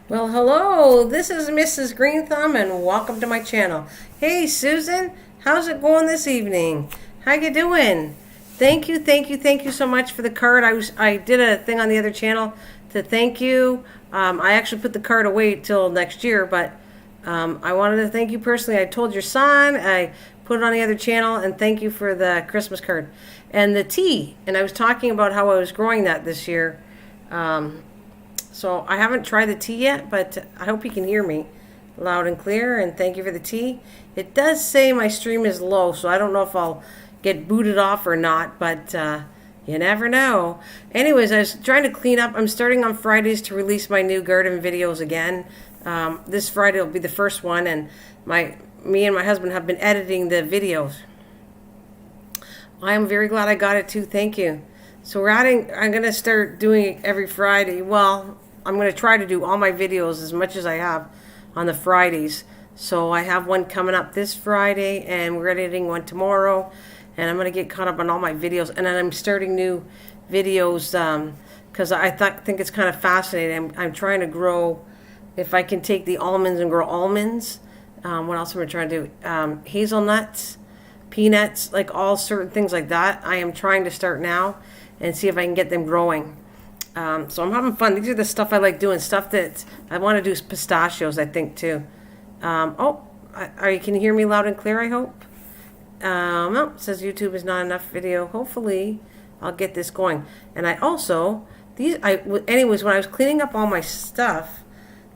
Well, hello, this is Mrs. Green Thumb and welcome to my channel. Hey, Susan, how's it going this evening? How you doing? Thank you so much for the card. I did a thing on the other channel to thank you. I actually put the card away till next year, but I wanted to thank you personally. I told your son, I put it on the other channel, and thank you for the Christmas card. And the tea, and I was talking about how I was growing that this year. So I haven't tried the tea yet, but I hope you can hear me loud and clear, and thank you for the tea. It does say my stream is low, so I don't know if I'll get booted off or not, but you never know. Anyways, I was trying to clean up. I'm starting on Fridays to release my new garden videos again. This Friday will be the first one, and me and my husband have been editing the videos. I am very glad I got it too. Thank you. So I'm going to start doing it every Friday. Well, I'm going to try to do all my videos as much as I have on the Fridays. So I have one coming up this Friday, and we're editing one tomorrow. And I'm going to get caught up on all my videos. And then I'm starting new videos because I think it's kind of fascinating. I'm trying to grow, if I can take the almonds and grow almonds. What else am I trying to do? Hazelnuts, peanuts, like all certain things like that. I am trying to start now and see if I can get them growing. So I'm having fun. These are the stuff I like doing. Stuff that I want to do is pistachios, I think, too. Can you hear me loud and clear, I hope? No, it says YouTube is not enough video. Hopefully, I'll get this going. And I also, anyways, when I was cleaning up all my stuff,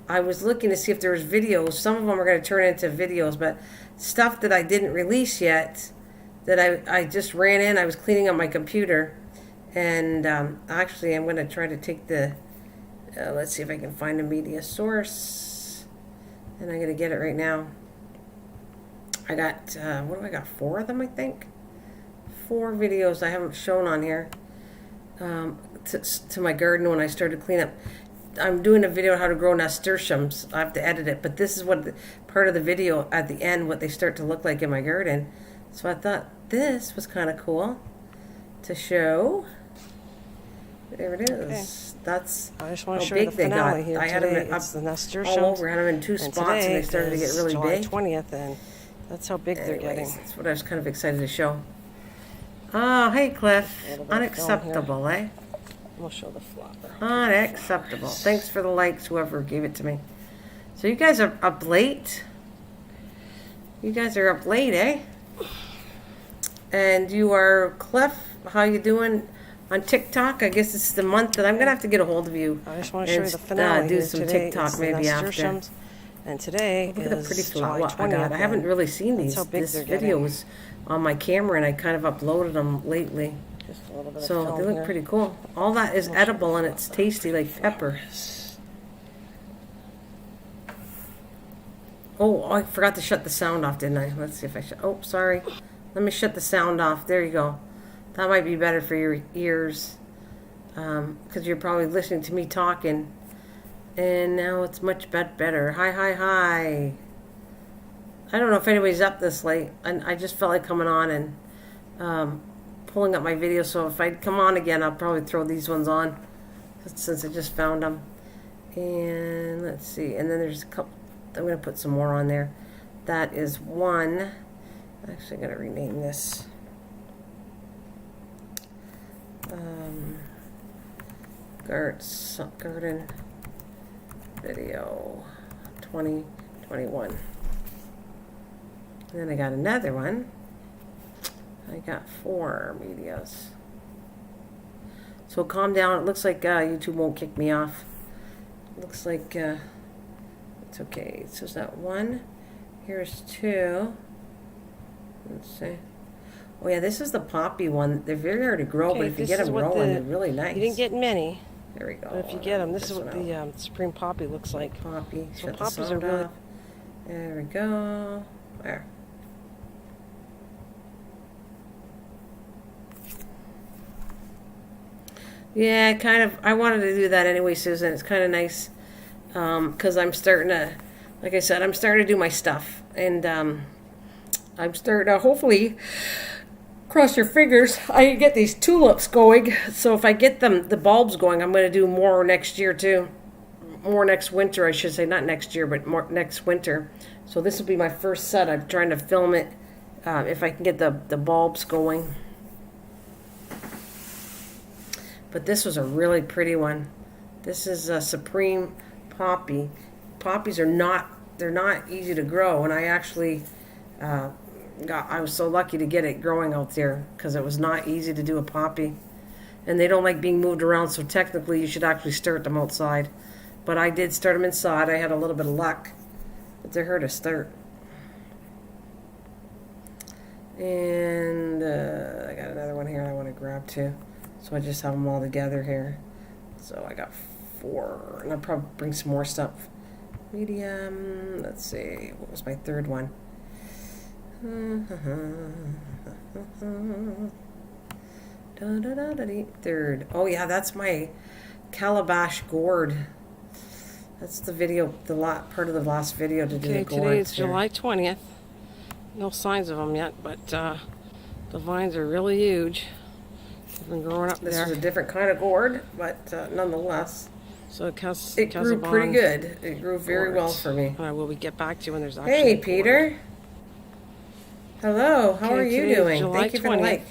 I was looking to see if there was videos. Some of them are going to turn into videos, but stuff that I didn't release yet, that I just ran in. I was cleaning up my computer. And actually, I'm going to try to take let's see if I can find a media source. And I'm going to get it right now. I got, what do I got? 4 of them, I think. 4 videos I haven't shown on here to my garden when I started cleaning up. I'm doing a video on how to grow nasturtiums. I have to edit it. But this is part of the video at the end, what they start to look like in my garden. So I thought this was kind of cool to show. There it is. Okay. That's I just want to show you the finale here. I had them up the nasturtiums all over. I had them in 2 spots, and they started to get really big. July 20th, and that's how big they're getting. That's what I was kind of excited to show. Oh, hey, Cliff. Unacceptable, eh? We'll show the flopper. Unacceptable. Thanks for the likes, whoever gave it to me. So you guys are up late? You guys are up late, eh? And you are, Cliff, how you doing on TikTok? I guess it's the month that I'm going to have to get a hold of you. I just want to show you the finale. Do some TikTok maybe after. And today look at the pretty July 20th. I haven't really seen these. This video was on my camera, and I kind of uploaded them lately. Just a little bit so of they look pretty cool. All that is edible, and it's tasty like pepper. Oh, I forgot to shut the sound off, didn't I? Let's see if I shut. Oh, sorry. Let me shut the sound off. There you go. That might be better for your ears, because you're probably listening to me talking. And now it's much better. Hi. I don't know if anybody's up this late. I just felt like coming on and pulling up my video. So if I come on again, I'll probably throw these ones on, since I just found them. And let's see. And then there's a couple. I'm going to put some more on there. That is one. Actually, I'm going to rename this. Garden video 2021. And then I got another one. I got 4 medias. So calm down. It looks like YouTube won't kick me off. It looks like it's okay. So is that 1? Here's 2. Let's see. Oh yeah, this is the poppy one. They're very hard to grow, but if you get them growing, they're really nice. You didn't get many. There we go. But if you get them, this is what the spring poppy looks like. Poppy. So poppies are really. There we go. There. Yeah, kind of. I wanted to do that anyway, Susan. It's kind of nice because I'm starting to, like I said, I'm starting to do my stuff, and I'm starting to hopefully cross your fingers, I get these tulips going. So if I get the bulbs going, I'm going to do more next year too. more next winter, I should say, not next year, but more next winter. So this will be my first set. I'm trying to film it if I can get the bulbs going. But this was a really pretty one. This is a Supreme Poppy. Poppies are they're not easy to grow, and I actually I was so lucky to get it growing out there because it was not easy to do a poppy. And they don't like being moved around, so technically you should actually start them outside. But I did start them inside. I had a little bit of luck, but they're here to start. And I got another one here I want to grab too. So I just have them all together here. So I got 4, and I'll probably bring some more stuff. Medium, let's see, what was my third one? Third. Oh yeah, that's my calabash gourd. That's the video, part of the last video to do the gourds. Today is July 20th. No signs of them yet, but the vines are really huge. They've been growing up there. This is a different kind of gourd, but nonetheless. So it grew pretty good. It grew very well for me. Will we get back to you when there's actually Hey, Peter. Hello. How are you doing? July Thank you for the 20th. like.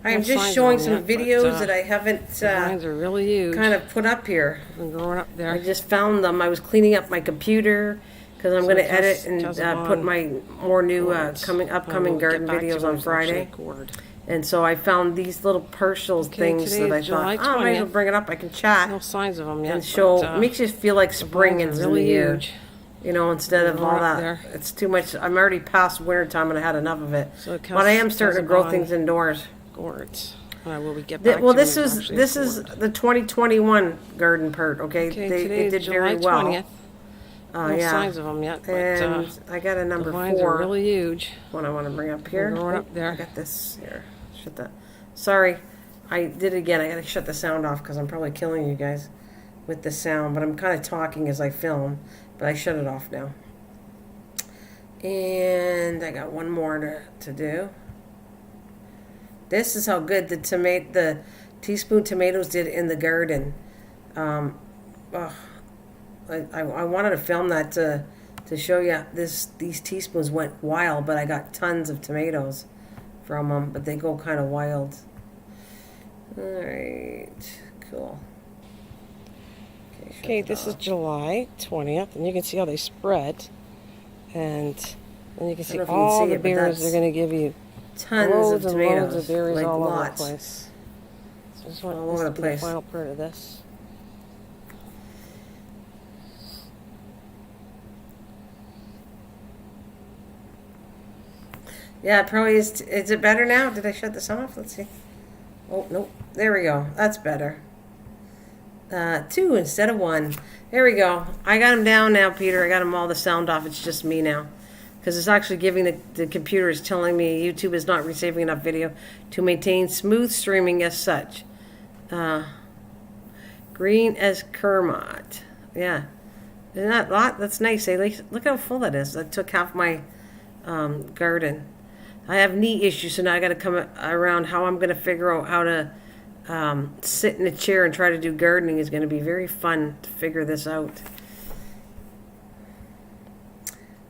I am just showing some videos that I haven't vines are really huge. kind of put up here. Been growing up there. I just found them. I was cleaning up my computer because I'm going to edit and put my more new upcoming garden videos on Friday. And so I found these little partial things that I thought, I might as well bring it up. I can chat. No signs of them yet. And show, makes you feel like spring is in the year. You know, instead of all that. It's too much. I'm already past winter time and I had enough of it. But I am starting to grow things indoors. Gourds. Will we get back well, this is the 2021 garden part, okay? They did very well. 20th. No signs of them yet. But, and I got a number 4. Vines are really huge. One I want to bring up here. Growing up there. I got this here. Shut that. Sorry, I did it again. I got to shut the sound off because I'm probably killing you guys with the sound. But I'm kind of talking as I film. But I shut it off now. And I got one more to do. This is how good the teaspoon tomatoes did in the garden. I wanted to film that to show you these teaspoons went wild, but I got tons of tomatoes from them, but they go kind of wild. All right, cool. Okay, this is July 20th, and you can see how they spread, and then you can see all the berries they're going to give you. Tons of tomatoes, loads of berries like all lots. over the place. So I just want all over the place. The final part of this. Yeah, it probably is. Is it better now? Did I shut the sound off? Let's see. Oh, nope. There we go. That's better. 2 instead of 1. There we go. I got them down now, Peter. I got them all the sound off. It's just me now. Because it's actually giving the computer is telling me YouTube is not receiving enough video to maintain smooth streaming as such. Green as Kermit. Yeah. Isn't that a lot? That's nice. Look how full that is. That took half my garden. I have knee issues, so now I got to come around how I'm going to figure out how to sit in a chair and try to do gardening is going to be very fun to figure this out.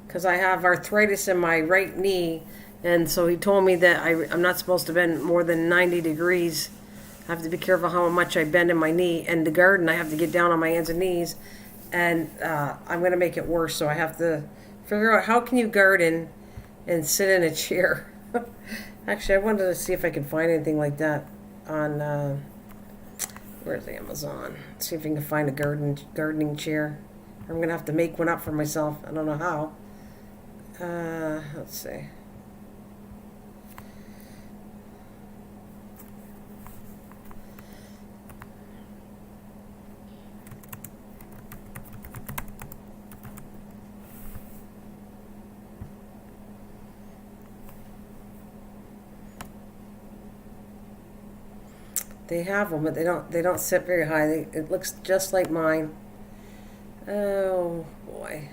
Because I have arthritis in my right knee, and so he told me that I'm not supposed to bend more than 90 degrees. I have to be careful how much I bend in my knee. And the garden, I have to get down on my hands and knees, and I'm going to make it worse. So I have to figure out how can you garden and sit in a chair. Actually, I wanted to see if I could find anything like that on where's Amazon. See if I can find a gardening chair. I'm going to have to make one up for myself. I don't know how. Let's see. They have them, but they don't sit very high. It looks just like mine. Oh boy.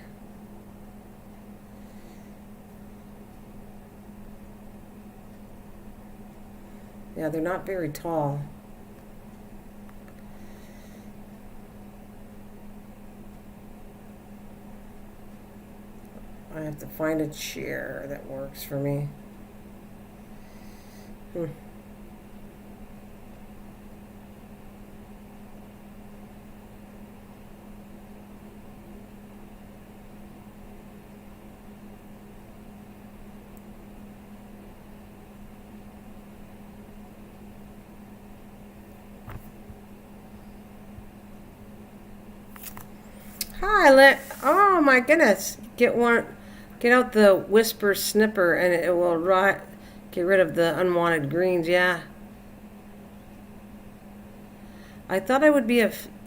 Yeah, they're not very tall. have to find a chair that works for me. Hi, oh my goodness. Get out the whisper snipper and it will get rid of the unwanted greens. Yeah. I thought I would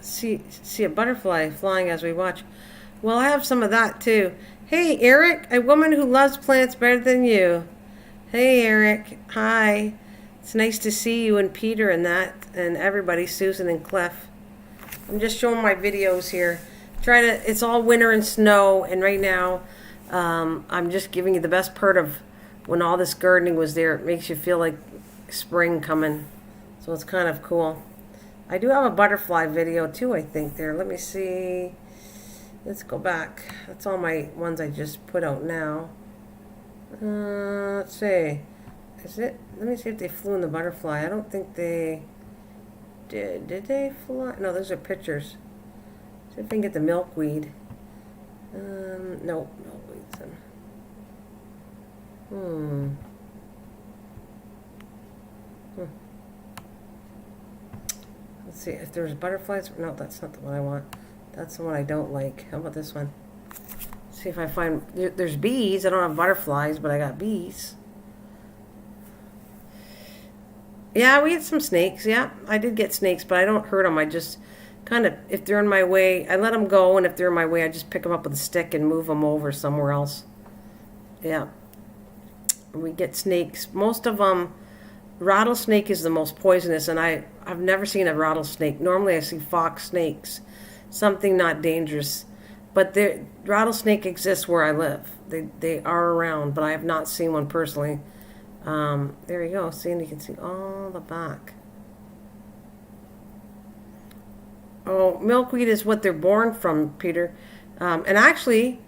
see a butterfly flying as we watch. Well, I have some of that too. Hey, Eric, a woman who loves plants better than you. Hey, Eric. Hi. It's nice to see you and Peter and everybody, Susan and Cliff. I'm just showing my videos here. It's all winter and snow, and right now I'm just giving you the best part of when all this gardening was there. It makes you feel like spring coming, so it's kind of cool. I do have a butterfly video too, I think, there. Let me see. Let's go back. That's all my ones I just put out now. Let's see. Is it? Let me see if they flew in the butterfly. I don't think they did. Did they fly? No, those are pictures. See if I can get the milkweed. No, milkweed's in. Let's see if there's butterflies. No, that's not the one I want. That's the one I don't like. How about this one? See if I find... There's bees. I don't have butterflies, but I got bees. Yeah, we had some snakes. Yeah, I did get snakes, but I don't hurt them. I just kind of, if they're in my way, I let them go, and if they're in my way, I just pick them up with a stick and move them over somewhere else. Yeah. We get snakes. Most of them, rattlesnake is the most poisonous, and I've never seen a rattlesnake. Normally I see fox snakes, something not dangerous. But rattlesnake exists where I live. They are around, but I have not seen one personally. There you go. See, and you can see all the back. Oh, milkweed is what they're born from, Peter. And actually,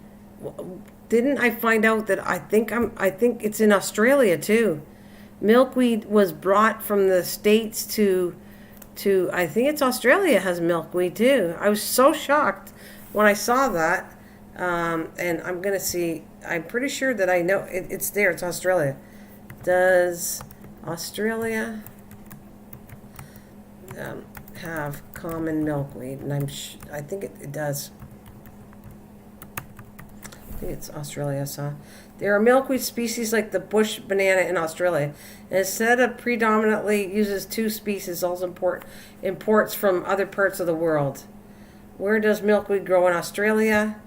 didn't I find out that I think it's in Australia too. Milkweed was brought from the States to I think it's Australia has milkweed too. I was so shocked when I saw that. And I'm gonna see. I'm pretty sure that I know it's there. It's Australia. Does Australia have common milkweed? And I think it does. I think it's Australia. So there are milkweed species like the bush banana in Australia. And instead of predominantly uses two species, also imports from other parts of the world. Where does milkweed grow in Australia?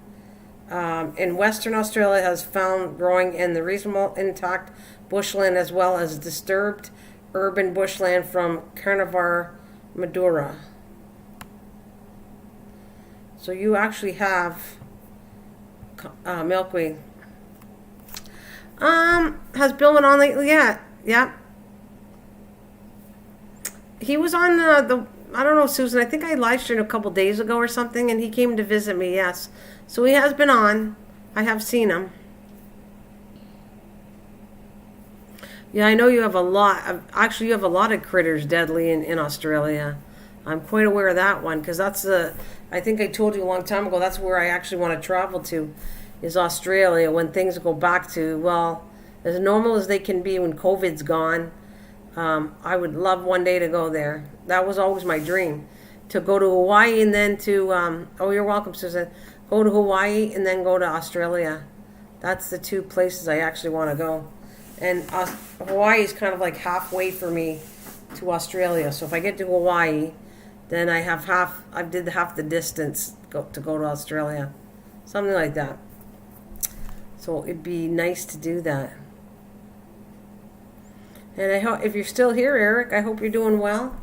In Western Australia has found growing in the reasonable intact bushland as well as disturbed urban bushland from Carnivore Madura. So you actually have milkweed. Has Bill been on lately? Yeah. He was on I don't know, Susan. I think I live streamed a couple days ago or something, and he came to visit me. Yes, so he has been on. I have seen him. Yeah, I know you have a lot. Actually, you have a lot of critters deadly in Australia. I'm quite aware of that one because I think I told you a long time ago. That's where I actually want to travel to, is Australia when things go back to, well, as normal as they can be when COVID's gone. I would love one day to go there. That was always my dream, to go to Hawaii and then to, oh, you're welcome, Susan. Go to Hawaii and then go to Australia. That's the two places I actually want to go. And Hawaii is kind of like halfway for me to Australia. So if I get to Hawaii, then I did half the distance to go to Australia. Something like that. So it'd be nice to do that. And I hope, if you're still here, Eric, I hope you're doing well.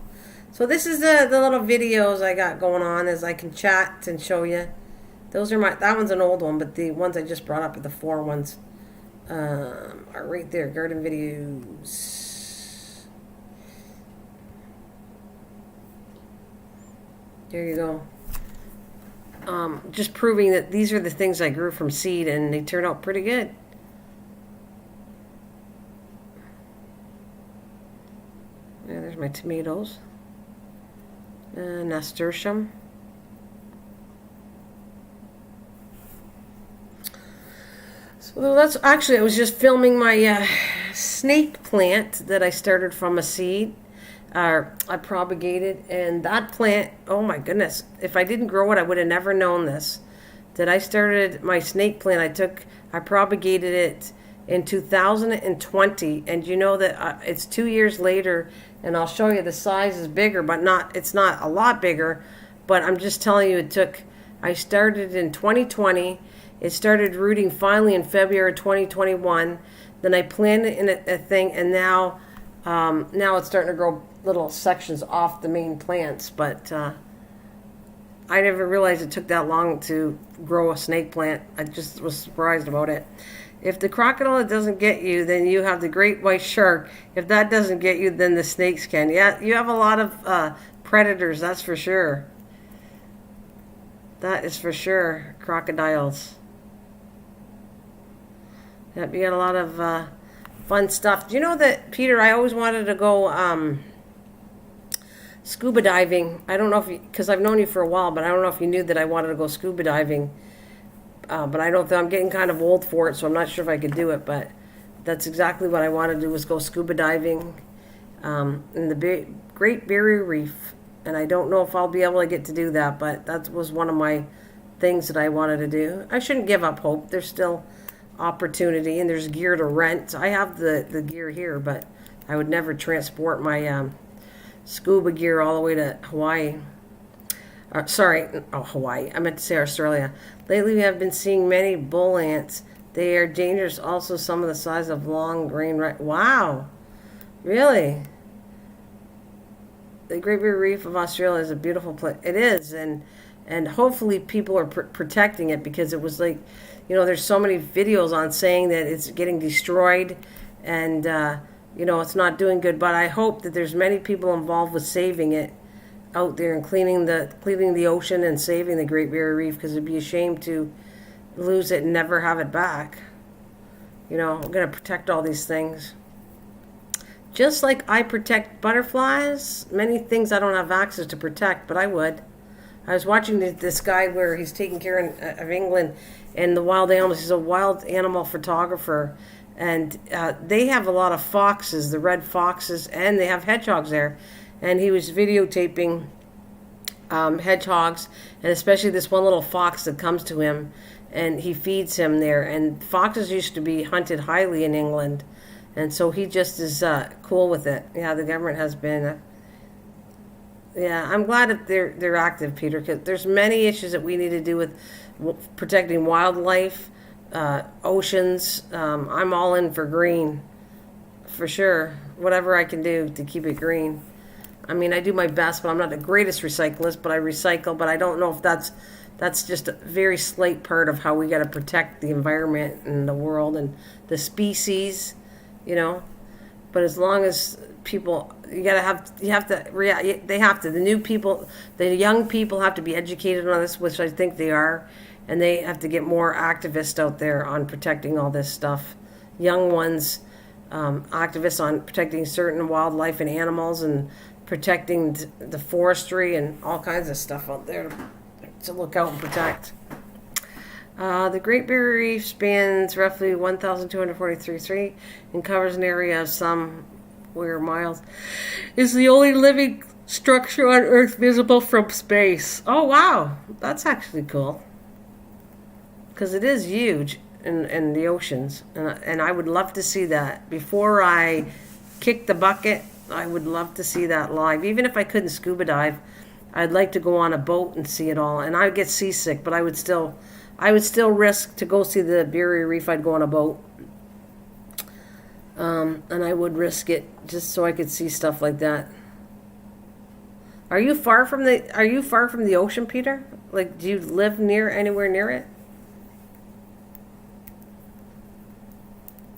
So this is the little videos I got going on as I can chat and show you. That one's an old one, but the ones I just brought up are the 4 ones. Are right there, garden videos. There you go. just proving that these are the things I grew from seed, and they turn out pretty good. Yeah, there's my tomatoes. Nasturtium. So that's actually, I was just filming my snake plant that I started from a seed. I propagated, and that plant, oh my goodness, if I didn't grow it, I would have never known this. That I started my snake plant, I propagated it in 2020, and you know that it's 2 years later, and I'll show you the size is bigger, but it's not a lot bigger, but I'm just telling you I started in 2020, it started rooting finally in February 2021, then I planted in a thing, and now it's starting to grow little sections off the main plants, but I never realized it took that long to grow a snake plant. I just was surprised about it. If the crocodile doesn't get you, then you have the great white shark. If that doesn't get you, then the snakes can. Yeah, you have a lot of predators, that's for sure. That is for sure, crocodiles. Yep, you got a lot of fun stuff. Do you know that, Peter, I always wanted to go scuba diving. I don't know if because I've known you for a while, but I don't know if you knew that I wanted to go scuba diving. But I don't think I'm getting kind of old for it, so I'm not sure if I could do it. But that's exactly what I wanted to do, was go scuba diving in the Great Barrier Reef. And I don't know if I'll be able to get to do that, but that was one of my things that I wanted to do. I shouldn't give up hope. There's still opportunity, and there's gear to rent. I have the gear here, but I would never transport my scuba gear all the way to Hawaii. Hawaii. I meant to say Australia. Lately, we have been seeing many bull ants. They are dangerous, also some of the size of long green rice. Wow. Really? The Great Barrier Reef of Australia is a beautiful place. It is, and hopefully people are protecting it, because it was like, there's so many videos on saying that it's getting destroyed, and it's not doing good. But I hope that there's many people involved with saving it out there and cleaning the ocean and saving the Great Barrier Reef, because it'd be a shame to lose it and never have it back. I'm going to protect all these things. Just like I protect butterflies, many things I don't have access to protect, but I would. I was watching this guy where he's taking care of England and the wild animals. He's a wild animal photographer, and they have a lot of foxes, the red foxes, and they have hedgehogs there. And he was videotaping hedgehogs, and especially this one little fox that comes to him, and he feeds him there. And foxes used to be hunted highly in England, and so he just is cool with it. Yeah, the government has been. Yeah, I'm glad that they're active, Peter, because there's many issues that we need to do with protecting wildlife, oceans. I'm all in for green, for sure. Whatever I can do to keep it green. I mean, I do my best, but I'm not the greatest recyclist, but I recycle. But I don't know if that's just a very slight part of how we got to protect the environment and the world and the species, But as long as people, the new people, the young people have to be educated on this, which I think they are, and they have to get more activists out there on protecting all this stuff. Young ones, activists on protecting certain wildlife and animals, and protecting the forestry and all kinds of stuff out there to look out and protect. The Great Barrier Reef spans roughly 1,243 feet and covers an area of some square miles. Is the only living structure on Earth visible from space. Oh, wow. That's actually cool. Because it is huge in the oceans. And I would love to see that. Before I kick the bucket, I would love to see that live. Even if I couldn't scuba dive, I'd like to go on a boat and see it all. And I would get seasick, but I would still risk to go see the Barrier Reef. I'd go on a boat. And I would risk it just so I could see stuff like that. Are you far from the ocean, Peter? Like, do you live anywhere near it?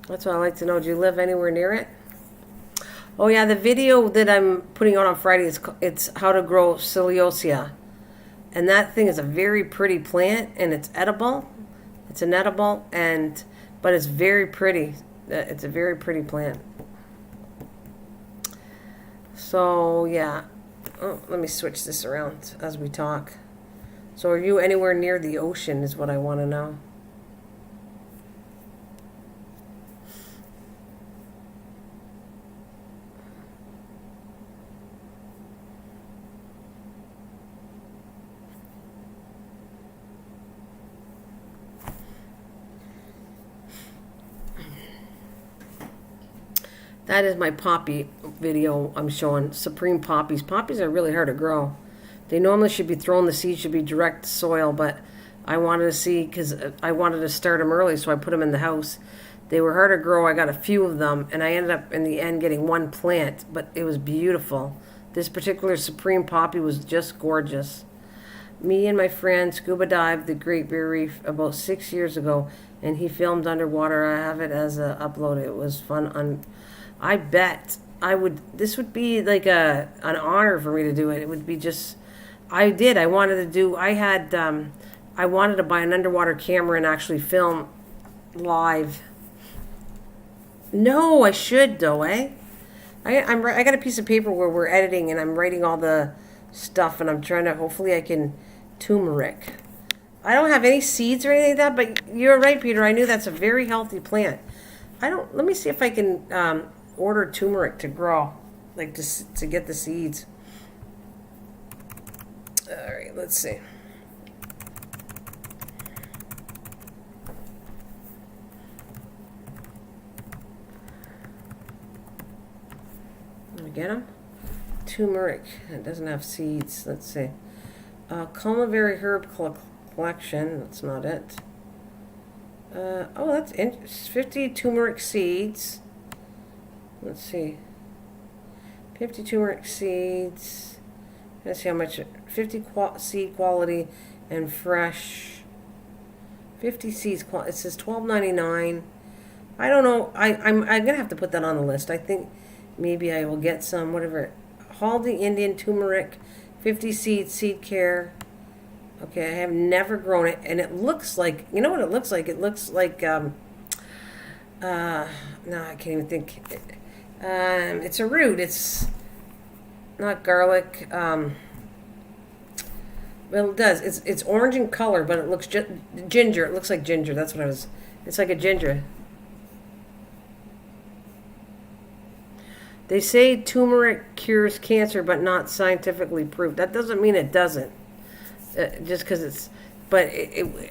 That's what I'd like to know. Do you live anywhere near it? Oh yeah, the video that I'm putting out on Friday it's how to grow celosia. And that thing is a very pretty plant, and it's edible. It's an edible, but it's very pretty. It's a very pretty plant. So, yeah. Oh, let me switch this around as we talk. So, are you anywhere near the ocean is what I want to know. That is my poppy video I'm showing. Supreme poppies. Poppies are really hard to grow. They normally should be thrown, the seeds should be direct soil, but I wanted to see, because I wanted to start them early, so I put them in the house. They were hard to grow. I got a few of them, and I ended up in the end getting one plant, but it was beautiful. This particular Supreme poppy was just gorgeous. Me and my friend scuba dived the Great Barrier Reef about 6 years ago, and he filmed underwater. I have it as a upload. It was fun. I bet this would be like an honor for me to do it. It would be just, I wanted to buy an underwater camera and actually film live. No, I should though, eh? I got a piece of paper where we're editing and I'm writing all the stuff, and I'm trying to, hopefully I can turmeric. I don't have any seeds or anything like that, but you're right, Peter. I knew that's a very healthy plant. Let me see if I can order turmeric to grow, like to get the seeds. All right, let's see. Let me get them. Turmeric. It doesn't have seeds. Let's see. Culinary herb collection. That's not it. That's 50 turmeric seeds. Let's see. 50 turmeric seeds. Let's see how much. 50 seed quality and fresh. 50 seeds quality. It says $12.99. I don't know. I'm gonna have to put that on the list. I think maybe I will get some. Whatever. Haldi Indian turmeric. 50 seeds. Seed care. Okay, I have never grown it, and it looks like, you know what it looks like? It looks like no, I can't even think. It's a root. It's not garlic. Well, it does. It's orange in color, but it looks ginger. It looks like ginger. That's what I was. It's like a ginger. They say turmeric cures cancer, but not scientifically proved. That doesn't mean it doesn't. Just because it's, but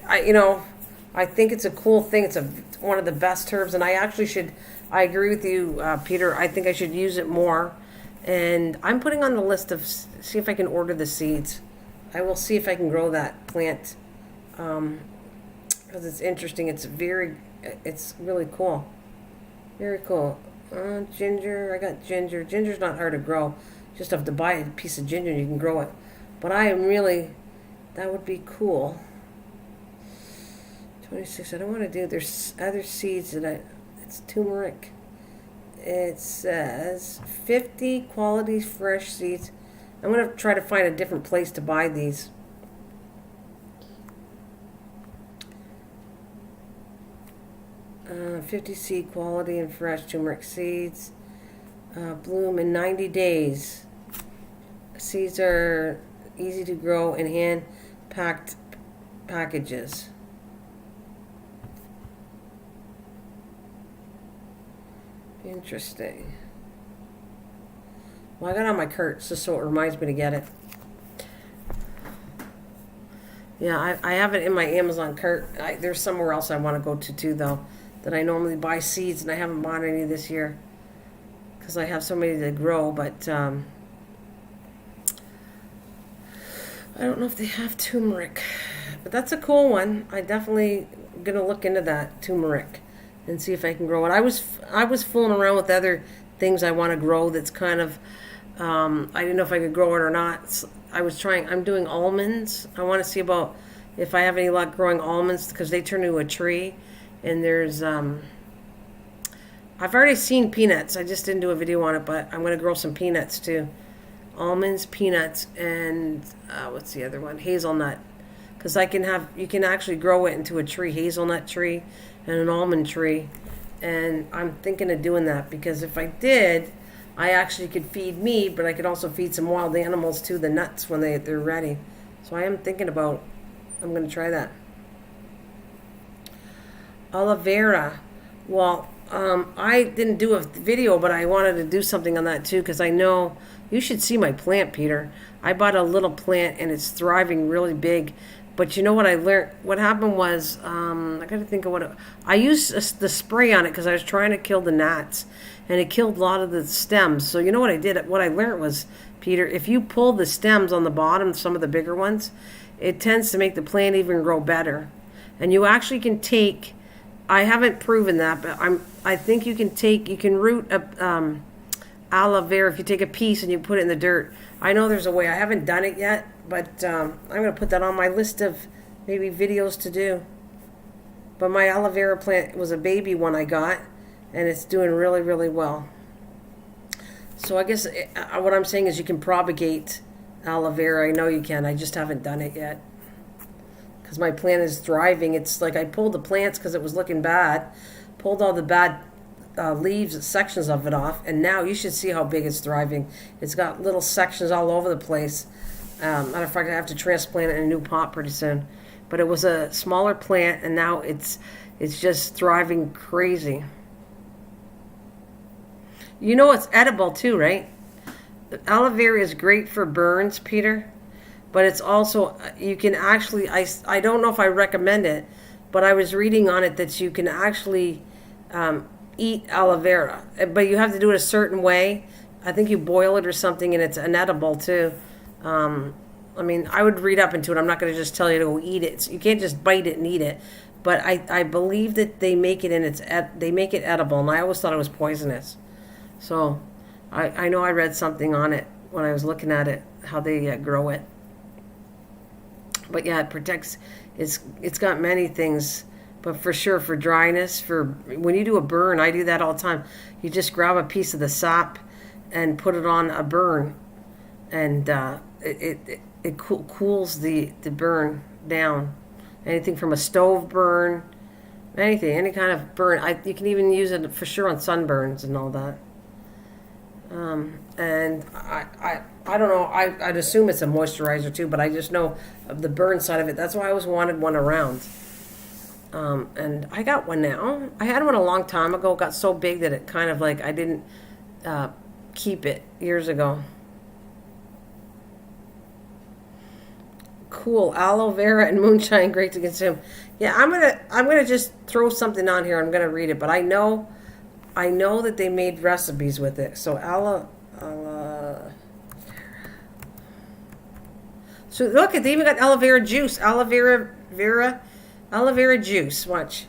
I think it's a cool thing. It's one of the best herbs, and I actually should. I agree with you, Peter. I think I should use it more, and I'm putting on the list of see if I can order the seeds. I will see if I can grow that plant, because it's interesting. It's really cool, very cool. Ginger. I got ginger. Ginger's not hard to grow. Just have to buy a piece of ginger and you can grow it. But I am really. That would be cool. 26. I don't want to do. There's other seeds it's turmeric. It says 50 quality fresh seeds. I'm going to try to find a different place to buy these. Uh, 50 seed quality and fresh turmeric seeds. Bloom in 90 days. Seeds are easy to grow in hand-packed packages. Interesting. Well, I got on my cart just so it reminds me to get it. Yeah, I have it in my Amazon cart. There's somewhere else I want to go to too, though, that I normally buy seeds, and I haven't bought any this year because I have so many to grow, but I don't know if they have turmeric. But that's a cool one. I definitely going to look into that turmeric and see if I can grow it. I was fooling around with other things I want to grow that's kind of, I didn't know if I could grow it or not. I'm doing almonds. I want to see about if I have any luck growing almonds because they turn into a tree. And there's, I've already seen peanuts. I just didn't do a video on it, but I'm going to grow some peanuts too. almonds, peanuts, and what's the other one? Hazelnut. Because you can actually grow it into a tree, hazelnut tree and an almond tree. And I'm thinking of doing that because if I did, I actually could feed me, but I could also feed some wild animals too, the nuts when they're ready. So I am thinking about, I'm going to try that. Aloe vera. Well, I didn't do a video, but I wanted to do something on that too because I know you should see my plant, Peter. I bought a little plant and it's thriving really big. But you know what I learned? What happened was, I got to think of I used the spray on it because I was trying to kill the gnats, and it killed a lot of the stems. So you know what I did? What I learned was, Peter, if you pull the stems on the bottom, some of the bigger ones, it tends to make the plant even grow better. And you actually can take, I haven't proven that, but I think you can root a aloe vera if you take a piece and you put it in the dirt. I know there's a way. I haven't done it yet. But I'm going to put that on my list of maybe videos to do. But my aloe vera plant was a baby one I got, and it's doing really, really well. So I guess what I'm saying is you can propagate aloe vera. I know you can. I just haven't done it yet. Because my plant is thriving. It's like I pulled the plants because it was looking bad. Pulled all the bad leaves, sections of it off. And now you should see how big it's thriving. It's got little sections all over the place. Matter of fact, I have to transplant it in a new pot pretty soon. But it was a smaller plant, and now it's just thriving crazy. You know it's edible too, right? Aloe vera is great for burns, Peter. But it's also, you can actually, I don't know if I recommend it, but I was reading on it that you can actually eat aloe vera. But you have to do it a certain way. I think you boil it or something, and it's inedible too. I mean, I would read up into it. I'm not going to just tell you to go eat it. So you can't just bite it and eat it. But I believe that they make it they make it edible, and I always thought it was poisonous. So I know I read something on it when I was looking at it, how they grow it. But yeah, it protects. It's got many things, but for sure for dryness, for when you do a burn, I do that all the time. You just grab a piece of the sap and put it on a burn. And it cools the burn down. Anything from a stove burn, anything, any kind of burn. You can even use it for sure on sunburns and all that. And I don't know. I'd assume it's a moisturizer too, but I just know of the burn side of it. That's why I always wanted one around. And I got one now. I had one a long time ago. It got so big that it kind of like I didn't keep it years ago. Cool. Aloe vera and moonshine, great to consume. Yeah, I'm gonna just throw something on here. I'm gonna read it, but I know that they made recipes with it. So aloe. So look, they even got aloe vera juice. Aloe vera juice. Watch.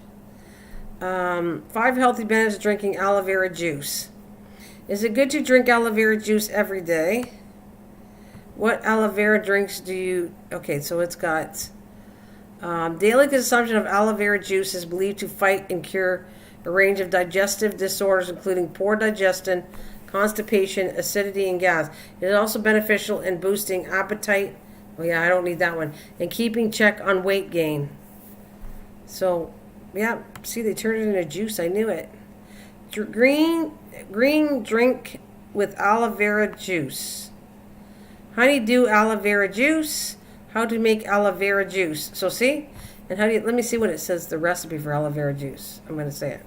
5 healthy benefits of drinking aloe vera juice. Is it good to drink aloe vera juice every day? What aloe vera drinks do you... Okay, so it's got... daily consumption of aloe vera juice is believed to fight and cure a range of digestive disorders, including poor digestion, constipation, acidity, and gas. It is also beneficial in boosting appetite. Oh yeah, I don't need that one. And keeping check on weight gain. So, yeah, see, they turned it into juice. I knew it. Green drink with aloe vera juice. Honeydew aloe vera juice. How to make aloe vera juice. So see? And let me see what it says, the recipe for aloe vera juice. I'm going to say it,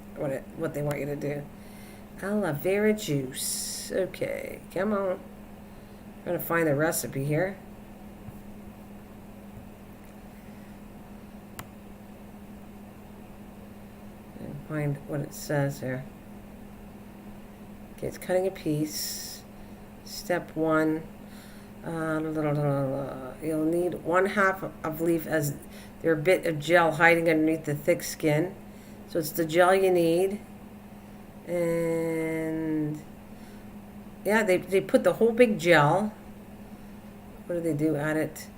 what they want you to do. Aloe vera juice. Okay, come on. I'm going to find the recipe here. And find what it says here. Okay, it's cutting a piece. Step 1. You'll need 1/2 of leaf as there's a bit of gel hiding underneath the thick skin. So it's the gel you need. And yeah, they put the whole big gel. What do they do? Add it.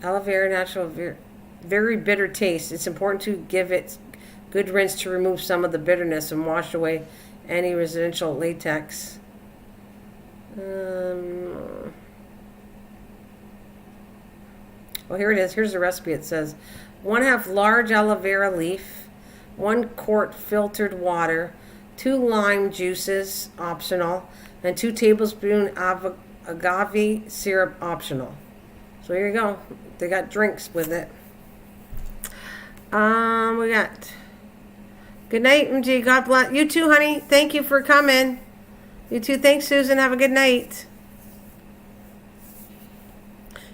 Aloe vera natural, very bitter taste. It's important to give it good rinse to remove some of the bitterness and wash away any residual latex. Oh, here it is. Here's the recipe. It says 1/2 large aloe vera leaf, 1 quart filtered water, 2 lime juices, optional, and 2 tablespoons agave syrup, optional. So here you go. They got drinks with it. We got good night, MG. God bless you too, honey. Thank you for coming. You too. Thanks, Susan. Have a good night.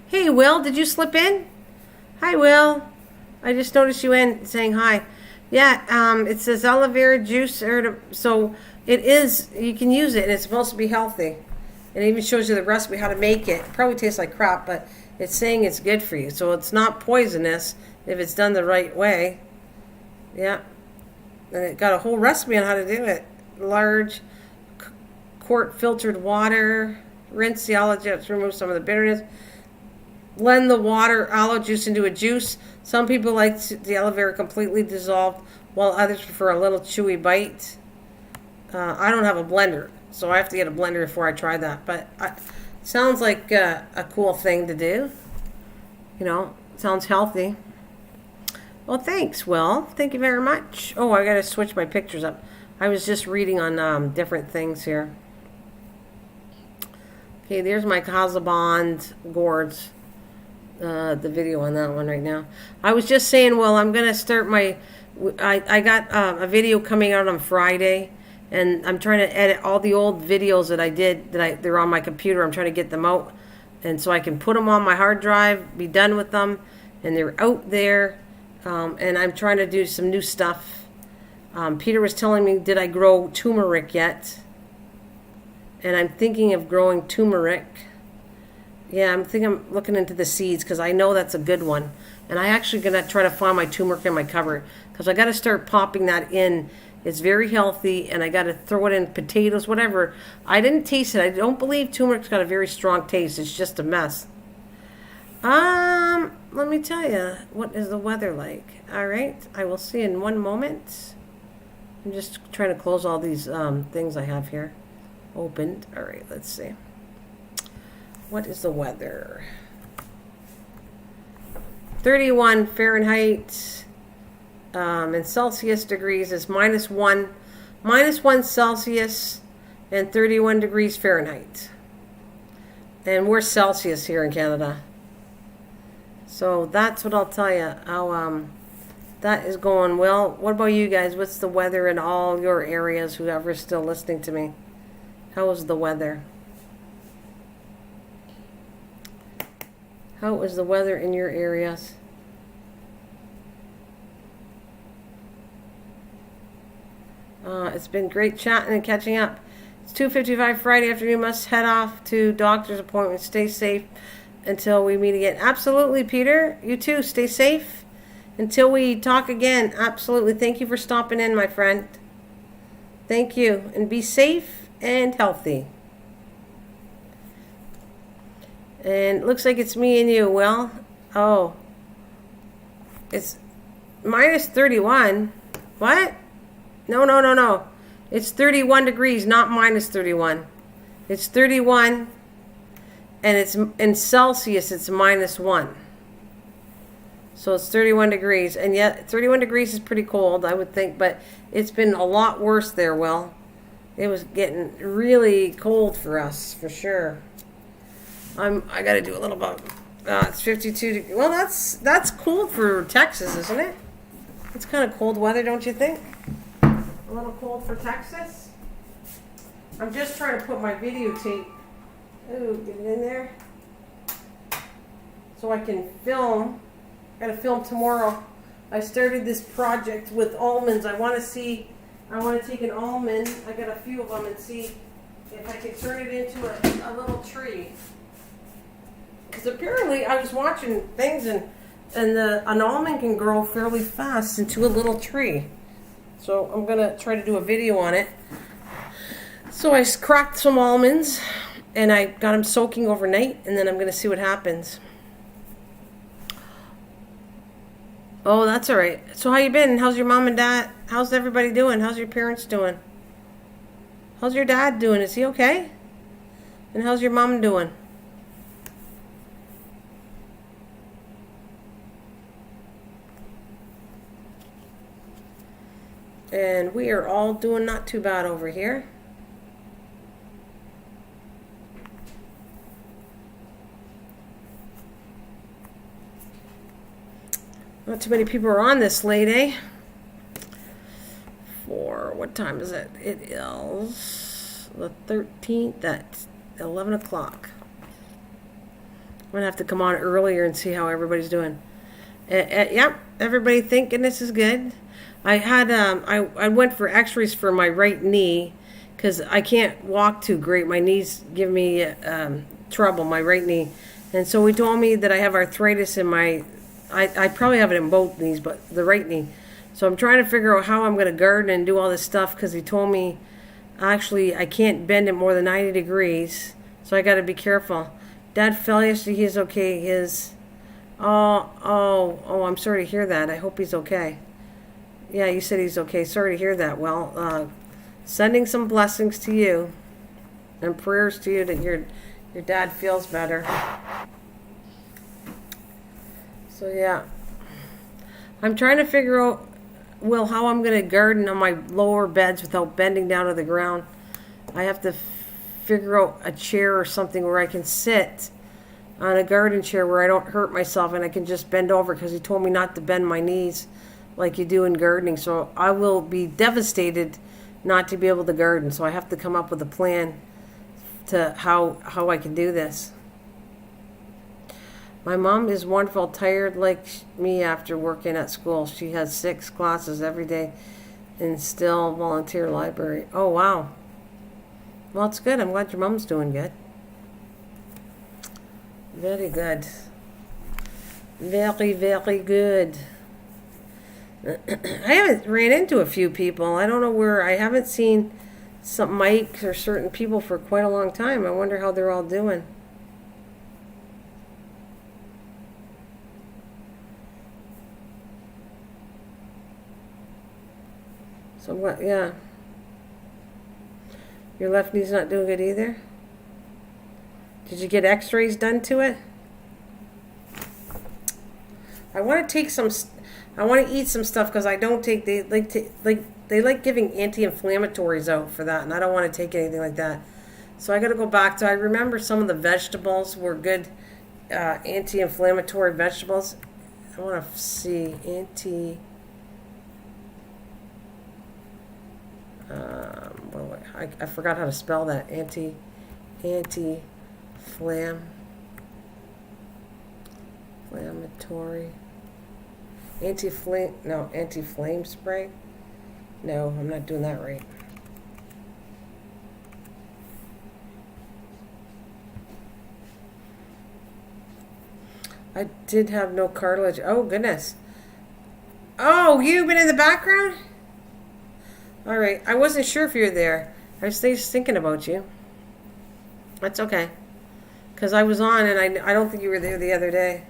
Hey, Will, did you slip in? Hi, Will. I just noticed you in saying hi. Yeah, it says aloe vera juice. So it is, you can use it, and it's supposed to be healthy. It even shows you the recipe, how to make it. It probably tastes like crap, but it's saying it's good for you. So it's not poisonous if it's done the right way. Yeah. And it got a whole recipe on how to do it. Large quart filtered water. Rinse the aloe juice, remove some of the bitterness. Blend the water, aloe juice into a juice. Some people like the aloe vera completely dissolved, while others prefer a little chewy bite. I don't have a blender, so I have to get a blender before I try that. But it sounds like a cool thing to do. You know, sounds healthy. Well, thanks, Will. Thank you very much. Oh, I got to switch my pictures up. I was just reading on different things here. Okay, there's my Casabond gourds. The video on that one right now. I was just saying, well, I'm going to start my... I got a video coming out on Friday, and I'm trying to edit all the old videos that I did. They're on my computer. I'm trying to get them out, and so I can put them on my hard drive, be done with them, and they're out there. And I'm trying to do some new stuff. Peter was telling me, did I grow turmeric yet? And I'm thinking of growing turmeric. Yeah, I'm looking into the seeds because I know that's a good one. And I actually going to try to find my turmeric in my cupboard because I got to start popping that in. It's very healthy, and I got to throw it in potatoes, whatever. I didn't taste it. I don't believe turmeric's got a very strong taste. It's just a mess. Let me tell you, what is the weather like? All right, I will see in one moment. I'm just trying to close all these things I have here opened. All right, let's see. What is the weather? 31 Fahrenheit and Celsius degrees is -1 Celsius and 31 degrees Fahrenheit. And we're Celsius here in Canada. So that's what I'll tell you, how that is going well. What about you guys? What's the weather in all your areas, whoever's still listening to me? How is the weather? How is the weather in your areas? It's been great chatting and catching up. It's 2:55 Friday afternoon. Must head off to doctor's appointment. Stay safe until we meet again. Absolutely, Peter. You too. Stay safe until we talk again. Absolutely. Thank you for stopping in, my friend. Thank you. And be safe and healthy. And it looks like it's me and you. Well, oh. It's -31. What? No. It's 31 degrees, not -31. It's 31, and it's in Celsius, it's -1. So it's 31 degrees, and yet 31 degrees is pretty cold, I would think, but it's been a lot worse there, Will. It was getting really cold for us, for sure. I got to do a little bit. It's 52 degrees. Well, that's cold for Texas, isn't it? It's kind of cold weather, don't you think? A little cold for Texas. I'm just trying to put my videotape. Ooh, get it in there. So I can film. I gotta film tomorrow. I started this project with almonds. I want to take an almond. I got a few of them and see if I can turn it into a little tree. Because apparently I was watching things and an almond can grow fairly fast into a little tree. So I'm going to try to do a video on it. So I cracked some almonds and I got them soaking overnight, and then I'm going to see what happens. Oh, that's all right. So how you been? How's your mom and dad? How's everybody doing? How's your parents doing? How's your dad doing? Is he okay? And how's your mom doing? And we are all doing not too bad over here. Not too many people are on this late, eh? For what time is it? It is the 13th at 11 o'clock. I'm going to have to come on earlier and see how everybody's doing. Yep, everybody, thank goodness is good. I had I went for x-rays for my right knee because I can't walk too great. My knees give me trouble, my right knee. And so he told me that I have arthritis in my, I probably have it in both knees, but the right knee. So I'm trying to figure out how I'm going to garden and do all this stuff because he told me actually I can't bend it more than 90 degrees. So I got to be careful. Dad fell yesterday. He is okay. I'm sorry to hear that. I hope he's okay. Yeah, you said he's okay. Sorry to hear that. Well, sending some blessings to you and prayers to you that your dad feels better. So yeah, I'm trying to figure out, Will, how I'm going to garden on my lower beds without bending down to the ground. I have to figure out a chair or something where I can sit on a garden chair where I don't hurt myself and I can just bend over because he told me not to bend my knees like you do in gardening. So I will be devastated not to be able to garden. So I have to come up with a plan to how I can do this. My mom is wonderful, tired like me after working at school. She has 6 classes every day and still volunteer library. Oh, wow. Well, it's good. I'm glad your mom's doing good. Very good. Very, very good. I haven't ran into a few people. I don't know where. I haven't seen some Mike or certain people for quite a long time. I wonder how they're all doing. So what? Yeah. Your left knee's not doing good either? Did you get x-rays done to it? I want to take some, I want to eat some stuff because I don't take, they like giving anti-inflammatories out for that, and I don't want to take anything like that. So I got to go back to, I remember some of the vegetables were good anti-inflammatory vegetables. I want to see I forgot how to spell that. Inflammatory. Anti-flame spray. No, I'm not doing that right. I did have no cartilage. Oh, goodness. Oh, you've been in the background? All right. I wasn't sure if you were there. I was just thinking about you. That's okay. Because I was on and I don't think you were there the other day.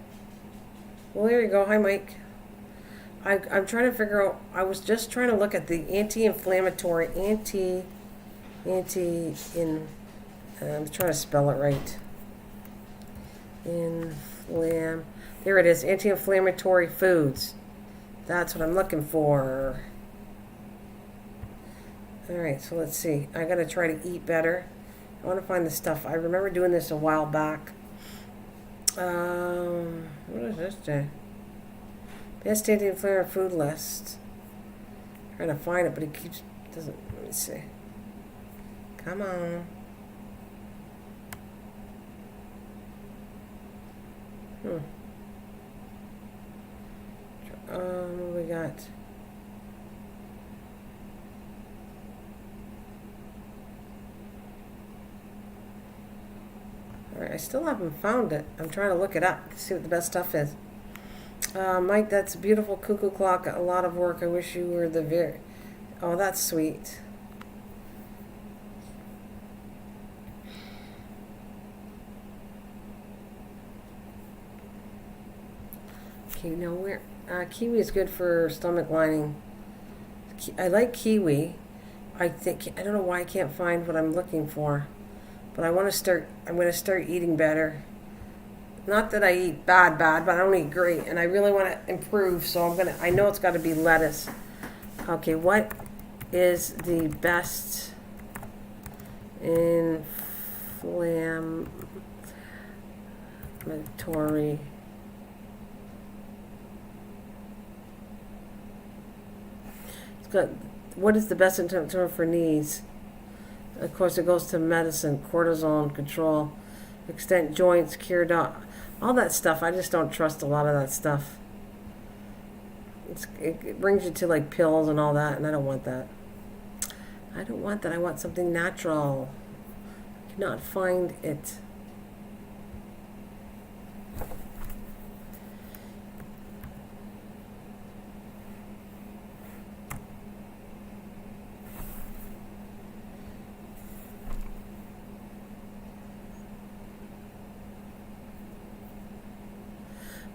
Well, there you go. Hi, Mike. I'm trying to figure out, I was just trying to look at the anti-inflammatory, I'm trying to spell it right. There it is, anti-inflammatory foods. That's what I'm looking for. Alright, so let's see. I gotta try to eat better. I want to find the stuff. I remember doing this a while back. What is this day? Best anti-inflammatory food list. Trying to find it, but it doesn't. Let me see. Come on. What we got? Alright, I still haven't found it. I'm trying to look it up to see what the best stuff is. Mike, that's a beautiful cuckoo clock. A lot of work. I wish you were the very... Oh, that's sweet. Okay, now where... kiwi is good for stomach lining. I like kiwi. I don't know why I can't find what I'm looking for. But I'm going to start eating better. Not that I eat bad, but I don't eat great. And I really want to improve, so I know it's got to be lettuce. Okay, what is the best inflammatory what is the best inflammatory for knees? Of course, it goes to medicine, cortisone control, extend joints, cure all that stuff. I just don't trust a lot of that stuff. It brings you to like pills and all that, and I don't want that. I don't want that. I want something natural. I cannot find it.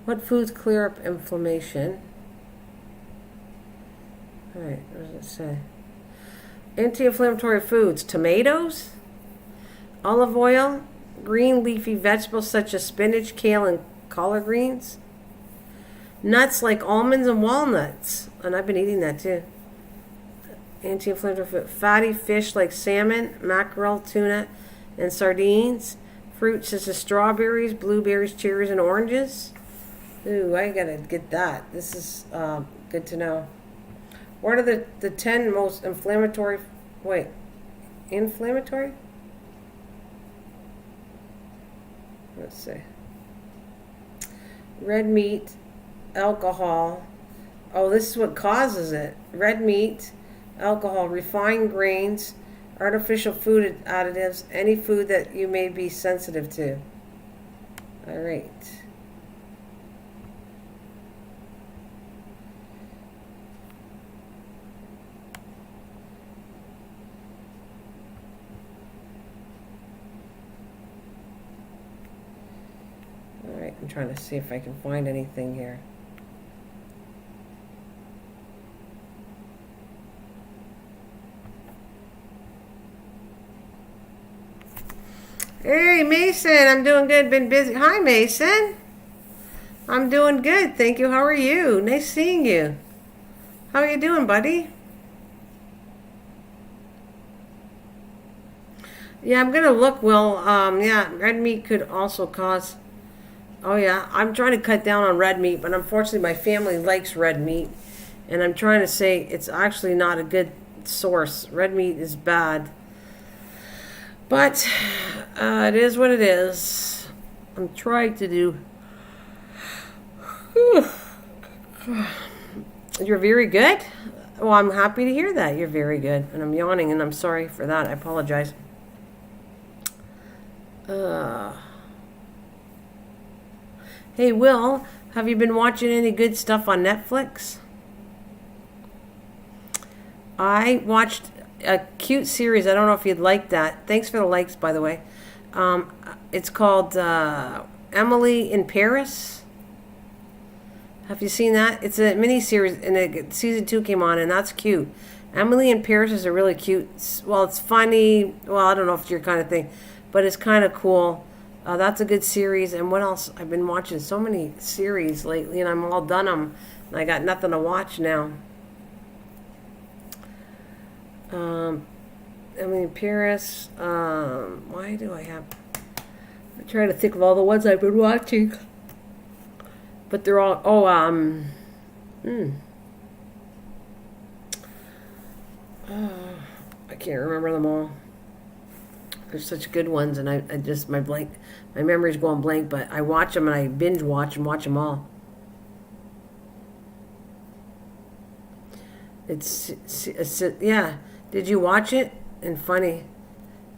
What foods clear up inflammation? All right, what does it say? Anti-inflammatory foods: tomatoes, olive oil, green leafy vegetables such as spinach, kale, and collard greens, nuts like almonds and walnuts, and I've been eating that too. Anti-inflammatory food: fatty fish like salmon, mackerel, tuna, and sardines, fruits such as strawberries, blueberries, cherries, and oranges. Ooh, I gotta get that. This is good to know. What are the 10 most inflammatory... Wait. Inflammatory? Let's see. Red meat, alcohol. Oh, this is what causes it. Red meat, alcohol, refined grains, artificial food additives, any food that you may be sensitive to. All right. I'm trying to see if I can find anything here. Hey, Mason, I'm doing good. Been busy. Hi, Mason. I'm doing good. Thank you. How are you? Nice seeing you. How are you doing, buddy? Yeah, I'm going to look, Will. Yeah, red meat could also cause... Oh yeah, I'm trying to cut down on red meat, but unfortunately my family likes red meat. And I'm trying to say it's actually not a good source. Red meat is bad. But it is what it is. I'm trying to do... You're very good? Well, I'm happy to hear that. You're very good. And I'm yawning, and I'm sorry for that. I apologize. Hey, Will, have you been watching any good stuff on Netflix? I watched a cute series. I don't know if you'd like that. Thanks for the likes, by the way. It's called Emily in Paris. Have you seen that? It's a mini-series, and season 2 came on, and that's cute. Emily in Paris is a really cute... Well, it's funny. Well, I don't know if it's your kind of thing, but it's kind of cool. That's a good series. And what else? I've been watching so many series lately, and I'm all done them. And I got nothing to watch now. I mean, Paris. Why do I have... I'm trying to think of all the ones I've been watching. But they're all... Oh, I can't remember them all. They're such good ones, and I just my memory's going blank. But I watch them and I binge watch them all. It's yeah. Did you watch it? And funny.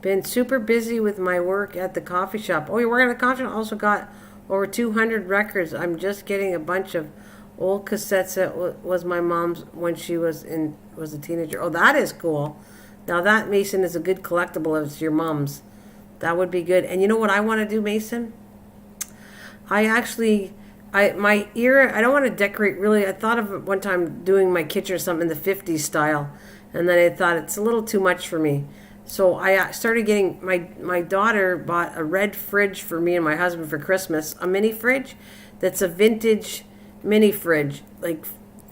Been super busy with my work at the coffee shop. Oh, you're working at the coffee shop? Also got over 200 records. I'm just getting a bunch of old cassettes that was my mom's when she was a teenager. Oh, that is cool. Now that, Mason, is a good collectible if it's your mom's. That would be good. And you know what I want to do, Mason? I don't want to decorate really. I thought of it one time doing my kitchen or something in the 50s style. And then I thought it's a little too much for me. So I started getting, my daughter bought a red fridge for me and my husband for Christmas. A mini fridge that's a vintage mini fridge.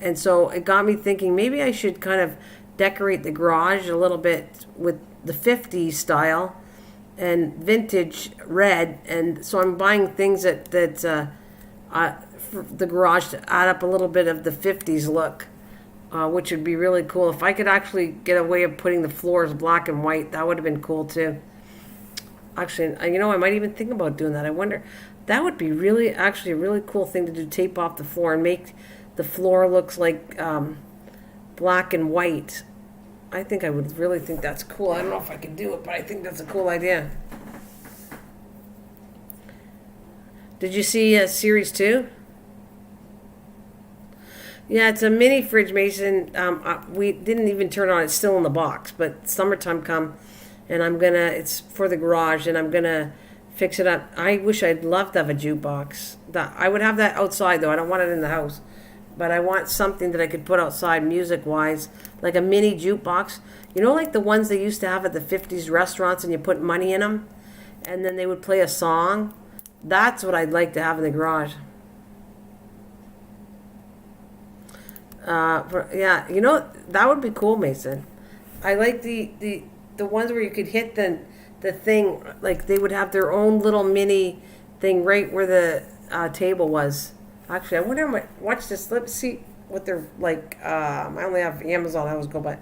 And so it got me thinking maybe I should kind of decorate the garage a little bit with the 50s style and vintage red. And so I'm buying things that for the garage to add up a little bit of the 50s look, which would be really cool. If I could actually get a way of putting the floors black and white, that would have been cool too. Actually, I might even think about doing that. I wonder, that would be really, actually a really cool thing to do, tape off the floor and make the floor looks like black and white. I think I would really think that's cool. I don't know if I can do it, but I think that's a cool idea. Did you see Series 2? Yeah, it's a mini fridge, Mason. We didn't even turn it on. It's still in the box, but summertime come, and it's for the garage, and I'm gonna fix it up. I wish I'd loved to have a jukebox. I would have that outside, though. I don't want it in the house. But I want something that I could put outside music-wise, like a mini jukebox. You know, like the ones they used to have at the 50s restaurants, and you put money in them, and then they would play a song? That's what I'd like to have in the garage. Yeah, that would be cool, Mason. I like the ones where you could hit the thing, like they would have their own little mini thing right where the table was. Actually, I wonder watch this. Let's see what they're like. I only have Amazon. I always go by.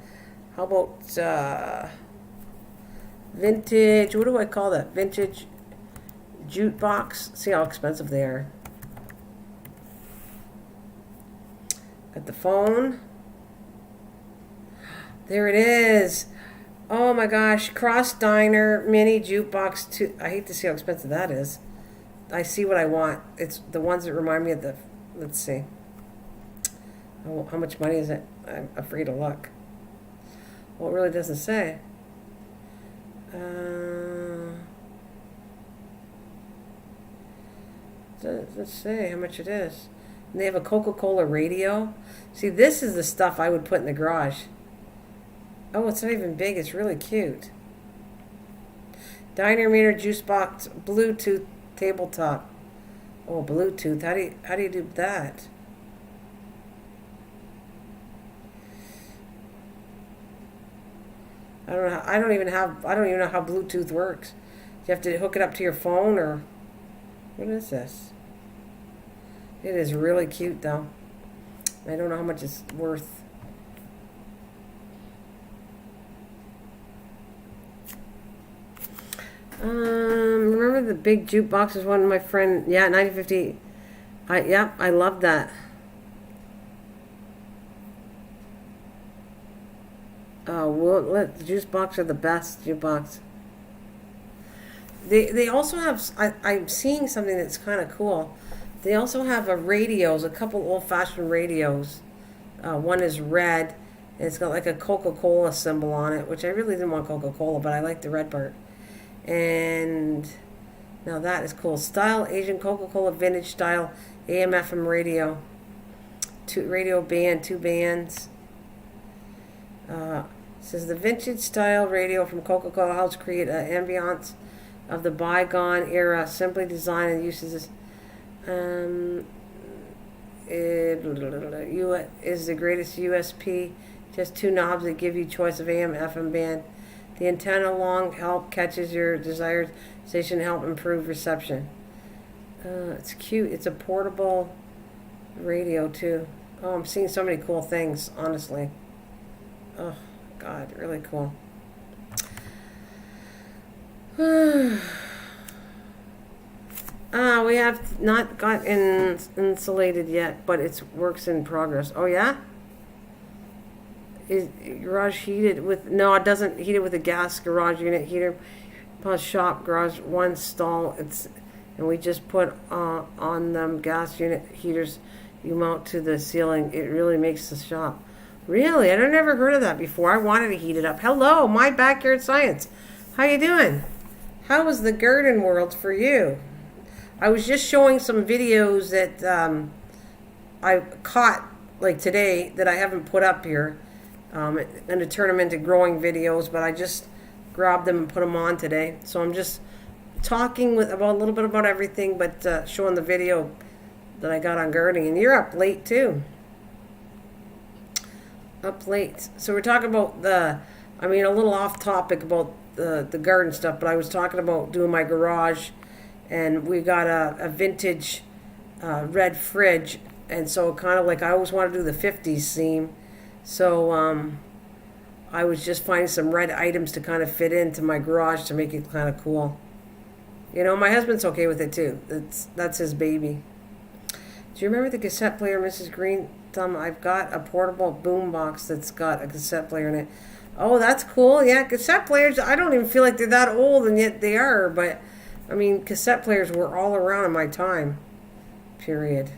How about vintage? What do I call that? Vintage jukebox. See how expensive they are. At the phone. There it is. Oh my gosh. Cross Diner Mini Jukebox 2. I hate to see how expensive that is. I see what I want. It's the ones that remind me of the... Let's see. Oh, how much money is it? I'm afraid to look. Well, it really doesn't say. Let's see how much it is. And they have a Coca-Cola radio. See, this is the stuff I would put in the garage. Oh, it's not even big. It's really cute. Diner meter, juice box, Bluetooth tabletop. Oh, Bluetooth. How do you do that? I don't even know how Bluetooth works. You have to hook it up to your phone, or what is this? It is really cute, though. I don't know how much it's worth. Remember the big jukeboxes? One of my friend, 1950. I love that. The juice box are the best jukebox. They also have. I'm seeing something that's kind of cool. They also have a couple old-fashioned radios. One is red, and it's got like a Coca-Cola symbol on it, which I really didn't want Coca-Cola, but I like the red part. And now that is cool. Style Asian Coca-Cola vintage style AM/FM radio. Radio band, 2 bands. Says the vintage style radio from Coca-Cola helps create an ambiance of the bygone era. Simply designed and uses this. It is the greatest USP. Just 2 knobs that give you choice of AM/FM band. The antenna long help catches your desired station, help improve reception. It's cute. It's a portable radio too. Oh, I'm seeing so many cool things, honestly. Oh God, really cool. We have not got insulated yet, but it's works in progress. Oh yeah? Is garage heated with... No, it doesn't heat it with a gas garage unit heater. Plus shop garage, 1 stall. And we just put on them gas unit heaters you mount to the ceiling. It really makes the shop. Really? I've never heard of that before. I wanted to heat it up. Hello, my backyard science. How you doing? How was the garden world for you? I was just showing some videos that I caught like today that I haven't put up here. I'm going to turn them into growing videos, but I just grabbed them and put them on today. So I'm just talking about a little bit about everything, but showing the video that I got on gardening. And you're up late too. Up late. So we're talking about I mean, a little off topic about the garden stuff, but I was talking about doing my garage, and we got a vintage red fridge, and so kind of like I always want to do the 50s theme. So I was just finding some red items to kind of fit into my garage to make it kind of cool. You know, my husband's okay with it too. That's his baby. Do you remember the cassette player, Mrs. Green Thumb? I've got a portable boom box that's got a cassette player in it. Oh, that's cool. Yeah, cassette players, I don't even feel like they're that old, and yet they are. But, I mean, cassette players were all around in my time. Period.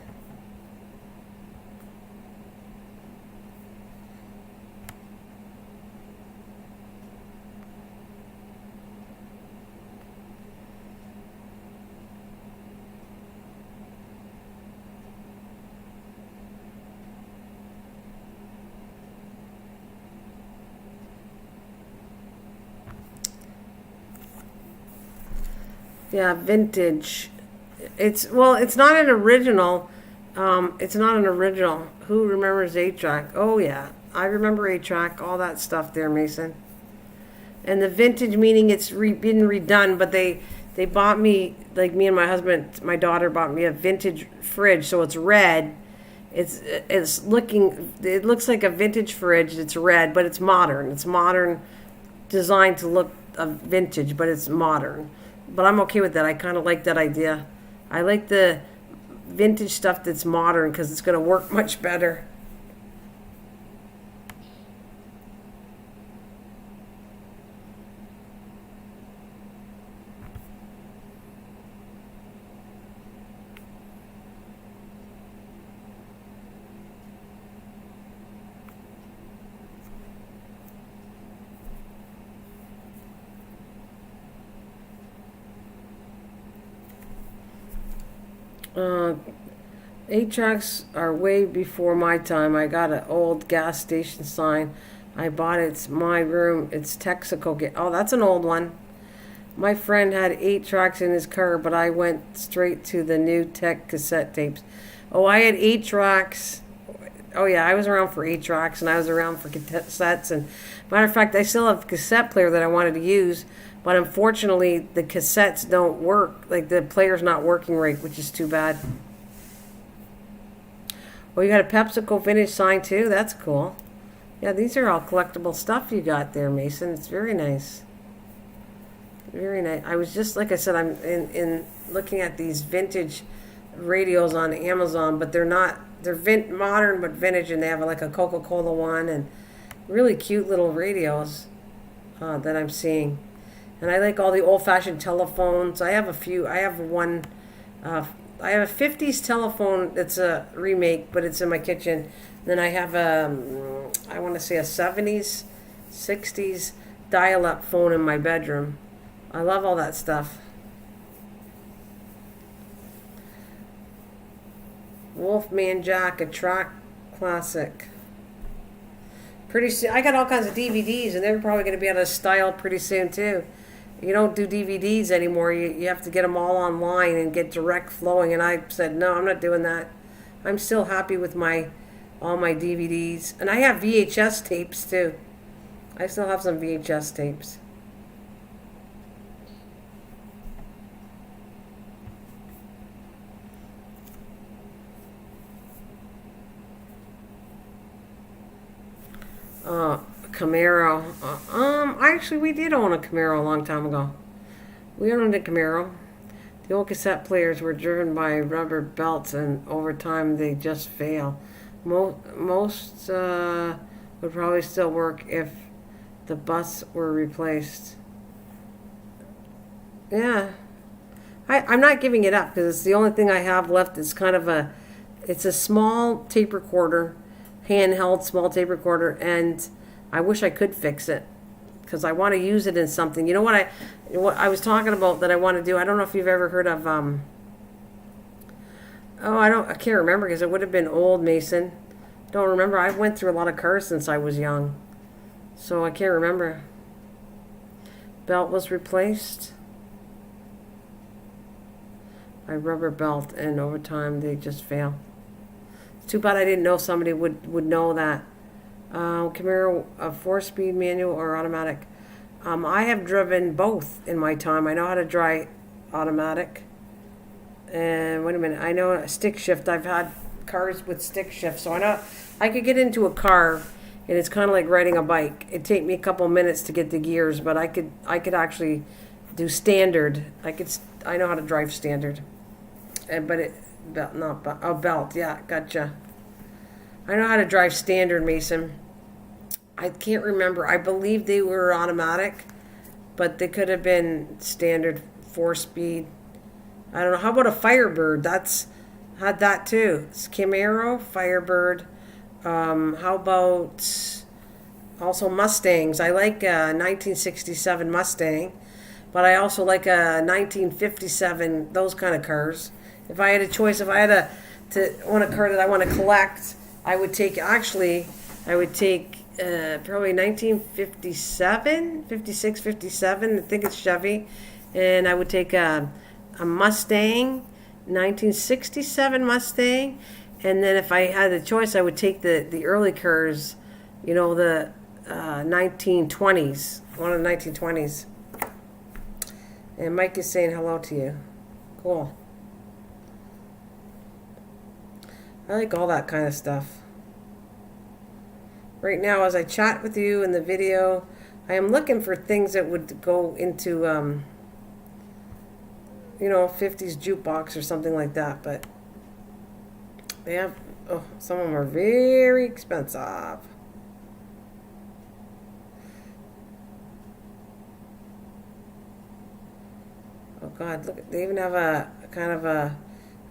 Yeah, vintage. It's not an original. It's not an original. Who remembers 8-track? Oh yeah, I remember 8-track. All that stuff there, Mason. And the vintage meaning it's been redone, but they bought me, like me and my husband, my daughter bought me a vintage fridge, so it's red. It looks like a vintage fridge. It's red, but it's modern. It's modern, designed to look vintage, but it's modern. But I'm okay with that. I kind of like that idea. I like the vintage stuff that's modern because it's going to work much better. Uh, 8-tracks are way before my time. I got an old gas station sign. I bought it. It's my room. It's Texaco. Oh, that's an old one. My friend had 8-tracks in his car, but I went straight to the new tech cassette tapes. Oh, I had 8-tracks. Oh, yeah, I was around for 8-tracks, and I was around for cassettes. And matter of fact, I still have a cassette player that I wanted to use, but unfortunately, the cassettes don't work. Like, the player's not working right, which is too bad. Oh, you got a PepsiCo vintage sign, too? That's cool. Yeah, these are all collectible stuff you got there, Mason. It's very nice. Very nice. I was just, like I said, I'm in looking at these vintage radios on Amazon, but they're not, they're modern but vintage, and they have like a Coca-Cola one and really cute little radios that I'm seeing. And I like all the old-fashioned telephones. I have a few. I have one. I have a 50s telephone that's a remake, but it's in my kitchen. Then I have I want to say a 70s, 60s dial-up phone in my bedroom. I love all that stuff. Wolfman Jack, a track classic. Pretty soon, I got all kinds of DVDs, and they're probably going to be out of style pretty soon too. You don't do DVDs anymore. You have to get them all online and get direct flowing. And I said, no, I'm not doing that. I'm still happy with all my DVDs. And I have VHS tapes too. I still have some VHS tapes. Camaro. Actually, we did own a Camaro a long time ago. We owned a Camaro. The old cassette players were driven by rubber belts, and over time they just fail. Most would probably still work if the bus were replaced. Yeah. I'm not giving it up because it's the only thing I have left. It's kind of it's a small tape recorder, handheld small tape recorder, and I wish I could fix it because I want to use it in something. You know what I was talking about that I want to do? I don't know if you've ever heard of I can't remember because it would have been old, Mason. Don't remember. I went through a lot of cars since I was young, so I can't remember. Belt was replaced by rubber belt, and over time they just fail. It's too bad I didn't know somebody would know that. Camaro, a 4-speed manual or automatic. I have driven both in my time. I know how to drive automatic. And wait a minute, I know a stick shift. I've had cars with stick shift, so I know I could get into a car, and it's kind of like riding a bike. It'd take me a couple minutes to get the gears, but I could actually do standard. I know how to drive standard, but belt. Yeah, gotcha. I know how to drive standard, Mason. I can't remember. I believe they were automatic, but they could have been standard 4-speed. I don't know. How about a Firebird? Had that too. It's Camaro, Firebird. How about also Mustangs? I like a 1967 Mustang, but I also like a 1957, those kind of cars. If I had a choice, if I had to want a car that I want to collect, I would take probably 1957, 56, 57. I think it's Chevy. And I would take a Mustang, 1967 Mustang. And then if I had the choice, I would take the early cars, the 1920s, one of the 1920s. And Mike is saying hello to you. Cool. I like all that kind of stuff. Right now, as I chat with you in the video, I am looking for things that would go into, 50s jukebox or something like that. But they have, some of them are very expensive. Oh God, look, they even have a kind of a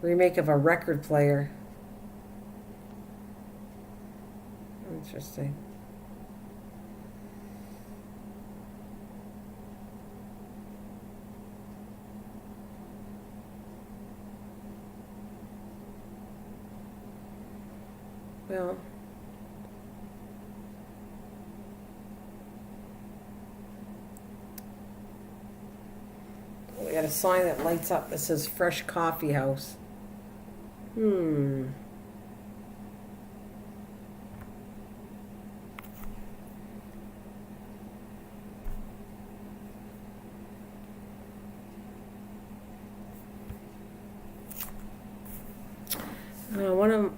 remake of a record player. Interesting. Well, we got a sign that lights up that says Fresh Coffee House.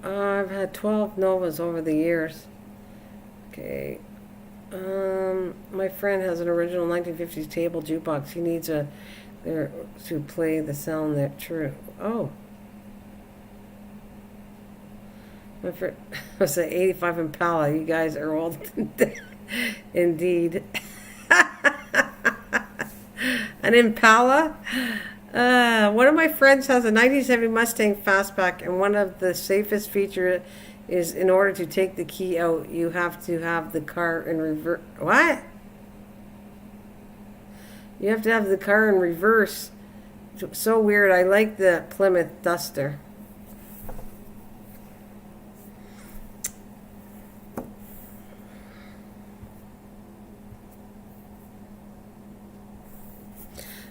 I've had 12 Novas over the years. Okay. My friend has an original 1950s table jukebox. He needs there to play the sound that true. Oh. My friend was an 85 Impala. You guys are old. Indeed. An Impala? One of my friends has a 1970 Mustang Fastback, and one of the safest features is in order to take the key out, you have to have the car in reverse. What? You have to have the car in reverse. So weird. I like the Plymouth Duster.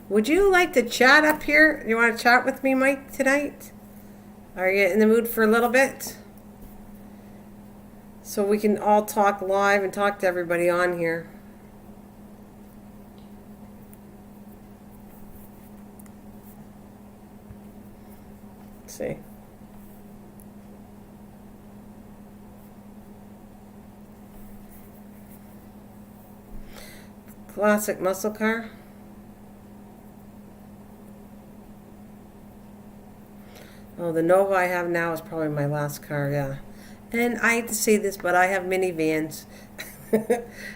Would you like to chat up here? You want to chat with me, Mike, tonight? Are you in the mood for a little bit? So we can all talk live and talk to everybody on here. Let's see. Classic muscle car. Oh, the Nova I have now is probably my last car, yeah. And I hate to say this, but I have minivans,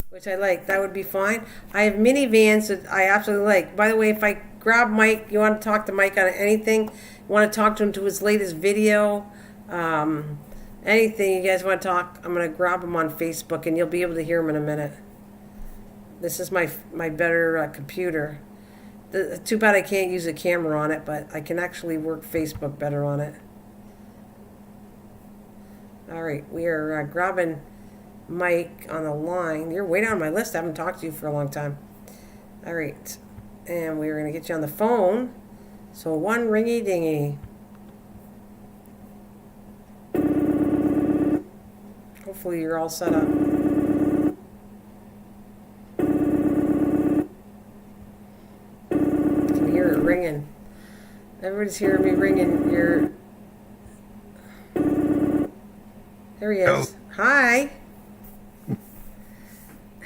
which I like. That would be fine. I have minivans that I absolutely like. By the way, if I grab Mike, you want to talk to Mike on anything, you want to talk to him to his latest video, anything you guys want to talk, I'm going to grab him on Facebook, and you'll be able to hear him in a minute. This is my better computer. Too bad I can't use a camera on it, but I can actually work Facebook better on it. All right, we are grabbing Mike on the line. You're way down my list. I haven't talked to you for a long time. All right, and we're going to get you on the phone. So one ringy dingy. hopefully you're all set up. I can hear it ringing. Everybody's hearing me ringing. There he is. Hi.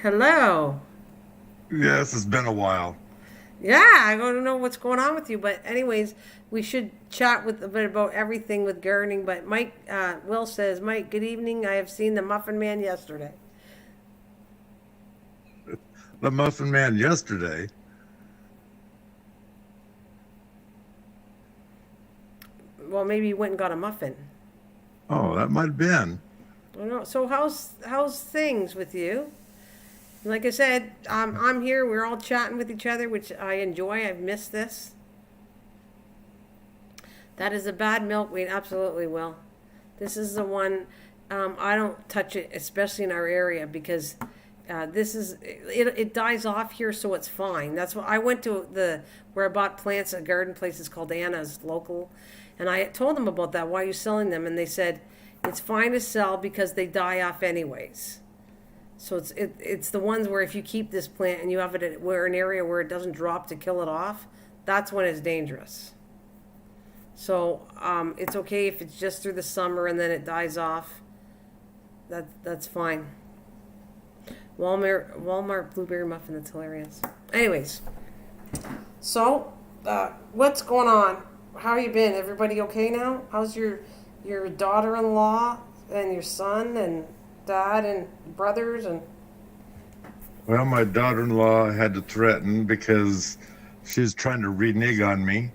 Hello. Yes, it's been a while. Yeah, I don't know what's going on with you, but anyways, we should chat with a bit about everything with gardening. But Mike, Will says, Mike, good evening. I have seen the Muffin Man yesterday. The Muffin Man yesterday. Well, maybe you went and got a muffin. Oh, that might have been. I don't know. So how's things with you? Like I said, I'm here. We're all chatting with each other, which I enjoy. I've missed this. That is a bad milkweed. Absolutely will. This is the one. I don't touch it, especially in our area, because it dies off here, so it's fine. That's what I went to where I bought plants. A garden place is called Anna's local, and I told them about that. Why are you selling them? And they said it's fine to sell because they die off anyways. So it's the ones where if you keep this plant and you have it at an area where it doesn't drop to kill it off, that's when it's dangerous. So it's okay if it's just through the summer and then it dies off. That's fine. Walmart blueberry muffin, that's hilarious. Anyways, so what's going on? How you been? Everybody okay now? How's your daughter-in-law and your son and dad and brothers? And Well, my daughter-in-law had to threaten because she was trying to renege on me.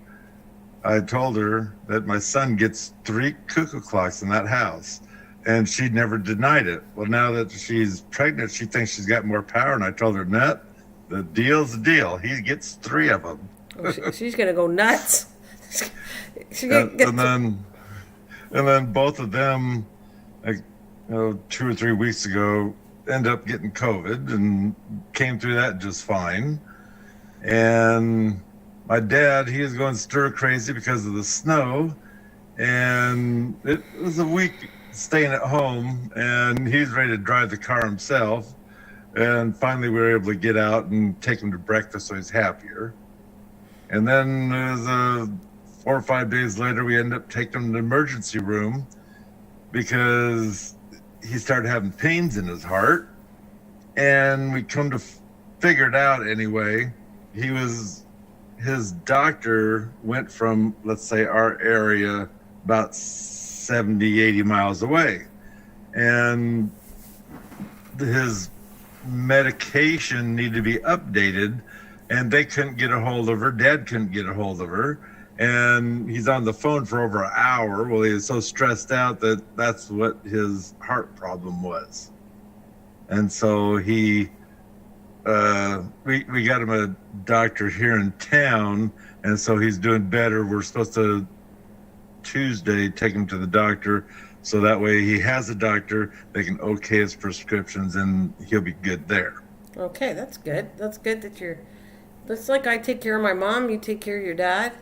I told her that my son gets 3 cuckoo clocks in that house, and she never denied it. Well, now that she's pregnant, she thinks she's got more power, and I told her, "Nut, the deal's the deal. He gets 3 of them." she's gonna go nuts. And then both of them, like 2 or 3 weeks ago, ended up getting COVID and came through that just fine. And my dad, he is going stir crazy because of the snow, and it was a week staying at home, and he's ready to drive the car himself. And finally, we were able to get out and take him to breakfast, so he's happier. And then it was 4 or 5 days later, we ended up taking him to the emergency room because he started having pains in his heart. And we come to figure it out anyway. His doctor went from, let's say, our area about 70, 80 miles away. And his medication needed to be updated, and they couldn't get a hold of her. Dad couldn't get a hold of her. And he's on the phone for over an hour. Well, he was so stressed out that's what his heart problem was. And so we got him a doctor here in town, and so he's doing better. We're supposed to Tuesday take him to the doctor, so that way he has a doctor, they can okay his prescriptions, and he'll be good there. Okay, that's good. That's good that's like I take care of my mom, you take care of your dad.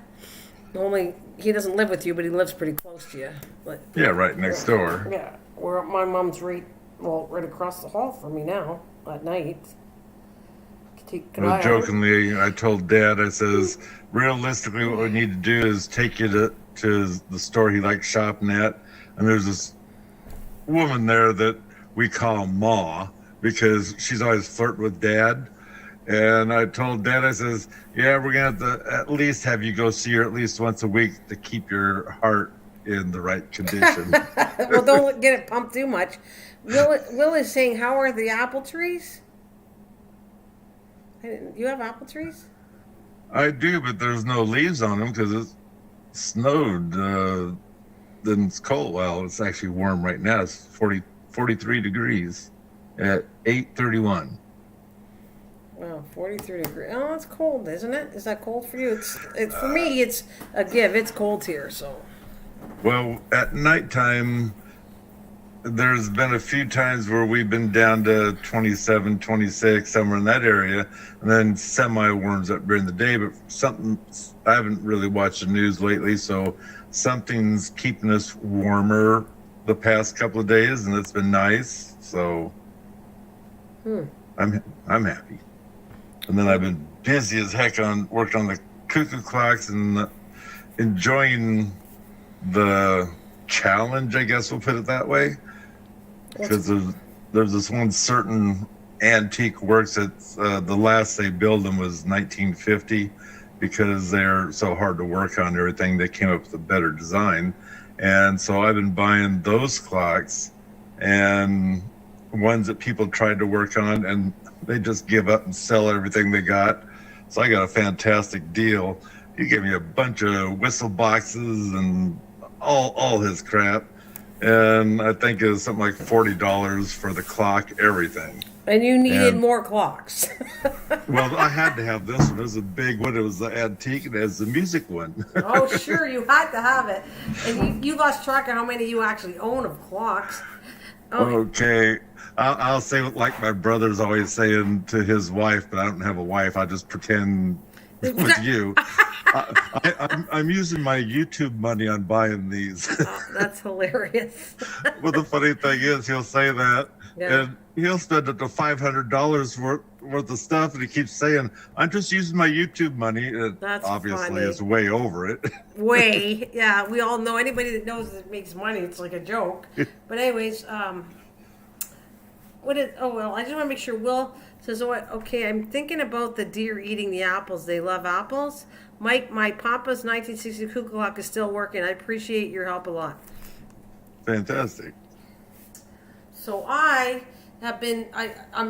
Only he doesn't live with you, but he lives pretty close to you. But Yeah, right next door. yeah, where my mom's right across the hall from me now at night. Jokingly, I told Dad, I says, realistically, what we need to do is take you to the store he likes shopping at, and there's this woman there that we call Ma because she's always flirting with Dad. And I told Dad, I says, yeah, we're going to have to at least have you go see her at least once a week to keep your heart in the right condition. Well, don't get it pumped too much. Will is saying, how are the apple trees? You have apple trees? I do, but there's no leaves on them because it snowed. Then it's cold. Well, it's actually warm right now. It's 43 degrees at 8:31. Wow, 43 degrees. Oh, it's cold, isn't it? Is that cold for you? It's for me, it's a give. It's cold here, so. Well, at nighttime, there's been a few times where we've been down to 27, 26, somewhere in that area, and then semi-warms up during the day, but I haven't really watched the news lately, so something's keeping us warmer the past couple of days, and it's been nice. So I'm happy. And then I've been busy as heck on worked on the cuckoo clocks and enjoying the challenge, I guess we'll put it that way. Because there's this one certain antique works that the last they built them was 1950, because they're so hard to work on and everything. They came up with a better design. And so I've been buying those clocks and ones that people tried to work on, and they just give up and sell everything they got. So I got a fantastic deal. He gave me a bunch of whistle boxes and all his crap. And I think it was something like $40 for the clock, everything. And you needed more clocks. Well, I had to have this one. It was a big one. It was the antique, and it was the music one. Oh, sure, you had to have it. And you lost track of how many you actually own of clocks. Oh. Okay. I'll say what, like my brother's always saying to his wife, but I don't have a wife. I just pretend with you. I'm using my YouTube money on buying these. Oh, that's hilarious. Well, the funny thing is, he'll say that, and he'll spend up to $500 worth of stuff, and he keeps saying, "I'm just using my YouTube money." That's obviously funny. It's way over it. Way, yeah. We all know, anybody that knows that makes money, it's like a joke. But anyways, what is? Oh well, I just want to make sure. Will says, "Oh, okay. I'm thinking about the deer eating the apples. They love apples." Mike, my Papa's 1960 cuckoo clock is still working. I appreciate your help a lot. Fantastic. So I'm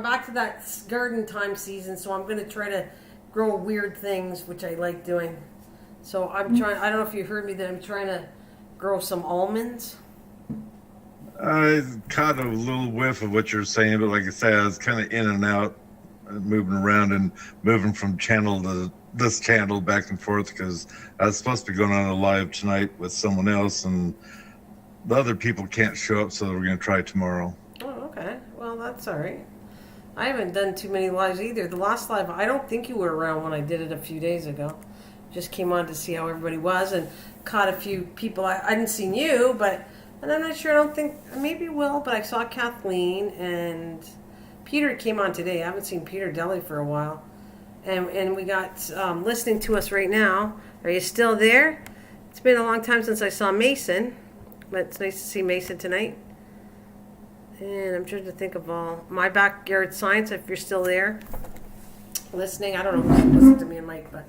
back to that garden time season, so I'm going to try to grow weird things, which I like doing. So I'm trying, I don't know if you heard me, that I'm trying to grow some almonds. I caught a little whiff of what you're saying, but like I said, I was kind of in and out, moving around and moving from channel to this channel back and forth, because I was supposed to be going on a live tonight with someone else, and the other people can't show up, so we're going to try tomorrow. Oh, okay. Well, that's all right. I haven't done too many lives either. The last live, I don't think you were around when I did it a few days ago. Just came on to see how everybody was and caught a few people. I hadn't seen you, and I'm not sure. I don't think, maybe Will, but I saw Kathleen and Peter came on today. I haven't seen Peter Deli for a while. And we got listening to us right now. Are you still there? It's been a long time since I saw Mason, but it's nice to see Mason tonight. And I'm trying to think of all my backyard science. If you're still there, listening, I don't know who's listening to me and Mike, but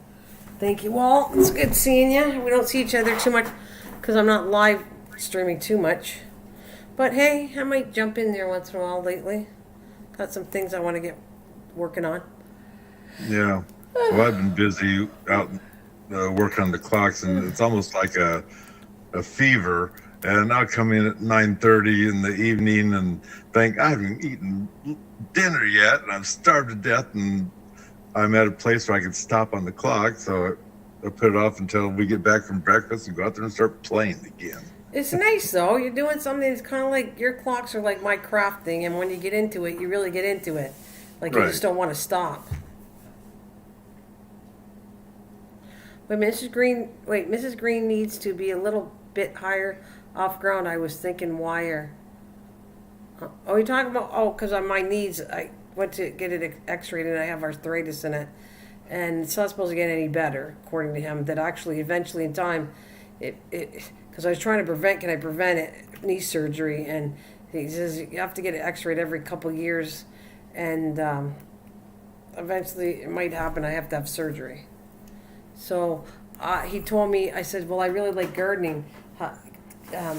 thank you all. It's good seeing you. We don't see each other too much because I'm not live streaming too much. But hey, I might jump in there once in a while lately. Got some things I want to get working on. Yeah. Well, I've been busy out working on the clocks, and it's almost like a fever. And I'll come in at 9:30 in the evening and think, I haven't eaten dinner yet, and I'm starved to death, and I'm at a place where I can stop on the clock. So I put it off until we get back from breakfast and go out there and start playing again. It's nice though. You're doing something that's kind of like, your clocks are like my craft thing, and when you get into it, you really get into it. Like, you just don't want to stop. Mrs. Green needs to be a little bit higher off ground. I was thinking wire. Oh, you're talking about, because on my knees, I went to get it x-rayed and I have arthritis in it. And it's not supposed to get any better, according to him, that actually eventually in time, because I was trying to can I prevent it, knee surgery, and he says you have to get it x-rayed every couple of years, and eventually it might happen, I have to have surgery. So he told me, I said, well, I really like gardening.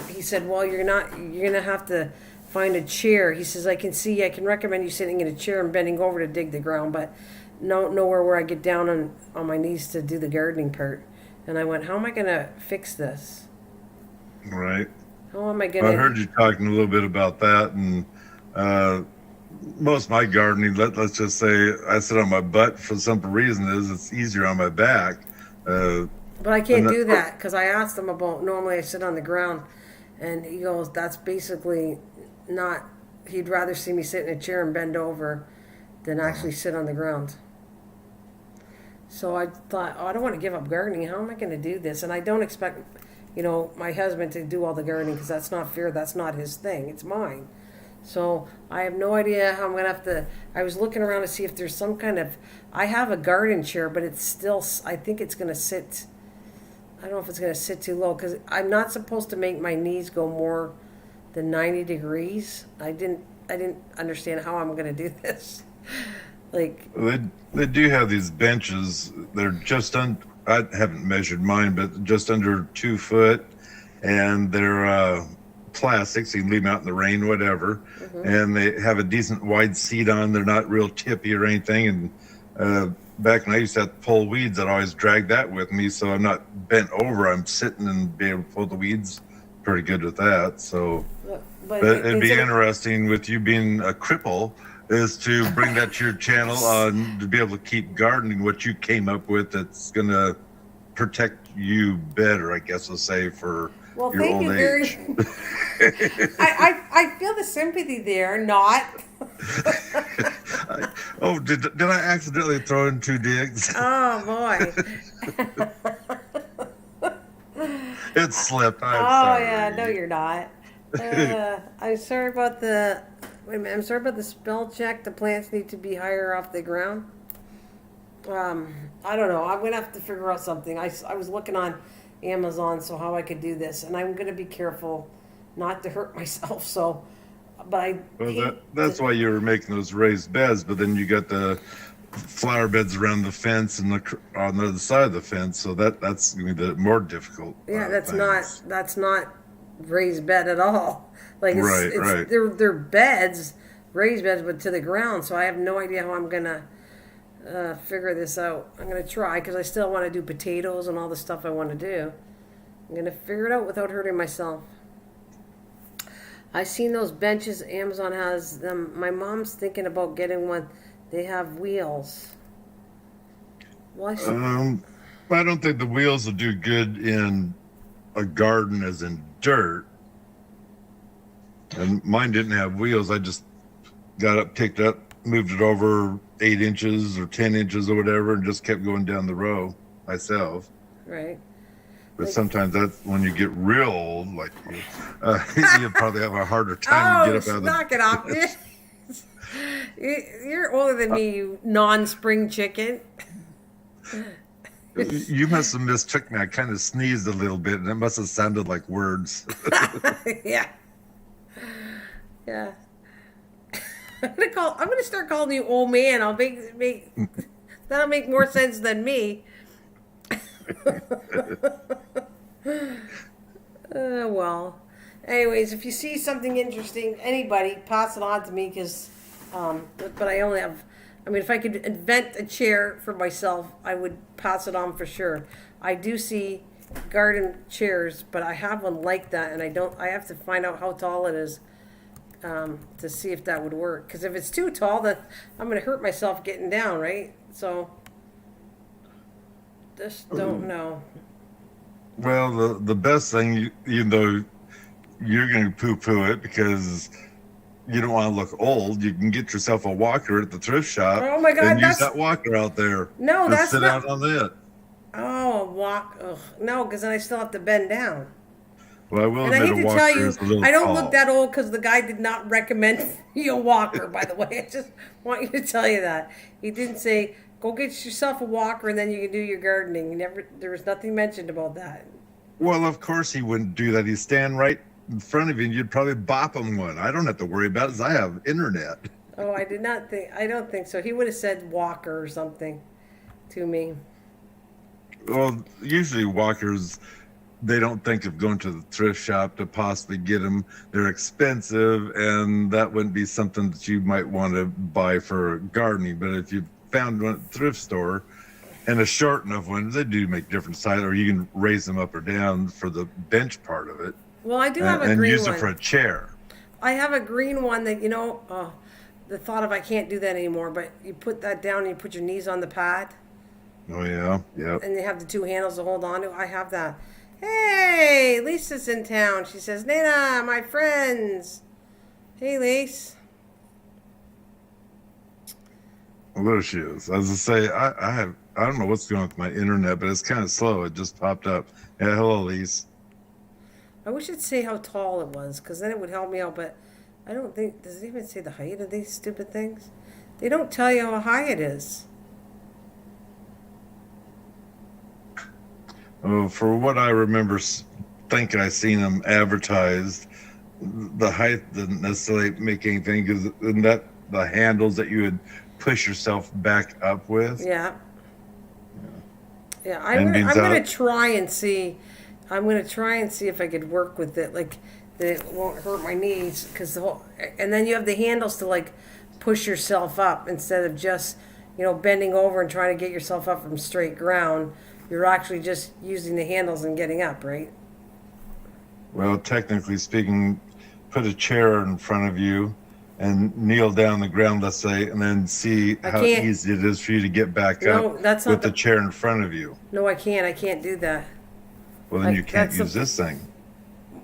He said, well, you're going to have to find a chair. He says, I can recommend you sitting in a chair and bending over to dig the ground, but nowhere where I get down on my knees to do the gardening part. And I went, how am I going to fix this? Right. How am I going to... I heard you talking a little bit about that, and most of my gardening, let's just say I sit on my butt for some reason, it's easier on my back. But I can't do that, because I asked him about, normally I sit on the ground, and he goes, that's basically not, he'd rather see me sit in a chair and bend over than actually sit on the ground. So I thought, I don't want to give up gardening. How am I going to do this? And I don't expect my husband to do all the gardening because that's not fair. That's not his thing. It's mine. So I have no idea how I'm gonna have to. I was looking around to see if there's some kind of. I have a garden chair, but it's still. I think it's gonna sit. I don't know if it's gonna sit too low because I'm not supposed to make my knees go more than 90 degrees. I didn't understand how I'm gonna do this. Like They do have these benches. They're just I haven't measured mine, but just under 2 foot, and they're plastic, so you can leave them out in the rain, whatever. And they have a decent wide seat on. They're not real tippy or anything. And back when I used to have to pull weeds, I'd always drag that with me, so I'm not bent over. I'm sitting and be able to pull the weeds pretty good with that. So, but it'd be interesting with you being a cripple is to bring that to your channel to be able to keep gardening what you came up with that's going to protect you better, I guess we'll say, for your old age. I feel the sympathy there, not. Did I accidentally throw in 2 digs? Oh, boy. It slipped. I'm sorry. Yeah, no, you're not. I'm sorry about the. Wait a minute, I'm sorry about the spell check. The plants need to be higher off the ground. I don't know. I'm gonna have to figure out something. I was looking on Amazon, so how I could do this, and I'm gonna be careful not to hurt myself. So, but that's why you were making those raised beds. But then you got the flower beds around the fence and on the other side of the fence. So that's gonna be the more difficult. Yeah, that's not raised bed at all. Like right. They're beds, raised beds, but to the ground. So I have no idea how I'm gonna figure this out. I'm gonna try because I still want to do potatoes and all the stuff I want to do. I'm gonna figure it out without hurting myself. I seen those benches. Amazon has them. My mom's thinking about getting one. They have wheels. Why? I don't think the wheels will do good in a garden as in dirt. And mine didn't have wheels. I just got up, picked up, moved it over 8 inches or 10 inches or whatever, and just kept going down the row myself. Right. But sometimes that's when you get real old, like you probably have a harder time to get up out of the... knock it off. You're older than me, you non-spring chicken. You must have mistook me. I kind of sneezed a little bit, and it must have sounded like words. Yeah. I'm gonna start calling you old man. I'll make that'll make more sense than me. Well. Anyways, if you see something interesting, anybody, pass it on to me because, but I only have. I mean, if I could invent a chair for myself, I would pass it on for sure. I do see garden chairs, but I have one like that, and I have to find out how tall it is to see if that would work. Because if it's too tall, then I'm going to hurt myself getting down, right? So, just don't know. Well, the best thing, even though you're going to poo-poo it because you don't want to look old, you can get yourself a walker at the thrift shop. Oh my God, and use that walker out there. No, that's sit not. out on it. Oh, a walk. Ugh. No, because then I still have to bend down. Well, I will And I admit hate a to tell walker you, is a little I don't tall. look that old because the guy did not recommend me a walker, by the way. I just want you to tell you that. He didn't say, go get yourself a walker and then you can do your gardening. There was nothing mentioned about that. Well, of course he wouldn't do that. He'd stand right in front of you and you'd probably bop him one. I don't have to worry about it because I have internet. Oh, I don't think so. He would have said walker or something to me. Well, usually walkers, they don't think of going to the thrift shop to possibly get them. They're expensive, and that wouldn't be something that you might want to buy for gardening. But if you found one at the thrift store and a short enough one, they do make different sizes, or you can raise them up or down for the bench part of it. Well, I do have a green one. And use it for a chair. I have a green one that, the thought of I can't do that anymore, but you put that down and you put your knees on the pad. Oh, yeah, yeah. And you have the 2 handles to hold on to. I have that. Hey, Lisa's in town. She says, Nana, my friends. Hey, Lise. Well, there she is. As I say, I don't know what's going on with my internet, but it's kind of slow. It just popped up. Yeah, hello, Lise. I wish it'd say how tall it was, because then it would help me out, but I don't think, does it even say the height of these stupid things? They don't tell you how high it is. Oh, for what I remember thinking I seen them advertised, the height didn't necessarily make anything, because that the handles that you would push yourself back up with. Yeah. Yeah, And I'm means gonna that- try and see. I'm gonna try and see if I could work with it, like that it won't hurt my knees, because the whole. And then you have the handles to like push yourself up instead of just bending over and trying to get yourself up from straight ground. You're actually just using the handles and getting up, right? Well, technically speaking, put a chair in front of you and kneel down on the ground, let's say, and then see I how can't- easy it is for you to get back No, up that's not with the chair in front of you. No, I can't. I can't do that. Well, then Like, you can't that's use a- this thing.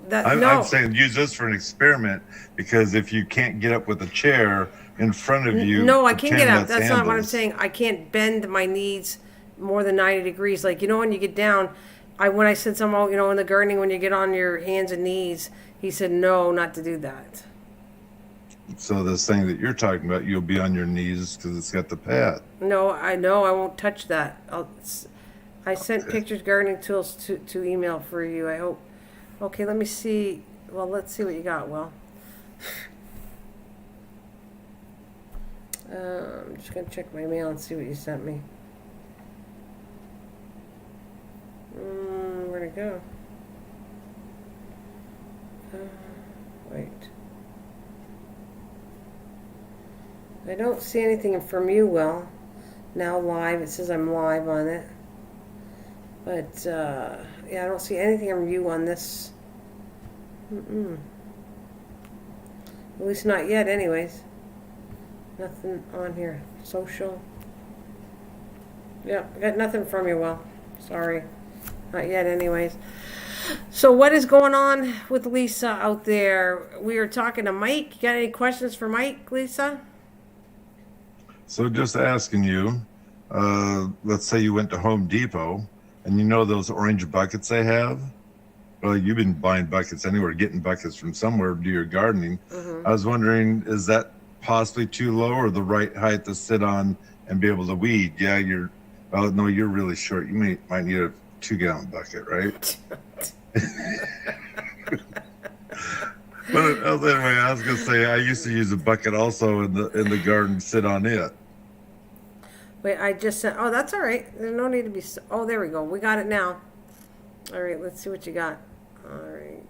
No. I'm saying use this for an experiment, because if you can't get up with a chair in front of you, No, I can't get pretend up. That's not what I'm handles. saying. I can't bend my knees more than 90 degrees. Like, when you get down, when I said something, in the gardening, when you get on your hands and knees, he said, no, not to do that. So this thing that you're talking about, you'll be on your knees because it's got the pad. No, I know. I won't touch that. I sent Okay. pictures, gardening tools to email for you. I hope. Okay, let me see. Well, let's see what you got, Will. I'm just going to check my mail and see what you sent me. Where'd it go? Wait. I don't see anything from you, Will. Now live. It says I'm live on it. But, yeah, I don't see anything from you on this. At least not yet, anyways. Nothing on here. Social. Yep, I got nothing from you, Will. Sorry. Not yet, anyways. So what is going on with Lisa out there? We are talking to Mike. You got any questions for Mike, Lisa? So just asking you, let's say you went to Home Depot and those orange buckets they have? Well, you've been buying buckets anywhere, getting buckets from somewhere to do your gardening. I was wondering, is that possibly too low or the right height to sit on and be able to weed? Yeah, you're really short. You might need a 2-gallon bucket, right? But anyway, I was gonna say I used to use a bucket also in the garden, sit on it. Wait, I just sent. Oh, that's all right. There's no need to be. Oh, there we go. We got it now. All right, let's see what you got. All right.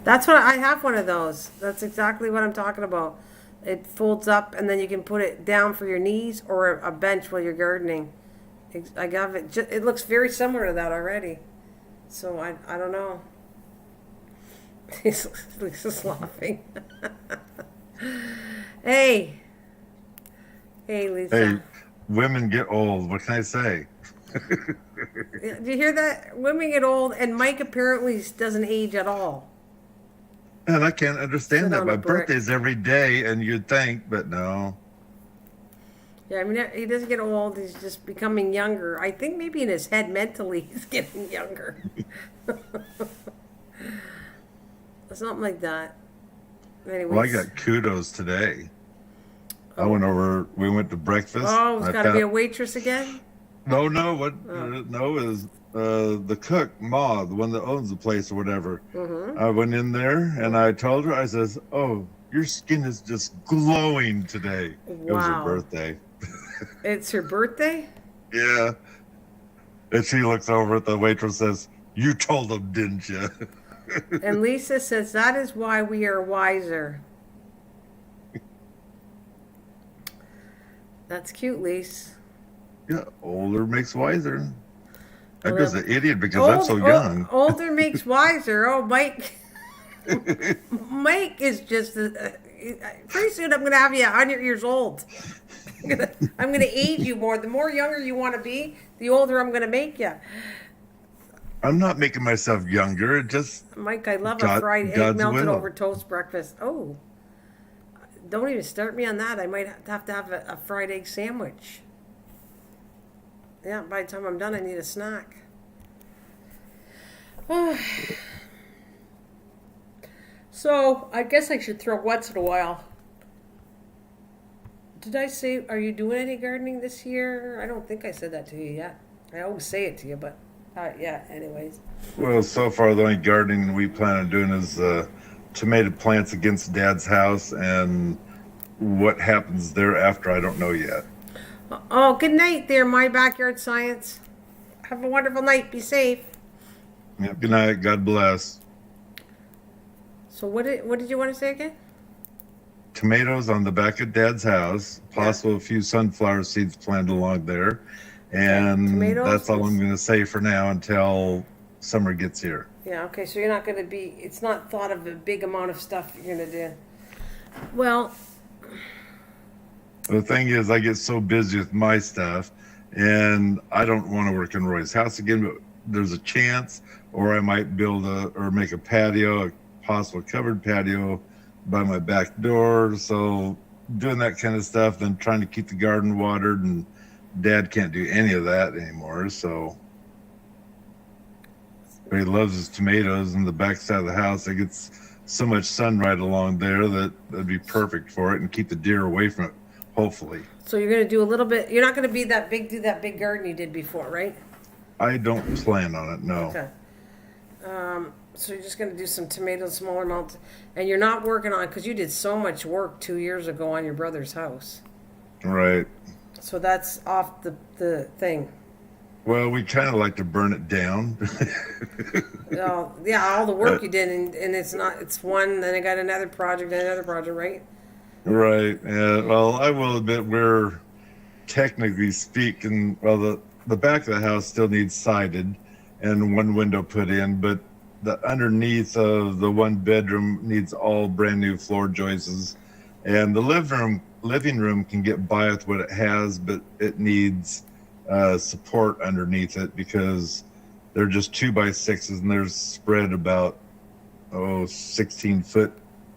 That's what I have. One of those. That's exactly what I'm talking about. It folds up, and then you can put it down for your knees or a bench while you're gardening. I got it. It looks very similar to that already. So I don't know. Lisa's laughing. Hey, Lisa. Hey, women get old. What can I say? Do you hear that? Women get old, and Mike apparently doesn't age at all. And I can't understand Sit that. on My a brick. birthday's every day, and you'd think, but no. Yeah, I mean, he doesn't get old. He's just becoming younger. I think maybe in his head, mentally, he's getting younger. Something like that. Anyways. Well, I got kudos today. I went over. We went to breakfast. Oh, it's I got to be a found- waitress again? No, what? No, is the cook, Ma, the one that owns the place or whatever. I went in there and I told her, I says, "Oh, your skin is just glowing today." It was her Wow. birthday. It's her birthday? Yeah. And she looks over at the waitress and says, "You told them, didn't you?" And Lisa says, that is why we are wiser. That's cute, Lisa. Yeah, older makes wiser. I'm Well, just an idiot because I'm so young. Older makes wiser. Oh, Mike. Mike is just. Pretty soon I'm going to have you 100 years old. I'm going to age you more. The more younger you want to be, the older I'm going to make you. I'm not making myself younger. It just Mike, I love a fried egg God's melted will. over toast breakfast. Oh, don't even start me on that. I might have to have a fried egg sandwich. Yeah, by the time I'm done, I need a snack. So I guess I should throw once in a while. Did I say, are you doing any gardening this year? I don't think I said that to you yet. I always say it to you, but yeah, anyways. Well, so far the only gardening we plan on doing is tomato plants against Dad's house, and what happens thereafter, I don't know yet. Oh, good night there, My Backyard Science. Have a wonderful night. Be safe. Yep, good night. God bless. So what did you want to say again? Tomatoes on the back of Dad's house, possible a few sunflower seeds planted along there, and Tomatoes? that's all I'm going to say for now until summer gets here. Yeah, okay, so you're not going to be, it's not thought of a big amount of stuff you're going to do. Well, The thing is, I get so busy with my stuff, and I don't want to work in Roy's house again, but there's a chance, or I might build or make a patio, a possible covered patio by my back door. So doing that kind of stuff, then trying to keep the garden watered, and Dad can't do any of that anymore. So but he loves his tomatoes in the back side of the house. It gets so much sun right along there that'd be perfect for it and keep the deer away from it, hopefully. so you're going to do a little bit, you're not going to be that big, do that big garden you did before, right? I don't plan on it, no. Okay. So you're just going to do some tomatoes, smaller amounts, and you're not working on, because you did so much work 2 years ago on your brother's house. Right. So that's off the thing. Well, we kind of like to burn it down. Yeah, all the work you did, and it's one, then I got another project, right? Right. Yeah. Well, I will admit we're technically speaking, well, the back of the house still needs sided and one window put in, but the underneath of the one bedroom needs all brand new floor joists, and the living room can get by with what it has, but it needs support underneath it because they're just 2x6s and they're spread about 16 foot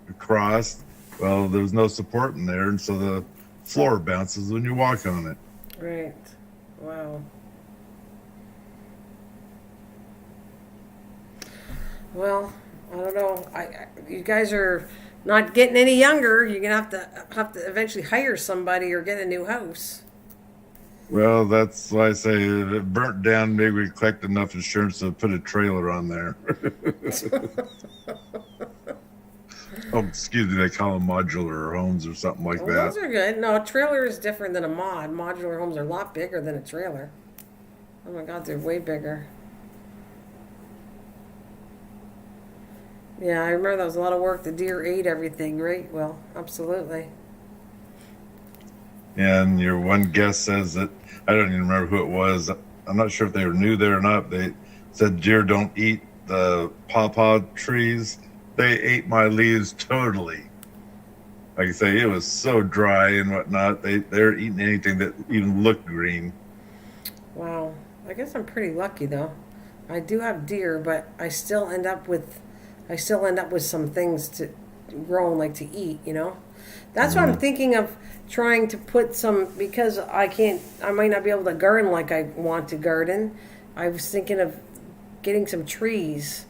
across. Well, there's no support in there, and so the floor bounces when you walk on it. Right. Wow. Well, I don't know. You guys are not getting any younger. You're gonna have to eventually hire somebody or get a new house. Well, that's why I say if it burnt down, maybe we collect enough insurance to put a trailer on there. Oh, excuse me, they call them modular homes or something like Well, that. those are good. No, a trailer is different than a mod. Modular homes are a lot bigger than a trailer. Oh my God, they're way bigger. Yeah, I remember that was a lot of work. The deer ate everything, right? Well, absolutely. And your one guest says that, I don't even remember who it was. I'm not sure if they were new there or not. They said deer don't eat the pawpaw trees. They ate my leaves totally. Like I say, it was so dry and whatnot. They're eating anything that even looked green. Wow. I guess I'm pretty lucky though. I do have deer, but I still end up with some things to grow like to eat, you know? That's what I'm thinking of trying to put some, because I might not be able to garden like I want to garden. I was thinking of getting some trees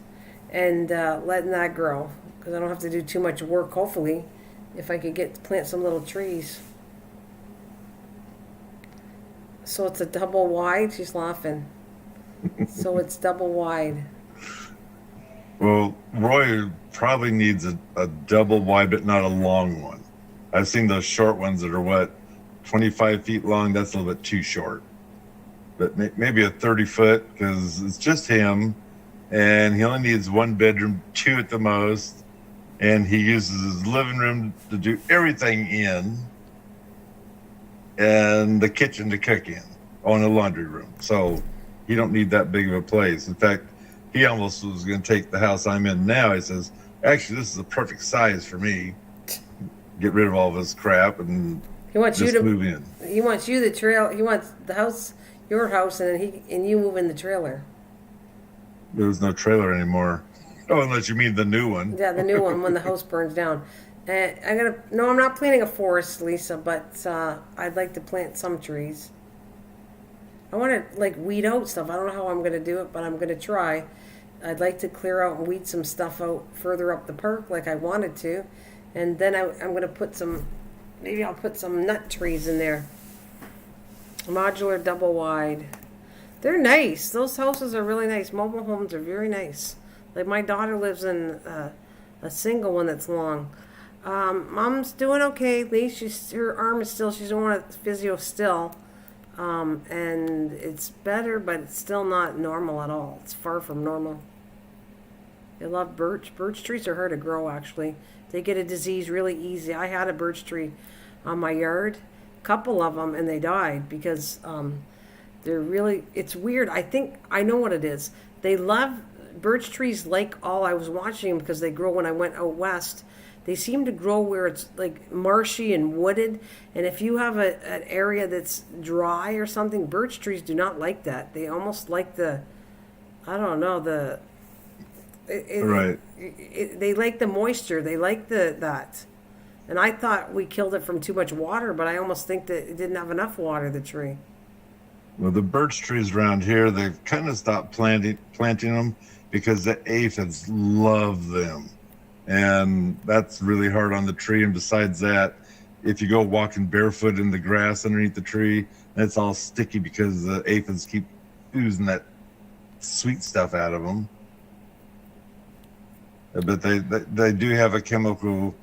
and letting that grow, because I don't have to do too much work, hopefully, if I could plant some little trees. So it's a double wide? She's laughing. So it's double wide. Well, Roy probably needs a double wide, but not a long one. I've seen those short ones that are 25 feet long. That's a little bit too short. But maybe a 30 foot, because it's just him, and he only needs one bedroom, 2 at the most, and he uses his living room to do everything in, and the kitchen to cook in, on a laundry room. So he don't need that big of a place. In fact, he almost was going to take the house I'm in now. He says, actually, this is the perfect size for me. Get rid of all of his crap and He wants just you to move in. He wants you He wants the house, your house, and then you move in the trailer. There's no trailer anymore. Oh, unless you mean the new one. Yeah, the new one when the house burns down. And I'm not planting a forest, Lisa, but I'd like to plant some trees. I want to like weed out stuff. I don't know how I'm going to do it, but I'm going to try. I'd like to clear out and weed some stuff out further up the park like I wanted to. And then I'm going to put some, maybe I'll put some nut trees in there. Modular double wide. They're nice. Those houses are really nice. Mobile homes are very nice. Like my daughter lives in a single one that's long. Mom's doing okay. At least her arm is still, she's on physio still. And it's better, but it's still not normal at all. It's far from normal. They love birch. Birch trees are hard to grow, actually. They get a disease really easy. I had a birch tree on my yard, a couple of them, and they died because they're really, it's weird. I think I know what it is. They love birch trees like all I was watching them because they grow when I went out west. They seem to grow where it's like marshy and wooded. And if you have an area that's dry or something, birch trees do not like that. They almost like the, I don't know, Right. They like the moisture. They like that. And I thought we killed it from too much water, but I almost think that it didn't have enough water, the tree. Well, the birch trees around here, they've kind of stopped planting them because the aphids love them. And that's really hard on the tree. And besides that, if you go walking barefoot in the grass underneath the tree, it's all sticky because the aphids keep oozing that sweet stuff out of them. But they do have a chemical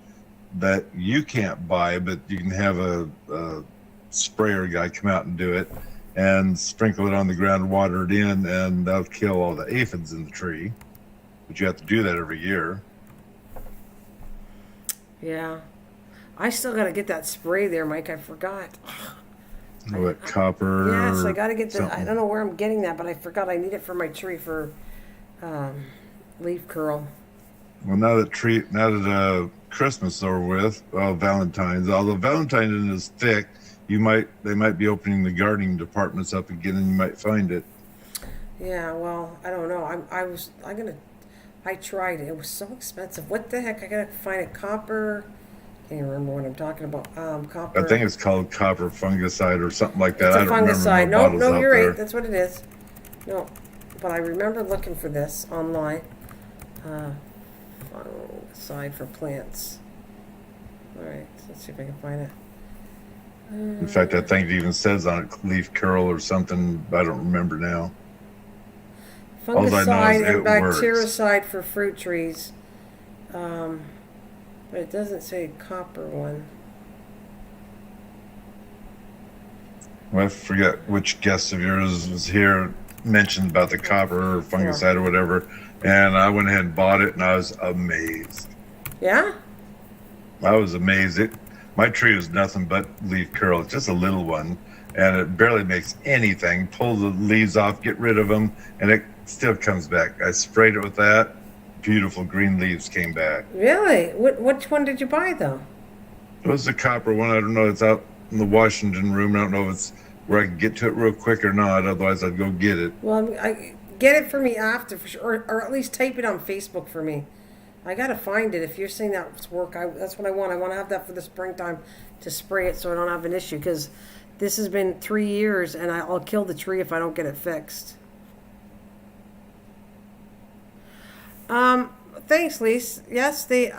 that you can't buy, but you can have a sprayer guy come out and do it and sprinkle it on the ground, water it in, and that'll kill all the aphids in the tree. But you have to do that every year. Yeah. I still got to get that spray there, Mike. I forgot. What, copper? Yes, I got to get that. Something. I don't know where I'm getting that, but I forgot I need it for my tree for leaf curl. Well, now that Christmas is over with, well, Valentine's. Although Valentine's isn't as thick, they might be opening the gardening departments up again, and you might find it. Yeah, well, I don't know. I tried it. It was so expensive. What the heck? I gotta find it. Copper. Can't even remember what I'm talking about. Copper. I think it's called copper fungicide or something like that. It's a I don't fungicide. remember. No, you're right. That's what it is. No, but I remember looking for this online. Fungicide for plants. All right, so let's see if I can find it. In fact, I think it even says on it leaf curl or something. I don't remember now. All I know is Fungicide and it works. bactericide for fruit trees. But it doesn't say copper one. Well, I forget which guest of yours was here mentioned about the copper or fungicide or whatever, and I went ahead and bought it, and I was amazed. Yeah? I was amazed. My tree is nothing but leaf curl. It's just a little one, and it barely makes anything. Pull the leaves off, get rid of them, and it still comes back. I sprayed it with that. Beautiful green leaves came back. Really? Which one did you buy, though? It was the copper one. I don't know. It's out in the Washington room. I don't know if it's where I can get to it real quick or not. Otherwise, I'd go get it. Well, I get it for me after, for sure, or at least type it on Facebook for me. I gotta find it. If you're saying that's work, that's what I want. I want to have that for the springtime to spray it so I don't have an issue. Because this has been 3 years, and I'll kill the tree if I don't get it fixed. Thanks, Lise. Yes, it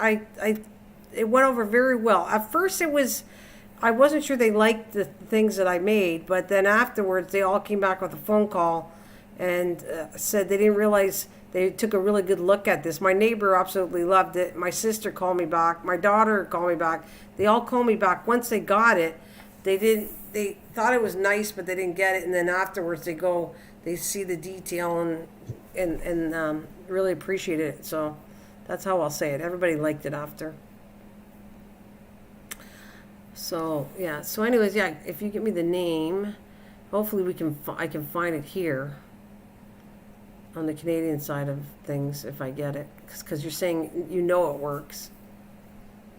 went over very well. At first, I wasn't sure they liked the things that I made, but then afterwards, they all came back with a phone call and said they didn't realize they took a really good look at this. My neighbor absolutely loved it. My sister called me back. My daughter called me back. They all called me back. Once they got it, they thought it was nice, but they didn't get it. And then afterwards, they see the detail and really appreciate it. So that's how I'll say it. Everybody liked it after. So yeah. So anyways, yeah. If you give me the name, hopefully I can find it here on the Canadian side of things if I get it, because you're saying it works.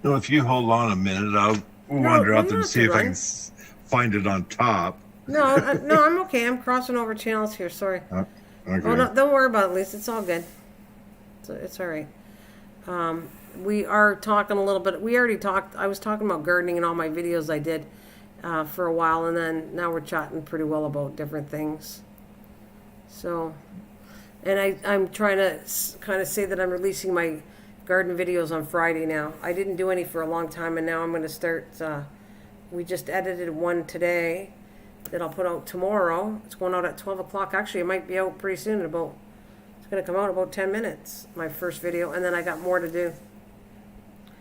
No, if you hold on a minute, I'll wander out there and see if I can find it on top. No, no, I'm okay. I'm crossing over channels here. Sorry. Okay. Oh, no, don't worry about it, Lisa. It's all good. It's all right. We are talking a little bit. We already talked. I was talking about gardening in all my videos I did for a while, and then now we're chatting pretty well about different things. So, And I'm trying to kind of say that I'm releasing my garden videos on Friday now. I didn't do any for a long time, and now I'm going to start. We just edited one today that I'll put out tomorrow. It's going out at 12 o'clock. Actually, it might be out pretty soon. It's going to come out in about 10 minutes, my first video, and then I got more to do.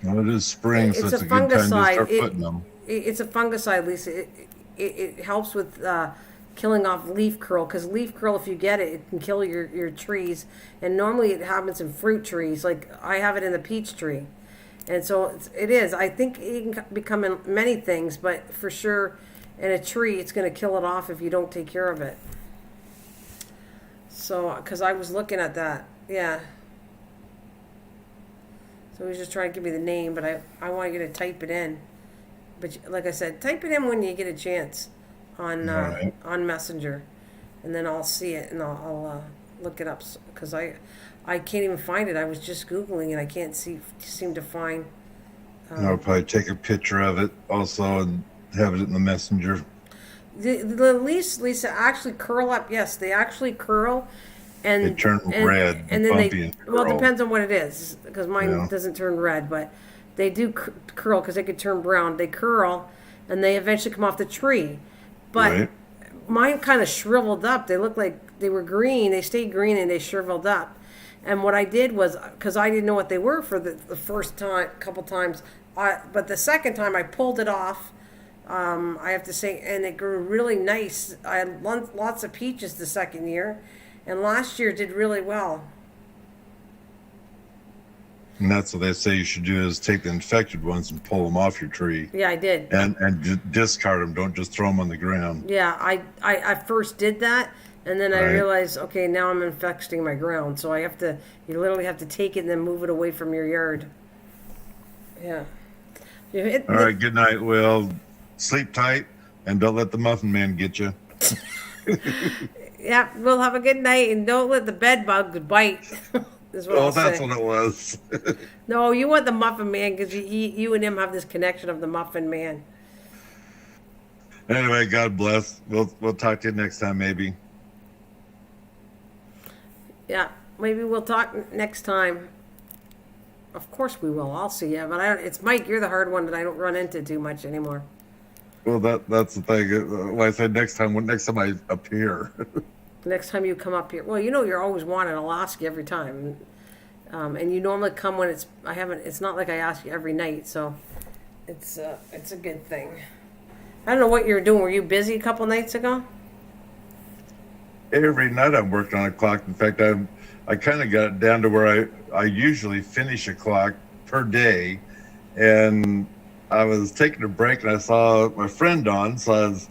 Well, it is spring, so It's it's a a good time to fungicide. start putting them. It's a fungicide, Lisa. It helps with killing off leaf curl, because leaf curl, if you get it, it can kill your trees. And normally it happens in fruit trees. Like I have it in the peach tree. And so it is. I think it can become in many things, but for sure in a tree, it's going to kill it off if you don't take care of it. So, because I was looking at that. Yeah. So he's just trying to give me the name, but I want you to type it in. But like I said, type it in when you get a chance on Right. on Messenger, and then I'll see it and I'll look it up, because I can't even find it. I was just Googling and I can't seem to find. I'll probably take a picture of it also and have it in the messenger. The leaves, Lisa, actually curl up. Yes, they actually curl. And They turn red, and then bumpy, they, and well, it curl. depends on what it is, because mine Yeah. doesn't turn red, but they do curl, because they could turn brown. They curl, and they eventually come off the tree. But Right. mine kind of shriveled up. They looked like they were green. They stayed green, and they shriveled up. And what I did was, because I didn't know what they were for the first time, couple times, but the second time I pulled it off. I have to say, and it grew really nice. I had lots of peaches the second year, and last year did really well. And that's what they say you should do, is take the infected ones and pull them off your tree Yeah, I did. and discard them. Don't just throw them on the ground. Yeah, I first did that, and then I Right. realized, okay, now I'm infesting my ground, so you literally have to take it and then move it away from your yard. Yeah. All right, good night, Will. Sleep tight and don't let the muffin man get you. Yeah, we'll have a good night, and don't let the bed bugs bite. Is what Oh, I'll that's say. what it was. No, you want the Muffin Man, because you and him have this connection of the Muffin Man. Anyway, God bless. We'll talk to you next time, maybe. Yeah, maybe we'll talk next time. Of course we will. I'll see you, but it's Mike. You're the hard one that I don't run into too much anymore. Well, that's the thing. Like I said, next time I appear. Next time you come up here, well, you're always wanted. I'll ask you every time, and you normally come when it's. I haven't. It's not like I ask you every night, so it's a good thing. I don't know what you were doing. Were you busy a couple nights ago? Every night I'm working on a clock. In fact, I kind of got it down to where I usually finish a clock per day, and I was taking a break and I saw my friend on, so I was,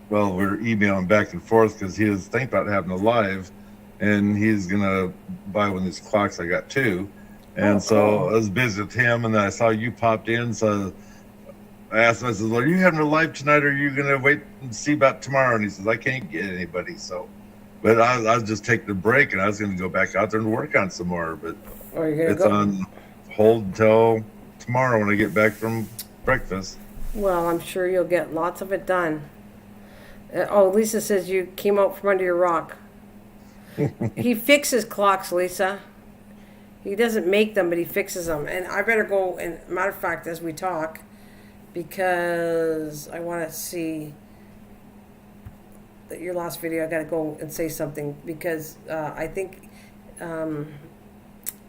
well, we were emailing back and forth because he was thinking about having a live, and he's gonna buy one of these clocks I got too, and Oh, so cool. I was busy with him, and then I saw you popped in, so I asked him, I said, well, are you having a live tonight, or are you gonna wait and see about tomorrow? And he says, I can't get anybody, so. But I was just taking a break, and I was going to go back out there and work on some more. But Or you're it's gonna go? on hold until tomorrow when I get back from breakfast. Well, I'm sure you'll get lots of it done. Lisa says you came out from under your rock. He fixes clocks, Lisa. He doesn't make them, but he fixes them. And I better go, and matter of fact, as we talk, because I want to see that your last video. I got to go and say something, because I think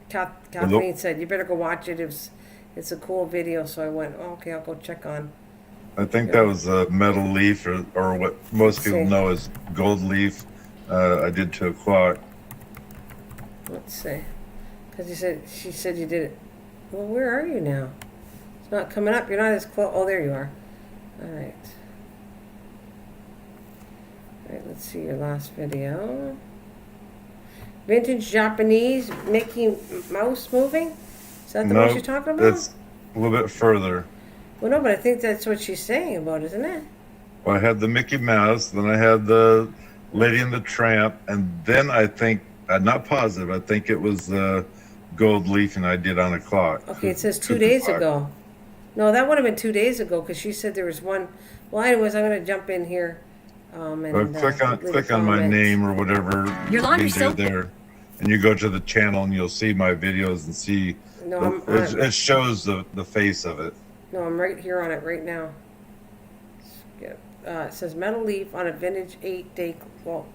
Kathleen said you better go watch it. It's a cool video, so I went, oh, okay, I'll go check on. I think that was a metal leaf, or what most people See. know as gold leaf. I did 2 o'clock. Let's see, because she said you did it. Well, where are you now? It's not coming up. You're not as close. Oh, there you are. All right. All right. Let's see your last video. Vintage Japanese Mickey Mouse moving. Is that the one you're talking about? That's a little bit further. Well, no, but I think that's what she's saying about, isn't it? Well, I had the Mickey Mouse, then I had the Lady and the Tramp, and then I think, I'm not positive, I think it was the gold leaf, and I did on a clock. Okay, it says 2 days ago. No, that would have been 2 days ago, because she said there was one. Well, anyways, I'm going to jump in here. And click on leave a my comment. name or whatever Your you laundry's do still there, and you go to the channel and you'll see my videos and see No, I'm on it. it shows the face of it. No, I'm right here on it right now. Skip. It says metal leaf on a vintage 8-day. Well,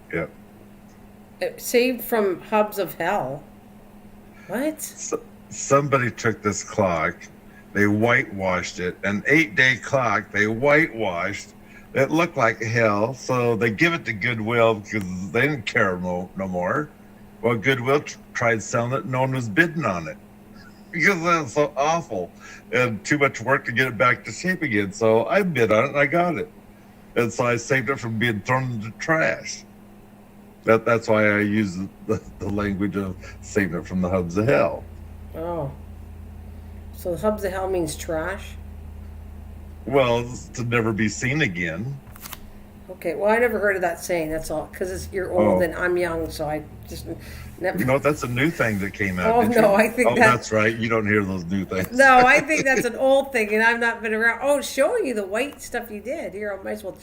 Yeah. saved from hubs of hell. What? Somebody took this clock, they whitewashed it, an 8-day clock they whitewashed. It looked like hell, so they give it to Goodwill because they didn't care no more. Well, Goodwill tried selling it, no one was bidding on it because it was so awful and too much work to get it back to shape again. So I bid on it and I got it, and so I saved it from being thrown into trash. That's why I use the language of saving it from the hubs of hell. Oh. So the hubs of hell means trash? Well, it's to never be seen again. Okay, well, I never heard of that saying, that's all. Because you're old Oh. and I'm young, so I just never. No, that's a new thing that came out. Oh, did no, you? I think that's right. You don't hear those new things. No, I think that's an old thing, and I've not been around. Oh, it's showing you the white stuff you did. Here, I might as well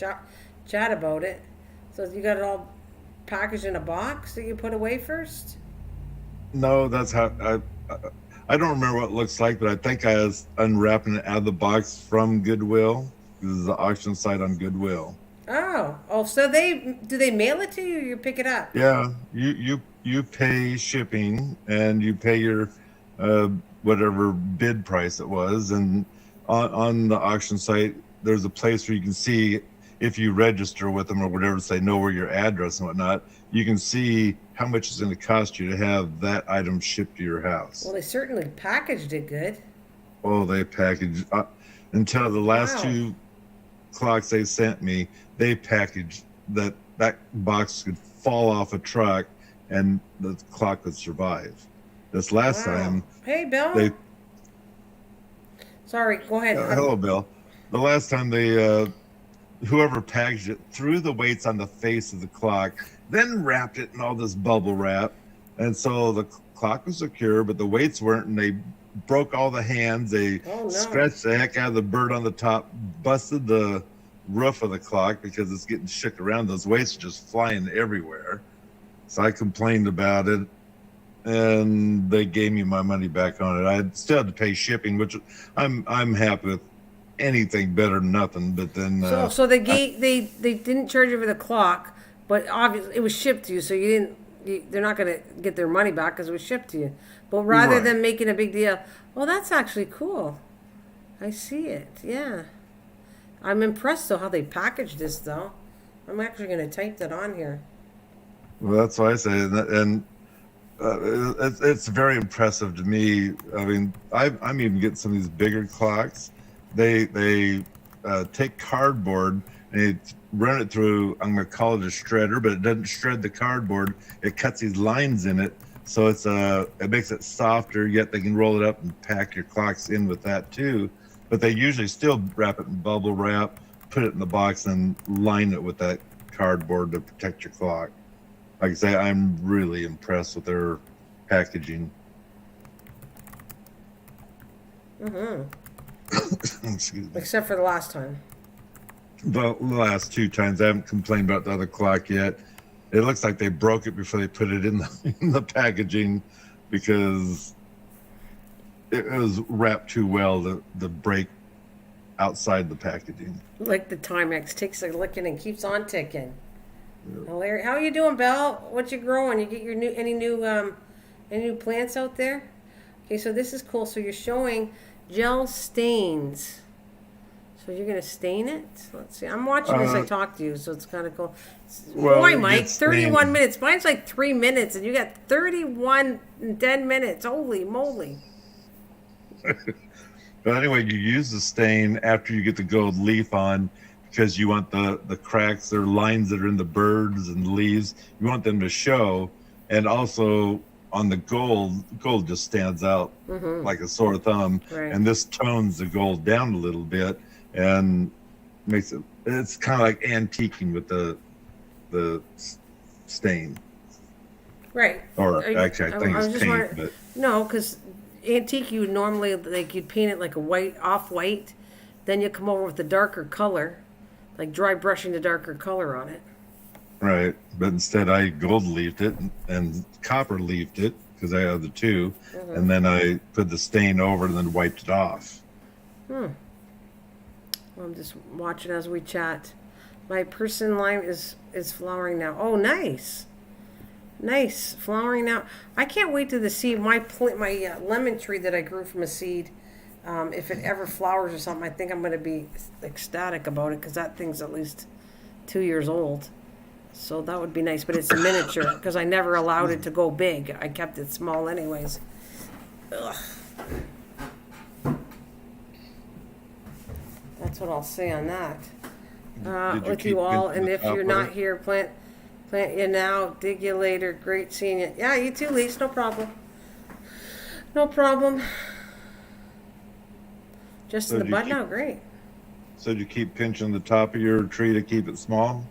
chat about it. So you got it all packaged in a box that you put away first? No, that's how I don't remember what it looks like, but I think I was unwrapping it out of the box from Goodwill. This is the auction site on Goodwill. Oh, so do they mail it to you or you pick it up? Yeah, you pay shipping and you pay your whatever bid price it was, and on the auction site there's a place where you can see if you register with them or whatever, say know where your address and whatnot. You can see how much it's going to cost you to have that item shipped to your house. Well, they certainly packaged it good. Oh, they packaged until the last Wow. 2 clocks they sent me. They packaged that box could fall off a truck and the clock would survive. This last Wow. time, Hey, Bill. they Sorry, go ahead. hello, Bill. The last time they whoever packaged it threw the weights on the face of the clock, then wrapped it in all this bubble wrap, and so the clock was secure, but the weights weren't, and they broke all the hands. They Oh, no. scratched the heck out of the bird on the top, busted the roof of the clock because it's getting shook around. Those weights are just flying everywhere. So I complained about it, and they gave me my money back on it. I still had to pay shipping, which I'm happy with. Anything better than nothing. But then So they didn't charge you for the clock, but obviously it was shipped to you, so they're not going to get their money back because it was shipped to you. But rather Right. than making a big deal, well, that's actually cool. I see it. Yeah, I'm impressed though how they packaged this though. I'm actually going to type that on here. well, that's why I say, and it's very impressive to me. I mean, I'm even getting some of these bigger clocks. They take cardboard and they run it through, I'm going to call it a shredder, but it doesn't shred the cardboard. It cuts these lines in it, so it makes it softer. Yet they can roll it up and pack your clocks in with that too. But they usually still wrap it in bubble wrap, put it in the box, and line it with that cardboard to protect your clock. Like I say, I'm really impressed with their packaging. Excuse me. Except for the last time. The last 2 times, I haven't complained about the other clock yet. It looks like they broke it before they put it in the packaging because it was wrapped too well to break outside the packaging. Like the Timex takes a licking and keeps on ticking. Hilarious. How are you doing, Belle? What you growing? You get your any new plants out there? Okay, so this is cool. So you're showing gel stains. So you're gonna stain it? Let's see. I'm watching as I talk to you, so it's kind of cool. Well, Boy, it Mike, gets 31 stained. minutes. Mine's like 3 minutes, and you got 31 in 10 minutes. Holy moly! But anyway, you use the stain after you get the gold leaf on because you want the cracks or lines that are in the birds and the leaves, you want them to show. And also on the gold just stands out like a sore thumb. Right. And this tones the gold down a little bit and makes it's kind of like antiquing with the stain. Right. Or Are you- actually, I think was it's just paint, wondering- but No, because antique, you would normally, like, you'd paint it like a white, off-white. Then you come over with the darker color. like dry brushing the darker color on it. Right. But instead I gold leafed it and copper leafed it because I had the two. And then I put the stain over and then wiped it off. Well, I'm just watching as we chat. My person lime is flowering now. Oh, nice. Nice. Flowering now. I can't wait to see my lemon tree that I grew from a seed. If it ever flowers or something, I think I'm going to be ecstatic about it because that thing's at least 2 years old. So that would be nice. But it's a miniature because I never allowed it to go big. I kept it small anyways. Ugh. That's what I'll say on that. With you all, and if you're not here, plant you now, dig you later. Great seeing you. Yeah, you too, Lise. No problem. No problem. Just in the bud now, great. So did you keep pinching the top of your tree to keep it small?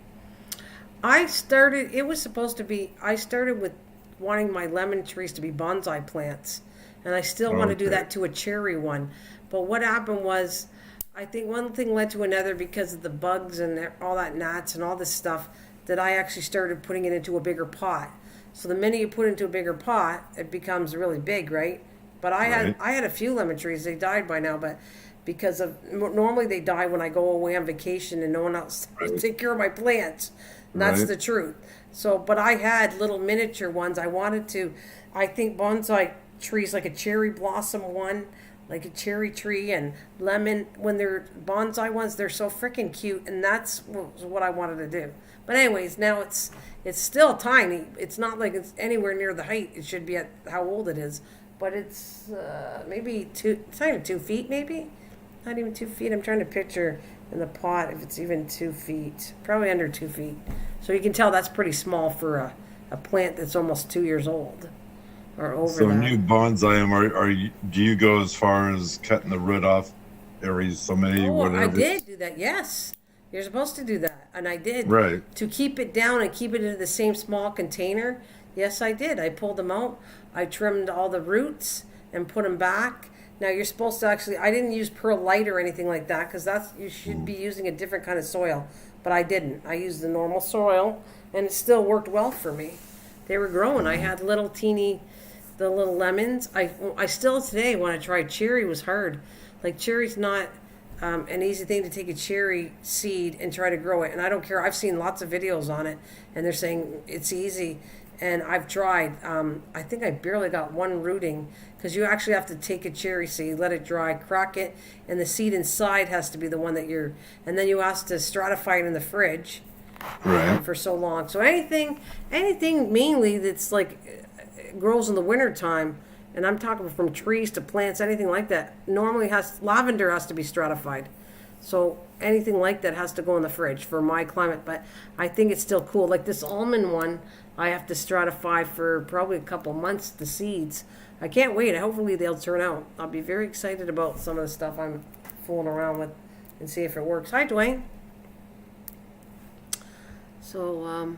I started with wanting my lemon trees to be bonsai plants, and I still want to do that to a cherry one. But what happened was, I think one thing led to another because of the bugs and all that gnats and all this stuff, that I actually started putting it into a bigger pot. So the minute you put it into a bigger pot, it becomes really big, right? But I had a few lemon trees. They died by now, but because of normally they die when I go away on vacation and no one else take care of my plants. And that's the truth. So, but I had little miniature ones. I think bonsai trees like a cherry blossom one, like a cherry tree, and lemon, when they're bonsai ones, they're so freaking cute, and that's what I wanted to do. But anyways, now it's still tiny. It's not like it's anywhere near the height it should be at how old it is. But it's maybe it's not even 2 feet, maybe? Not even 2 feet. I'm trying to picture in the pot if it's even 2 feet. Probably under 2 feet. So you can tell that's pretty small for a plant that's almost 2 years old. Or over so that. when you bonsai do you go as far as cutting the root off every so many whatever? I did do that, yes. You're supposed to do that. And I did. Right. To keep it down and keep it in the same small container. Yes, I did. I pulled them out. I trimmed all the roots and put them back. Now you're supposed to I didn't use perlite or anything like that because you should be using a different kind of soil. But I didn't. I used the normal soil and it still worked well for me. They were growing. I had the little lemons. I still today want to try cherry. Was hard. Like cherry's not an easy thing to take a cherry seed and try to grow it. And I don't care. I've seen lots of videos on it and they're saying it's easy. And I've tried. I think I barely got one rooting because you actually have to take a cherry seed, let it dry, crack it, and the seed inside has to be the one and then you have to stratify it in the fridge for so long. So anything mainly that's like grows in the winter time, and I'm talking from trees to plants, anything like that, normally lavender has to be stratified. So anything like that has to go in the fridge for my climate, but I think it's still cool. Like this almond one, I have to stratify for probably a couple months, the seeds. I can't wait. Hopefully they'll turn out. I'll be very excited about some of the stuff I'm fooling around with and see if it works. Hi, Dwayne. So,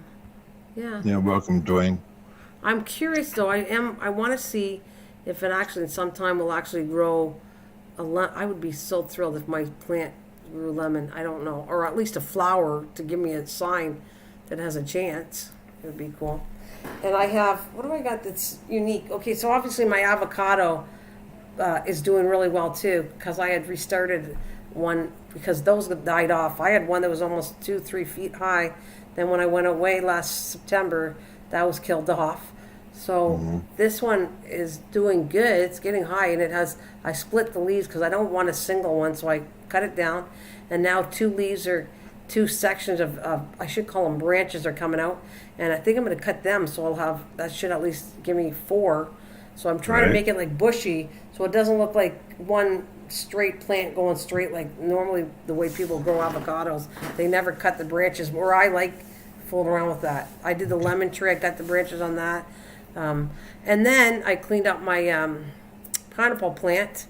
yeah. Yeah, welcome, Dwayne. I'm curious though. I want to see if it actually sometime will actually grow I would be so thrilled if my plant grew lemon. I don't know, or at least a flower to give me a sign that has a chance. It would be cool. And I have, what do I got that's unique? Okay, so obviously my avocado is doing really well too because I had restarted one because those died off. I had one that was almost 2-3 feet high. Then when I went away last September, that was killed off. So this one is doing good. It's getting high, and I split the leaves because I don't want a single one, so I cut it down. And now two sections of I should call them branches are coming out. And I think I'm going to cut them, so that should at least give me 4. So I'm trying to make it like bushy, so it doesn't look like one straight plant going straight like normally the way people grow avocados. They never cut the branches, where I like fooling around with that. I did the lemon tree. I got the branches on that. And then I cleaned up my pineapple plant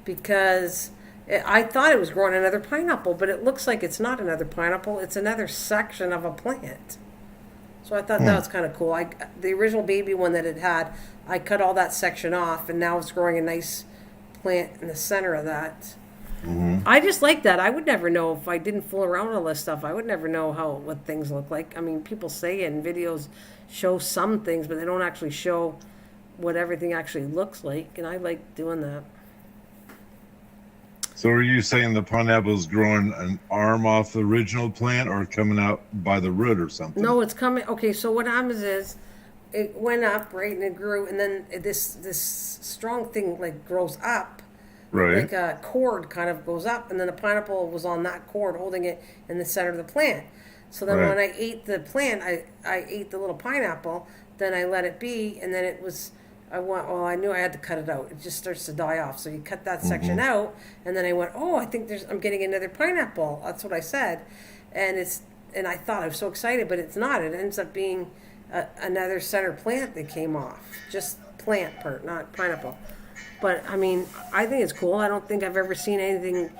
because I thought it was growing another pineapple, but it looks like it's not another pineapple. It's another section of a plant. So I thought that was kind of cool. The original baby one that it had, I cut all that section off, and now it's growing a nice plant in the center of that. I just like that. I would never know if I didn't fool around with all this stuff. I would never know what things look like. I mean, people say it in videos show some things, but they don't actually show what everything actually looks like, and I like doing that. So are you saying the pineapple is growing an arm off the original plant or coming out by the root or something? No, it's coming. Okay, so what happens is it went up, right, and it grew, and then this strong thing like grows up. Right. Like a cord kind of goes up, and then the pineapple was on that cord holding it in the center of the plant. So then when I ate the plant, I ate the little pineapple, then I let it be, and then it was, I knew I had to cut it out. It just starts to die off. So you cut that section out, and then I went, I think I'm getting another pineapple. That's what I said. And I thought I was so excited, but it's not. It ends up being another center plant that came off. Just plant part, not pineapple. But, I mean, I think it's cool. I don't think I've ever seen anything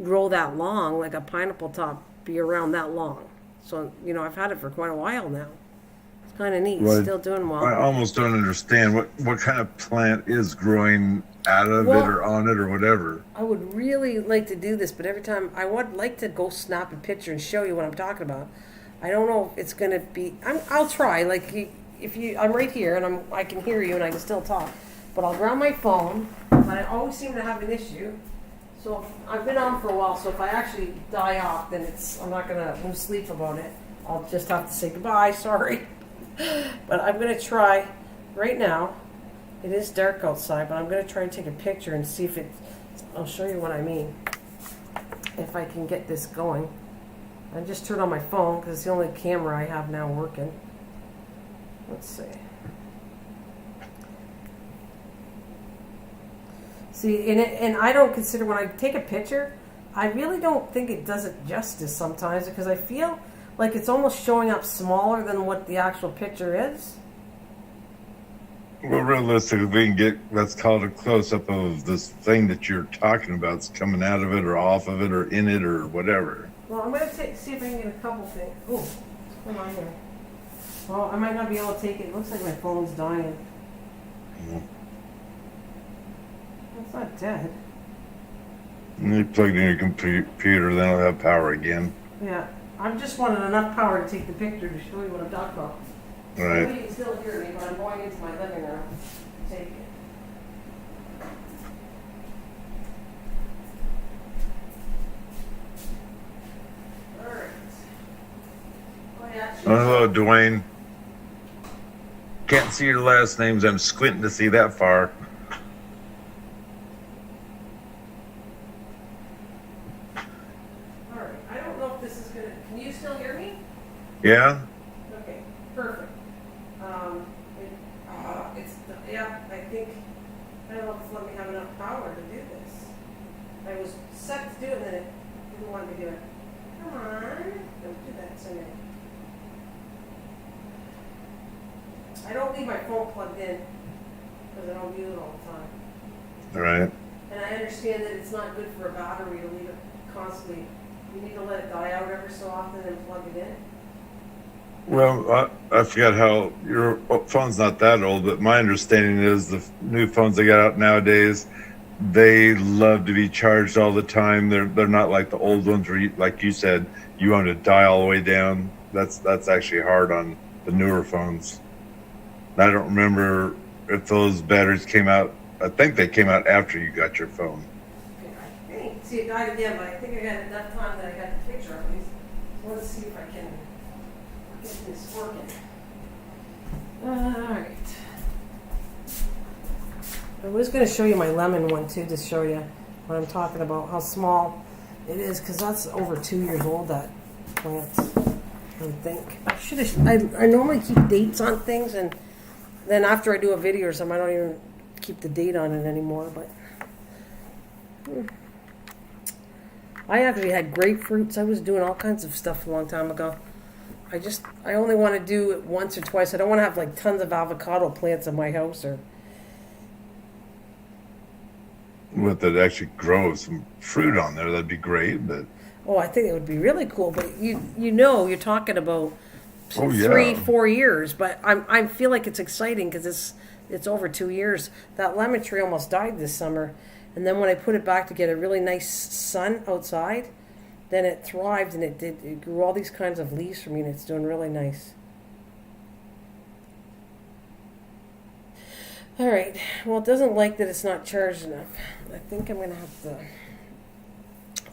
grow that long, like a pineapple top, be around that long. So, I've had it for quite a while now. It's kind of neat. Well, Still doing well. I almost don't understand what kind of plant is growing out of it or on it or whatever. I would really like to do this, but every time I would like to go snap a picture and show you what I'm talking about. I don't know if it's going to be... I'll try. Like, I'm right here, and I can hear you, and I can still talk. But I'll grab my phone, but I always seem to have an issue. So I've been on for a while, so if I actually die off, then I'm not going to lose sleep about it. I'll just have to say goodbye, sorry. But I'm going to try right now. It is dark outside, but I'm going to try and take a picture and see if I'll show you what I mean. If I can get this going. I just turned on my phone because it's the only camera I have now working. Let's see. See, and I don't consider, when I take a picture, I really don't think it does it justice sometimes, because I feel like it's almost showing up smaller than what the actual picture is. Well, realistically, we can get, let's call it a close-up of this thing that you're talking about. It's coming out of it or off of it or in it or whatever. Well, I'm going to see if I can get a couple things. Oh, what's going on here? Well, I might not be able to take it. It looks like my phone's dying. It's not dead. You plug it in your computer, then it'll have power again. Yeah, I just wanted enough power to take the picture to show you what I'm talking about. Right. You can still hear me, but I'm going into my living room to take it. All right. Oh, yeah, Hello, Dwayne. Can't see your last names. I'm squinting to see that far. all right. I don't know if this is gonna. Can you still hear me? Yeah? Okay, perfect. Yeah, I think, I don't know if it's let me have enough power to do this. I was set to do it, and then it didn't want me to do it. Come on, don't do that to me. I don't leave my phone plugged in, because I don't use it all the time. All right. And I understand that it's not good for a battery to leave it constantly. You need to let it die out every so often and plug it in. Well, I forgot how your phone's not that old, but my understanding is the new phones they got out nowadays, they love to be charged all the time. They're not like the old ones where, like you said, you want to die all the way down. That's actually hard on the newer phones. And I don't remember if those batteries came out. I think they came out after you got your phone. Okay, I think, see it died again, but I think I got enough time that I got the picture of these. So let's see if I can get this working. Alright. I was going to show you my lemon one too, to show you what I'm talking about, how small it is, because that's over 2 years old, that plant. I think. I normally keep dates on things, and then after I do a video or something, I don't even keep the date on it anymore, but I actually had grapefruits. I was doing all kinds of stuff a long time ago. I only want to do it once or twice. I don't want to have like tons of avocado plants in my house, or With it actually grow some fruit on there, that'd be great. But I think it would be really cool. But you're talking about 3-4 years. But I feel like it's exciting because it's over 2 years. That lemon tree almost died this summer, And then when I put it back to get a really nice sun outside, then it thrived and it grew all these kinds of leaves for me, and it's doing really nice. All right, well, it doesn't like that it's not charged enough. I think I'm going to have to,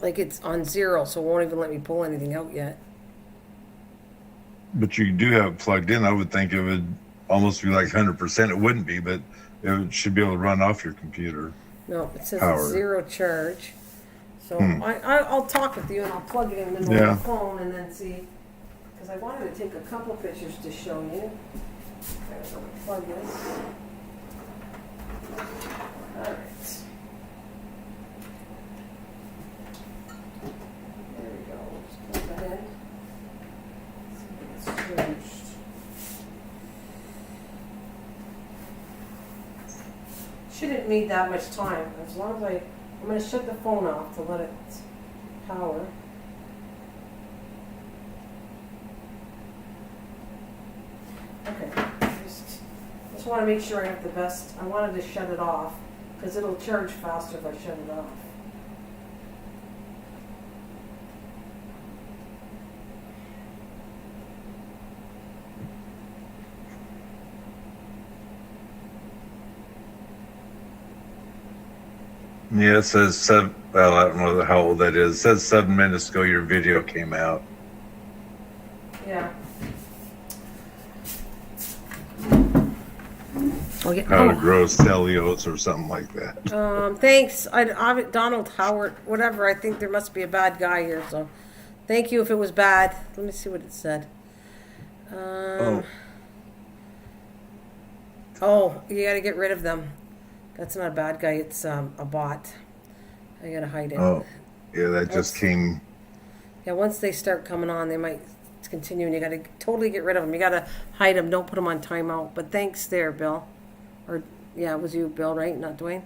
like, it's on 0, so it won't even let me pull anything out yet. But you do have it plugged in. I would think it would almost be like 100%. It wouldn't be, but it should be able to run off your computer. No, it says Power. it's 0 charge. So I'll talk with you and I'll plug it in the mobile phone and then see, because I wanted to take a couple pictures to show you. Okay, so I'll plug this. All right. There we go. Just plug that in. See if it's charged. Shouldn't need that much time. As long as I'm going to shut the phone off to let it power. Okay. Just want to make sure I have the best. I wanted to shut it off because it'll charge faster if I shut it off. Yeah, it says seven. Well, I don't know how old that is. It says 7 minutes ago your video came out. Yeah. Oh, yeah. How to grow cellulose or something like that. Thanks. Donald Howard, whatever. I think there must be a bad guy here. So, thank you if it was bad. Let me see what it said. Oh, you got to get rid of them. That's not a bad guy. It's a bot. I got to hide it. Oh, yeah, that just came. Yeah, once they start coming on, they might continue, and you got to totally get rid of them. You got to hide them. Don't put them on timeout. But thanks there, Bill. Or, yeah, it was you, Bill, right? Not Dwayne?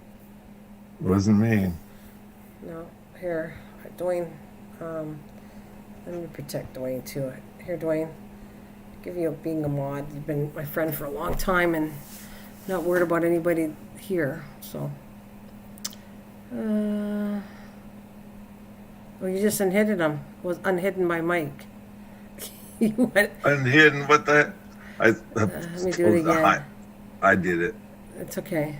Wasn't me. No. Here, Dwayne. Let me protect Dwayne, too. Here, Dwayne. Give you being a mod. You've been my friend for a long time, and not worried about anybody here, so. Oh, you just unhidden them. It was unhidden by Mike. You went. Unhidden? What the? Let me do it again. I did it. It's okay.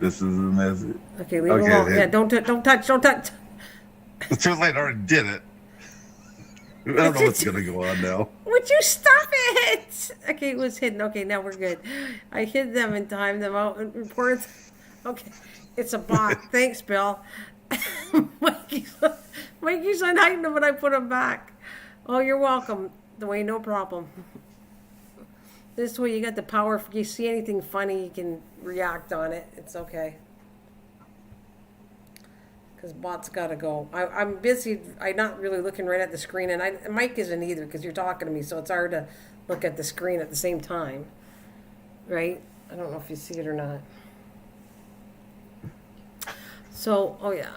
This is a message. Okay, leave it alone. Yeah, don't touch. It's too late. I already did it. I don't know what's going to go on now. Would you stop it? Okay, it was hidden. Okay, now we're good. I hid them and timed them out and reported. Okay, it's a bot. Thanks, Bill. Mikey's unhiding them, but I put them back. Oh, you're welcome, Dwayne. No problem. This way you got the power. If you see anything funny, you can react on it. It's okay. Because bots got to go. I'm busy. I'm not really looking right at the screen. And Mike isn't either because you're talking to me. So it's hard to look at the screen at the same time. Right? I don't know if you see it or not. So, oh yeah.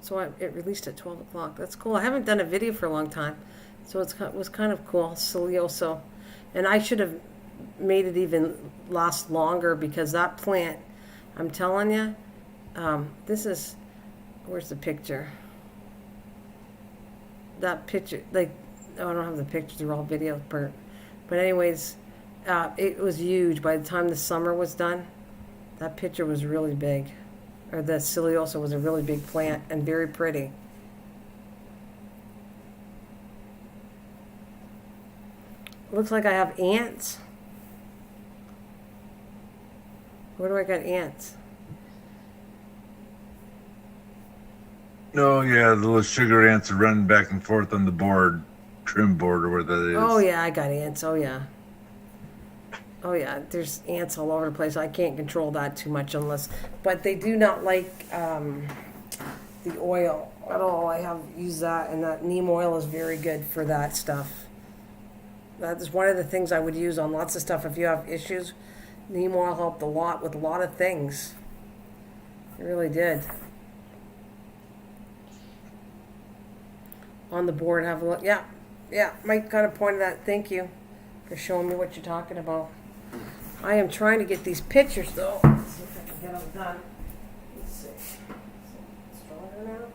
So it released at 12 o'clock. That's cool. I haven't done a video for a long time. So it was kind of cool. Cilioso. And I should have made it even last longer because that plant, I'm telling you, this is... Where's the picture? That picture, like, oh, I don't have the pictures, they're all video. But anyways, it was huge. By the time the summer was done, that picture was really big. Or the Ciliosa was a really big plant and very pretty. Looks like I have ants. Where do I got ants? Oh, yeah, the little sugar ants are running back and forth on the board, trim board, or where that is. Oh, yeah, I got ants. Oh, yeah. Oh, yeah, there's ants all over the place. I can't control that too much unless... But they do not like the oil at all. I have used that, and that neem oil is very good for that stuff. That is one of the things I would use on lots of stuff if you have issues. Neem oil helped a lot with a lot of things. It really did. On the board, have a look. Yeah, Mike kind of pointed that. Thank you for showing me what you're talking about. I am trying to get these pictures, though. Let's see if I can get them done. Let's see. don't know.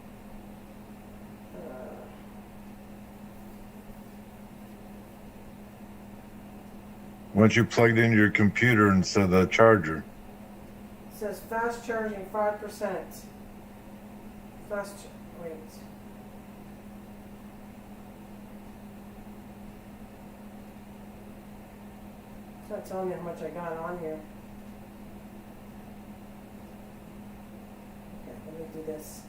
Once you plugged into your computer instead of the charger. It says fast charging 5%. Wait. It's not telling me how much I got on here. Okay, let me do this.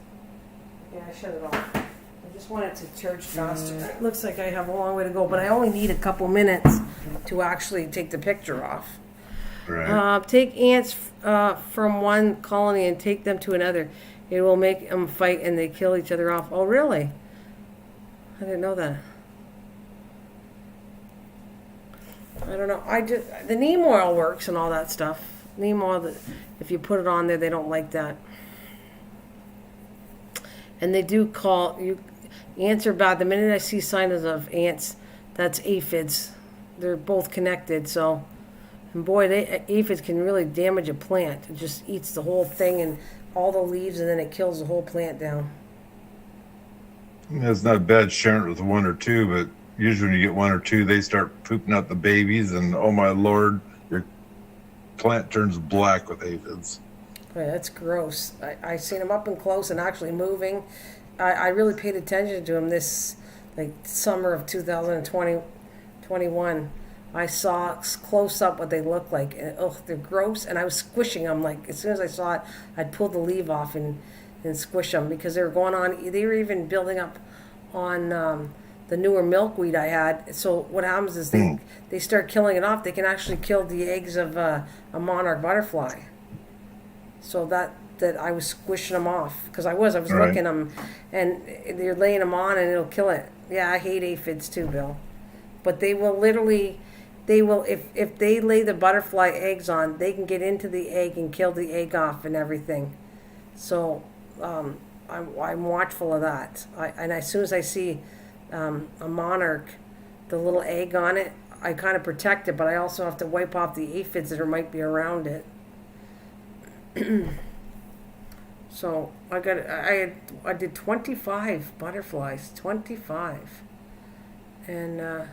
Yeah, I shut it off. I just want it to charge faster. It looks like I have a long way to go, but I only need a couple minutes to actually take the picture off. Right. Take ants from one colony and take them to another. It will make them fight and they kill each other off. Oh, really? I didn't know that. I don't know. The neem oil works and all that stuff. Neem oil, if you put it on there, they don't like that. And they do call you. Ants are bad. The minute I see signs of ants, that's aphids. They're both connected. So, and boy, aphids can really damage a plant. It just eats the whole thing and all the leaves, and then it kills the whole plant down. It's not bad sharing it with one or two, but usually when you get one or two, they start pooping out the babies, and oh my Lord, your plant turns black with aphids. Boy, that's gross. I seen them up and close and actually moving. I really paid attention to them this summer of 2021. I saw close up what they look like. And, they're gross. And I was squishing them. Like as soon as I saw it, I'd pull the leaf off and squish them because they were going on. They were even building up on the newer milkweed I had. So what happens is they start killing it off. They can actually kill the eggs of a monarch butterfly. So that I was squishing them off because I was Right. looking them, and they're laying them on and it'll kill it. Yeah, I hate aphids too, Bill. But they will literally, if they lay the butterfly eggs on, they can get into the egg and kill the egg off and everything. So I'm watchful of that. And as soon as I see a monarch, the little egg on it, I kind of protect it, but I also have to wipe off the aphids that might be around it. So I did 25 butterflies, 25, and I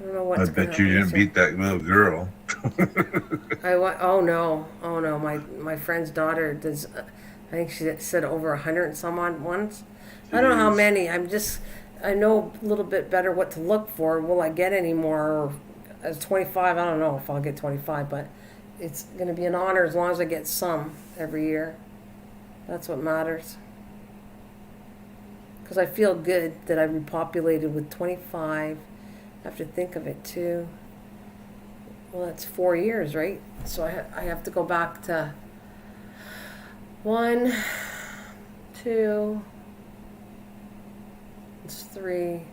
don't know what's I bet you didn't beat that little girl. Oh no, my friend's daughter does. I think she said over 100 and some odd ones. I don't know how many. I know a little bit better what to look for. Will I get any more? As 25, I don't know if I'll get 25, but it's going to be an honor as long as I get some every year. That's what matters. Because I feel good that I repopulated with 25. I have to think of it too. Well, that's 4 years, right? So I have to go back to 1, 2, it's 3.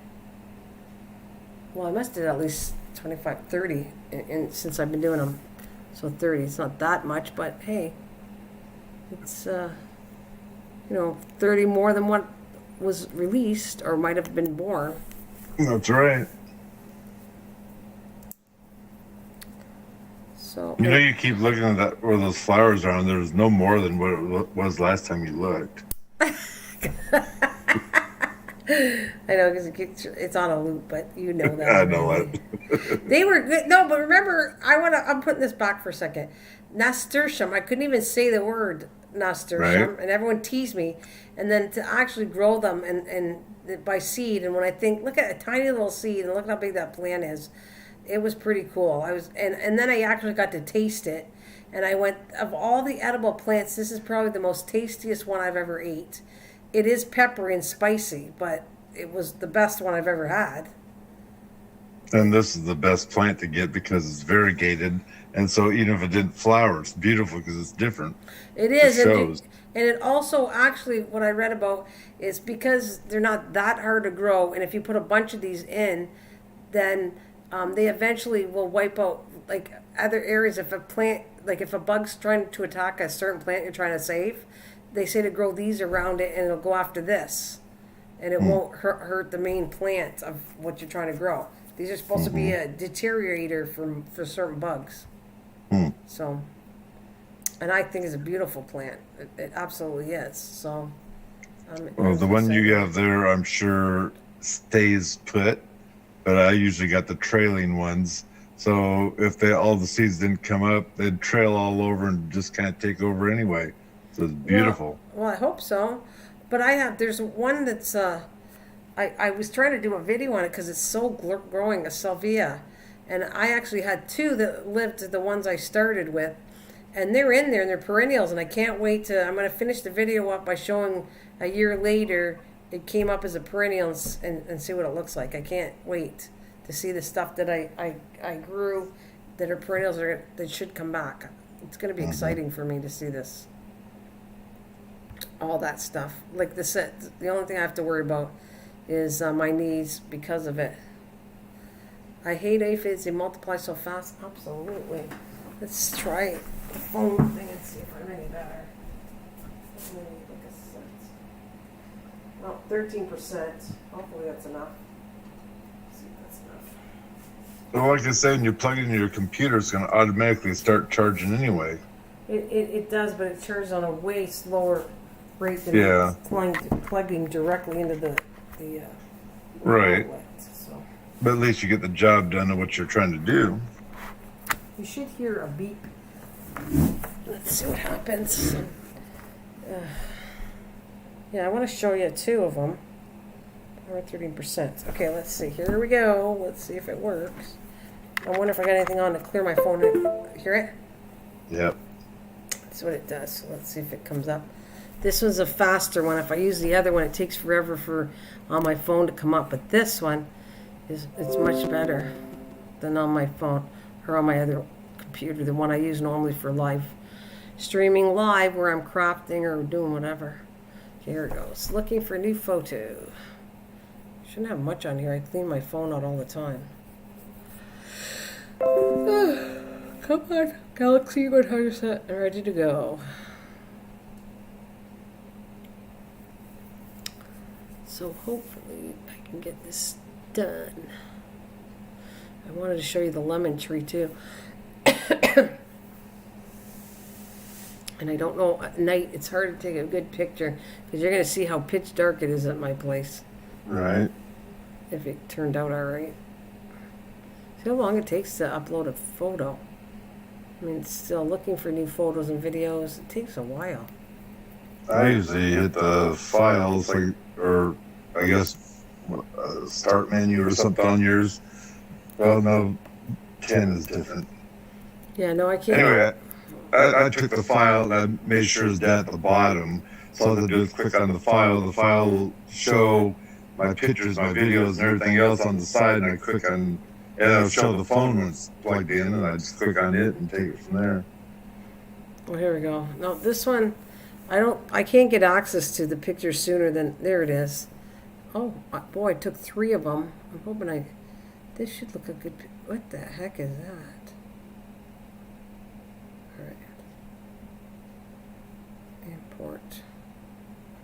Well, I must have did at least 25, 30 since I've been doing them. So 30, it's not that much, but hey, it's 30 more than what was released or might have been born. That's right. So You keep looking at that where those flowers are, and there's no more than what it was last time you looked. I know because it's on a loop, but you know that. I know it. They were good. No, but remember, I'm putting this back for a second. Nasturtium. I couldn't even say the word nasturtium, Right. and everyone teased me. And then to actually grow them and by seed, and when I think, look at a tiny little seed, and look how big that plant is. It was pretty cool. And then I actually got to taste it, and I went, of all the edible plants, this is probably the most tastiest one I've ever ate. It is peppery and spicy, but it was the best one I've ever had. And this is the best plant to get because it's variegated, and so even if it didn't flower, it's beautiful because it's different. It is. It shows. And it also, actually, what I read about is because they're not that hard to grow, and if you put a bunch of these in, then they eventually will wipe out like other areas. If a plant, like if a bug's trying to attack a certain plant you're trying to save, they say to grow these around it, and it'll go after this, and it won't hurt the main plant of what you're trying to grow. These are supposed to be a deteriorator for certain bugs. So, and I think it's a beautiful plant. It absolutely is. So, Well, as the I one said. you have there, I'm sure stays put, but I usually got the trailing ones. So if all the seeds didn't come up, they'd trail all over and just kind of take over anyway. So it's beautiful. Well, I hope so. But there's one that's, I was trying to do a video on it because it's so growing, a salvia. And I actually had two that lived the ones I started with. And they're in there and they're perennials. And I can't wait I'm going to finish the video up by showing a year later it came up as a perennial and see what it looks like. I can't wait to see the stuff that I grew that are perennials that should come back. It's going to be exciting for me to see this. All that stuff. Like the only thing I have to worry about is my knees because of it. I hate aphids. They multiply so fast. Absolutely. Let's try the phone thing and see if I'm any better. Oh, 13%. Hopefully that's enough. Let's see if that's enough. Well, like I said, when you plug it into your computer, it's going to automatically start charging anyway. It does, but it charges on a way slower rate than plugging directly into the right. outlet, so. But at least you get the job done of what you're trying to do. You should hear a beep. Let's see what happens. Yeah, I want to show you two of them. We're at 13%. Okay, let's see. Here we go. Let's see if it works. I wonder if I got anything on to clear my phone. Hear it? Yep. That's what it does. So let's see if it comes up. This one's a faster one. If I use the other one, it takes forever on my phone to come up. But this one it's much better than on my phone or on my other computer, the one I use normally for streaming live where I'm crafting or doing whatever. Okay, here it goes. Looking for a new photo. Shouldn't have much on here. I clean my phone out all the time. Come on, Galaxy 100% ready to go. So hopefully I can get this done. I wanted to show you the lemon tree too. And I don't know, at night it's hard to take a good picture because you're going to see how pitch dark it is at my place. Right. If it turned out all right. See how long it takes to upload a photo. I mean, still looking for new photos and videos. It takes a while. I usually hit the files, or I guess start menu or something on yours. Well, no, 10 is different. Yeah, no, I can't. Anyway, I took the file and I made sure it's down at the bottom. So all I do is click on the file. The file will show my pictures, my videos, and everything else on the side. And I click on, and it'll show the phone when it's plugged in. And I just click on it and take it from there. Well, here we go. No, this one, I can't get access to the picture sooner than, there it is. Oh, boy, I took 3 of them. I'm hoping this should look a good, what the heck is that? All right. Import.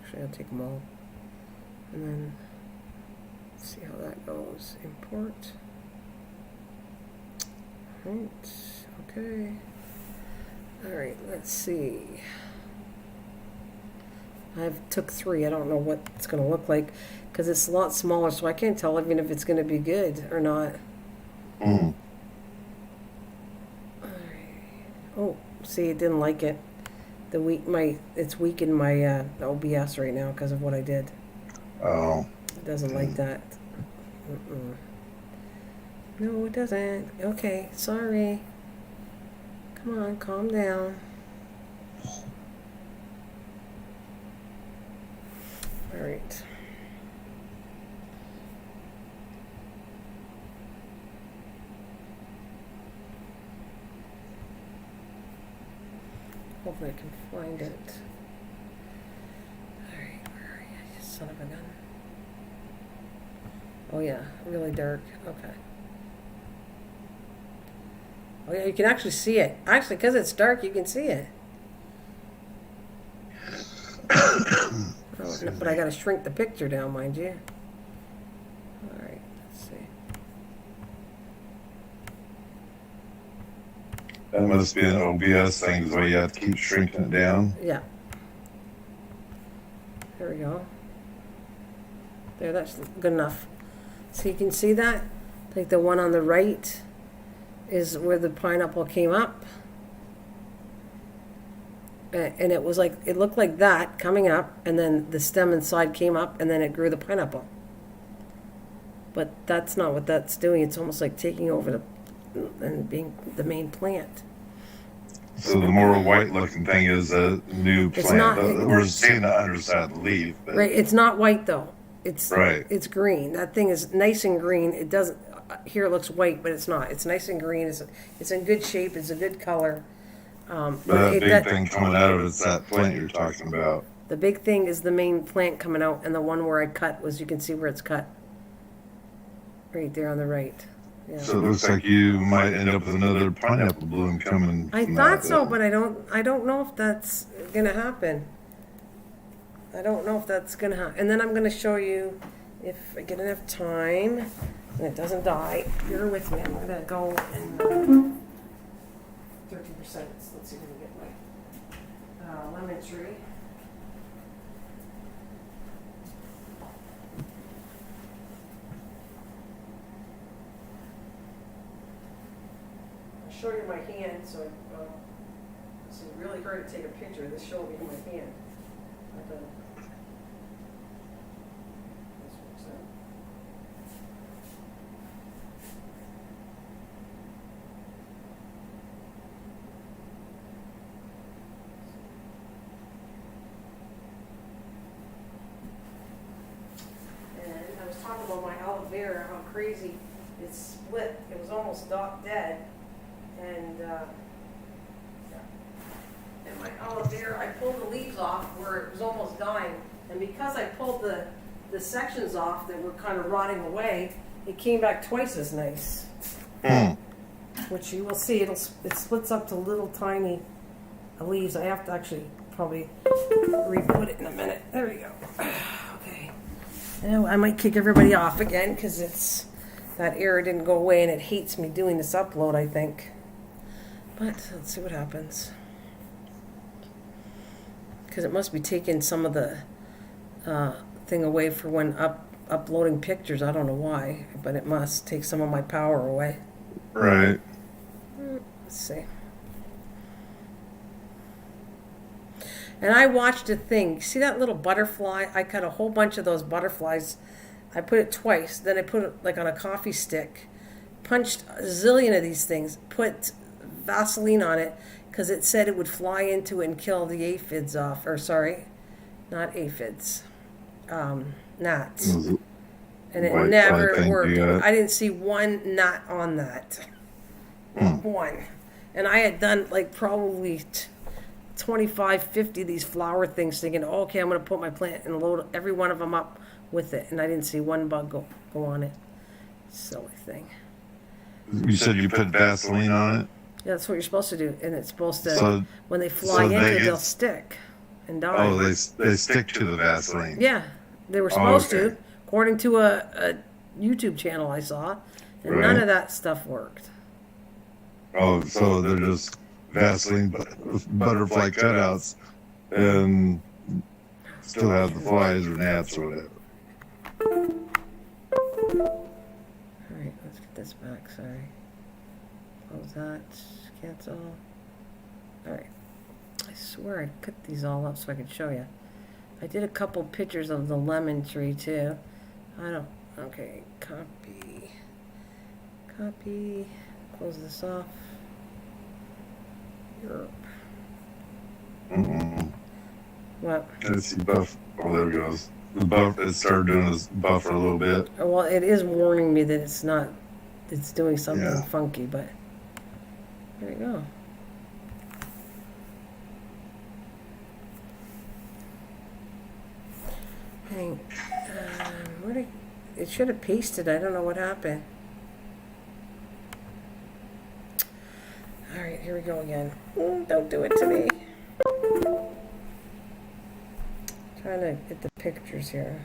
Actually, I'll take them all. And then, let's see how that goes. Import. All right, okay. All right, let's see. I've took 3. I don't know what it's going to look like because it's a lot smaller, so I can't tell even if it's going to be good or not. Mm. All right. Oh, see, it didn't like it. It's weakened my OBS right now because of what I did. Oh. It doesn't like that. No, it doesn't. Okay, sorry. Come on, calm down. All right. Hopefully I can find it. All right, where are you, you son of a gun? Oh yeah, really dark. Okay. Oh yeah, you can actually see it. Actually, because it's dark, you can see it. Oh, but I got to shrink the picture down, mind you. All right, let's see. That must be an OBS thing, where you have to keep shrinking it down. Yeah. There we go. There, that's good enough. So you can see that? Like the one on the right is where the pineapple came up. And it was like, it looked like that coming up, and then the stem inside came up, and then it grew the pineapple. But that's not what that's doing. It's almost like taking over and being the main plant. So the more white-looking thing is a new It's plant. not- We're seeing the underside of the leaf. But Right, it's not white though. It's Right. It's green. That thing is nice and green. It doesn't. Here it looks white, but it's not. It's nice and green. It's in good shape. It's a good color. But that big thing coming out of it's that plant you're talking about. The big thing is the main plant coming out, and the one where I cut was, you can see where it's cut. Right there on the right. Yeah. So it looks like you might end up with another pineapple bloom coming. I from thought that so, then. but I don't know if that's gonna happen. I don't know if that's gonna happen. And then I'm gonna show you, if I get enough time and it doesn't die. Bear with me. I'm gonna go and 13%. Let's see if we can get my lemon tree. I'll show you my hand, so it's really hard to take a picture. This showed me my hand. This works out. And I was talking about my aloe vera, how crazy it split. It was almost dead. And my aloe vera, I pulled the leaves off where it was almost dying. And because I pulled the sections off that were kind of rotting away, it came back twice as nice. Which you will see, it splits up to little tiny leaves. I have to actually probably re-put it in a minute. There we go. Okay. Now I might kick everybody off again because that error didn't go away and it hates me doing this upload, I think. But let's see what happens. Because it must be taking some of the thing away for when uploading pictures. I don't know why, but it must take some of my power away. Right. Let's see. And I watched a thing. See that little butterfly? I cut a whole bunch of those butterflies. I put it twice. Then I put it like on a coffee stick. Punched a zillion of these things. Put Vaseline on it because it said it would fly into it and kill the aphids off. Or sorry, not aphids. Gnats. And it White never fly thing, worked. yeah. I didn't see one gnat on that. One. And I had done like probably 25, 50 of these flower things thinking, oh, okay, I'm going to put my plant and load every one of them up with it. And I didn't see one bug go on it. Silly thing. You said you put Vaseline on it? Yeah, that's what you're supposed to do. And it's supposed to, So- when they fly so into they it, get- they'll stick and die. Oh, they stick to the Vaseline. Yeah, they were supposed okay. to, according to a YouTube channel I saw. And none Right. of that stuff worked. Oh, so they're just Vaseline butterfly cutouts and still have the flies or gnats or whatever. All right, let's get this back. Sorry. Close that. Cancel. All right. I swear I cut these all up so I could show you. I did a couple pictures of the lemon tree too. Okay, copy. Copy. Close this off. Europe. What? Let's see, buff. Oh, there it goes. The buff, it started doing this buffer a little bit. Oh, well, it is warning me that it's doing something Yeah. funky, but there you go. It should have pasted. I don't know what happened. All right, here we go again. Don't do it to me. Trying to get the pictures here.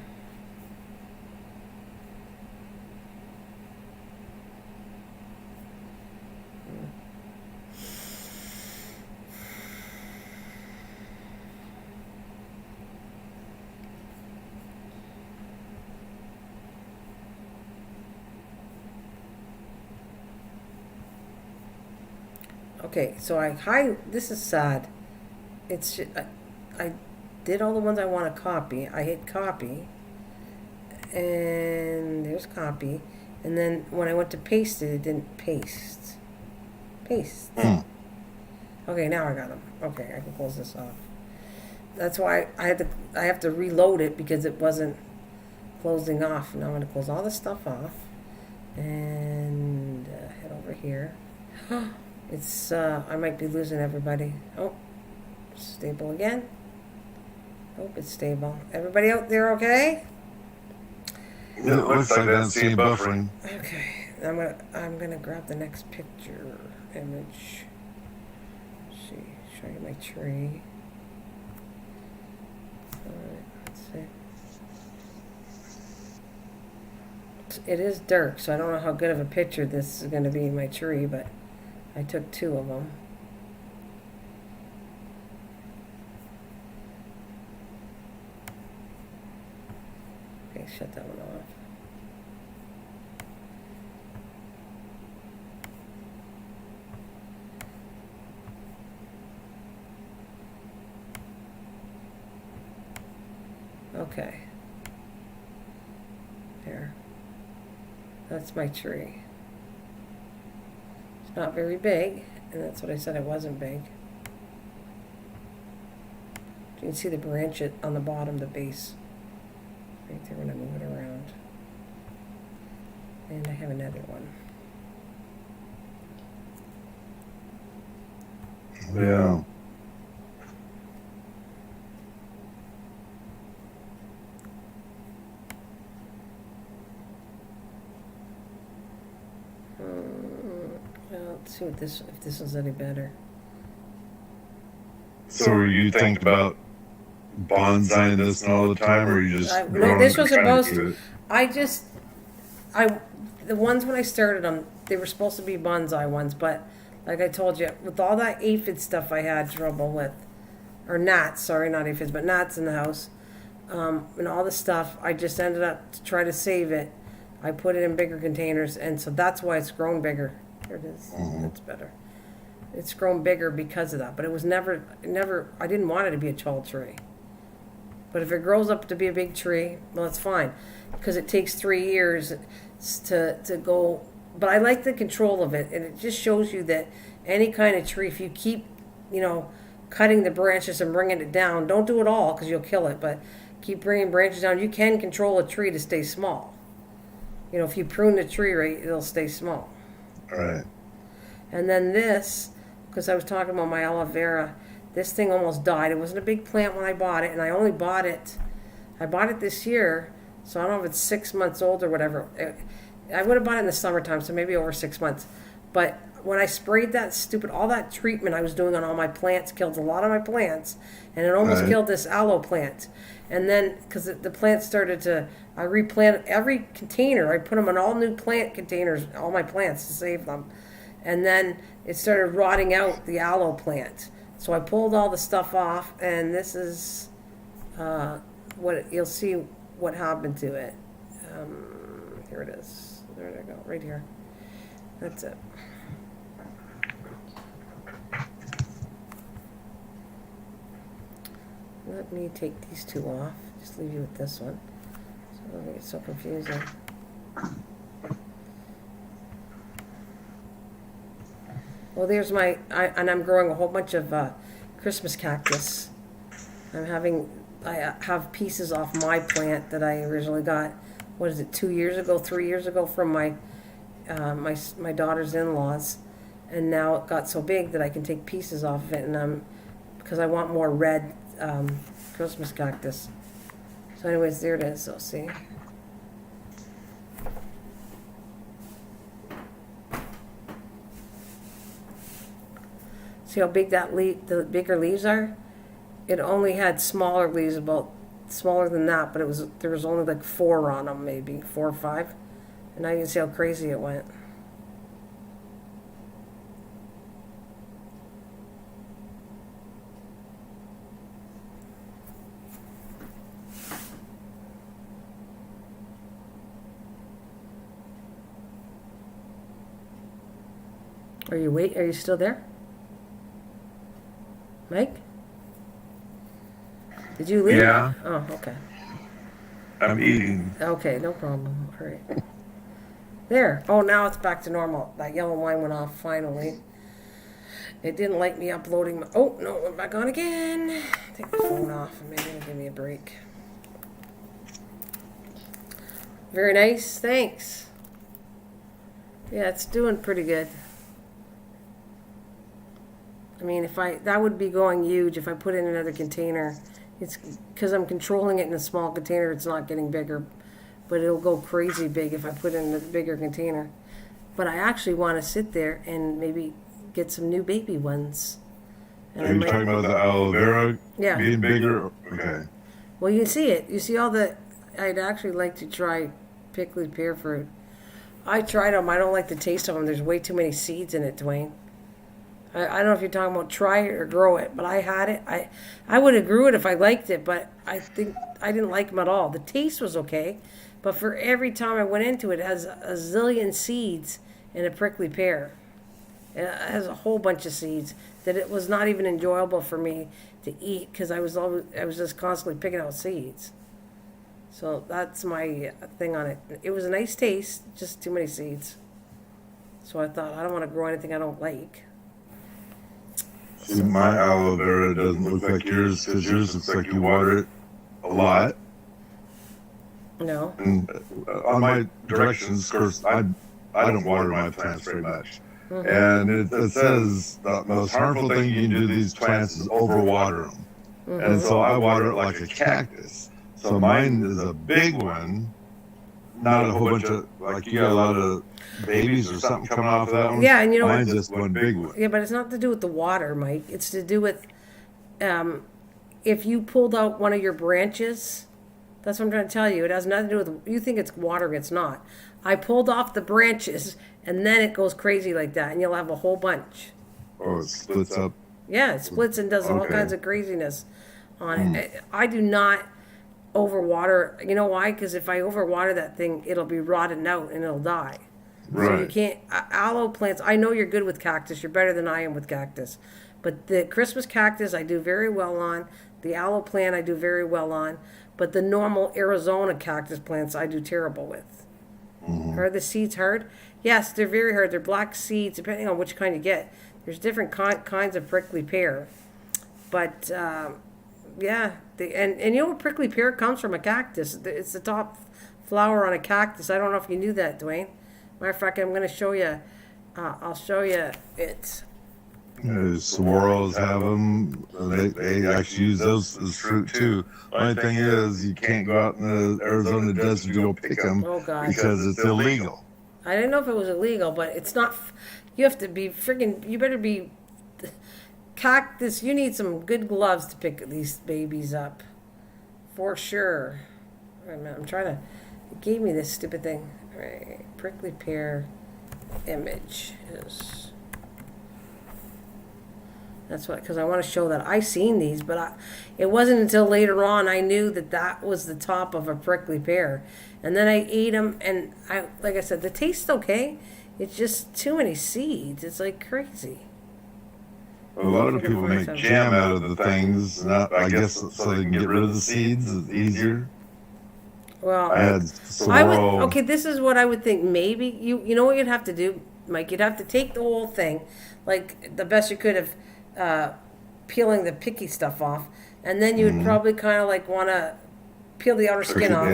Okay, so this is sad. I did all the ones I want to copy. I hit copy, and there's copy, and then when I went to paste it, it didn't paste. Paste. Okay, now I got them. Okay, I can close this off. That's why I have to reload it because it wasn't closing off. Now I'm going to close all this stuff off and head over here. It's I might be losing everybody. Oh, stable again. Oh, it's stable. Everybody out there okay? It looks like I see buffering. Okay, I'm gonna grab the next picture image. Let's see, show you my tree. Alright, let's see. It is dark, so I don't know how good of a picture this is going to be, my tree, but I took 2 of them. Okay, shut that one off. Okay. There. That's my tree. It's not very big, and that's what I said, it wasn't big. You can see the branch on the bottom, the base. Right there when I move it around. And I have another one. Yeah. Well, let's see if this is any better. So were you thinking about bonsaiing this all the time, or you just No, this was supposed to? the ones when I started them, they were supposed to be bonsai ones, but like I told you, with all that aphid stuff I had trouble with, or gnats, sorry, not aphids, but gnats in the house, and all the stuff, I just ended up to try to save it. I put it in bigger containers, and so that's why it's grown bigger. Here it is. That's better. It's grown bigger because of that, but it was never, I didn't want it to be a tall tree. But if it grows up to be a big tree, well, it's fine, because it takes 3 years to go. But I like the control of it, and it just shows you that any kind of tree, if you keep, cutting the branches and bringing it down, don't do it all because you'll kill it, but keep bringing branches down, you can control a tree to stay small. If you prune the tree right, it'll stay small. All right. And then this, because I was talking about my aloe vera, this thing almost died. It wasn't a big plant when I bought it, and I only bought it this year, so I don't know if it's 6 months old or whatever. I would have bought it in the summertime, so maybe over 6 months. But when I sprayed all that treatment I was doing on all my plants, killed a lot of my plants, and it almost killed this aloe plant. And then, because the plant started I replanted every container. I put them in all new plant containers, all my plants, to save them. And then it started rotting out the aloe plant. So I pulled all the stuff off, and this is you'll see what happened to it. Here it is. There I go, right here. That's it. Let me take these 2 off. Just leave you with this one. So it doesn't get so confusing. Well, there's and I'm growing a whole bunch of Christmas cactus. I have pieces off my plant that I originally got, 2 years ago, 3 years ago, from my daughter's in-laws, and now it got so big that I can take pieces off of it, and because I want more red Christmas cactus. So anyways, there it is. So see. See how big the bigger leaves are? It only had smaller leaves, about smaller than that, but there was only like 4 on them, maybe 4 or 5. And now you can see how crazy it went. Are you still there? Mike? Did you leave? Yeah. Oh, okay. I'm eating. Okay, no problem. All right. There. Oh, now it's back to normal. That yellow line went off finally. It didn't like me uploading my... Oh, no, it went back on again. Take the phone off and maybe it'll give me a break. Very nice. Thanks. Yeah, it's doing pretty good. I mean, that would be going huge if I put in another container. It's because I'm controlling it in a small container, it's not getting bigger. But it'll go crazy big if I put it in a bigger container. But I actually want to sit there and maybe get some new baby ones. And Are you talking about the aloe vera being bigger? Okay. Well, you see it. You see all the... I'd actually like to try pickled pear fruit. I tried them. I don't like the taste of them. There's way too many seeds in it, Dwayne. I don't know if you're talking about try it or grow it, but I had it. I would have grew it if I liked it, but I think I didn't like them at all. The taste was okay, but for every time I went into it, it has a zillion seeds in a prickly pear. It has a whole bunch of seeds that it was not even enjoyable for me to eat because I was just constantly picking out seeds. So that's my thing on it. It was a nice taste, just too many seeds. So I thought, I don't want to grow anything I don't like. See, my aloe vera doesn't look like yours because yours looks like you water it a lot. No. And on my directions, of course, I don't water my plants very much. Mm-hmm. And it says the most harmful thing you can do to these plants is overwater them. Mm-hmm. And so I water it like a cactus. So mine is a big one, not a whole bunch of, like you got a lot of babies or something coming off of that one. Yeah, and you know, mine's just one big one. Yeah, but it's not to do with the water, Mike. It's to do with if you pulled out one of your branches. That's what I'm trying to tell you. It has nothing to do with, you think it's water, it's not. I pulled off the branches, and then it goes crazy like that, and you'll have a whole bunch. Oh, it splits up? Yeah, it splits and does all kinds of craziness on it. I do not overwater. You know why? Because if I overwater that thing, it'll be rotted out and it'll die. Right. So you can't, aloe plants, I know you're good with cactus. You're better than I am with cactus. But the Christmas cactus I do very well on. The aloe plant I do very well on. But the normal Arizona cactus plants I do terrible with. Mm-hmm. Are the seeds hard? Yes, they're very hard. They're black seeds, depending on which kind you get. There's different kinds of prickly pear. But, yeah. And you know what prickly pear comes from? A cactus. It's the top flower on a cactus. I don't know if you knew that, Dwayne. Matter of fact, I'm going to show you. I'll show you it. Saguaros have them. They actually use those as fruit too. Only thing is, you can't go out in the Arizona desert to go pick them because it's illegal. I didn't know if it was illegal, but it's not. You have to be freaking. You better be. Cactus. You need some good gloves to pick these babies up, for sure. I'm trying to. It gave me this stupid thing. Right, prickly pear image is. That's what, because I want to show that I seen these, but it wasn't until later on I knew that was the top of a prickly pear, and then I ate them, and like I said, the taste's okay. It's just too many seeds. It's like crazy. A lot of people make jam out of the things, I guess, so they can get rid of the seeds. It's easier. Well, okay, this is what I would think. Maybe you know what you'd have to do, Mike. You'd have to take the whole thing, like the best you could have. Peeling the picky stuff off, and then you would probably kind of like want to peel the outer skin off,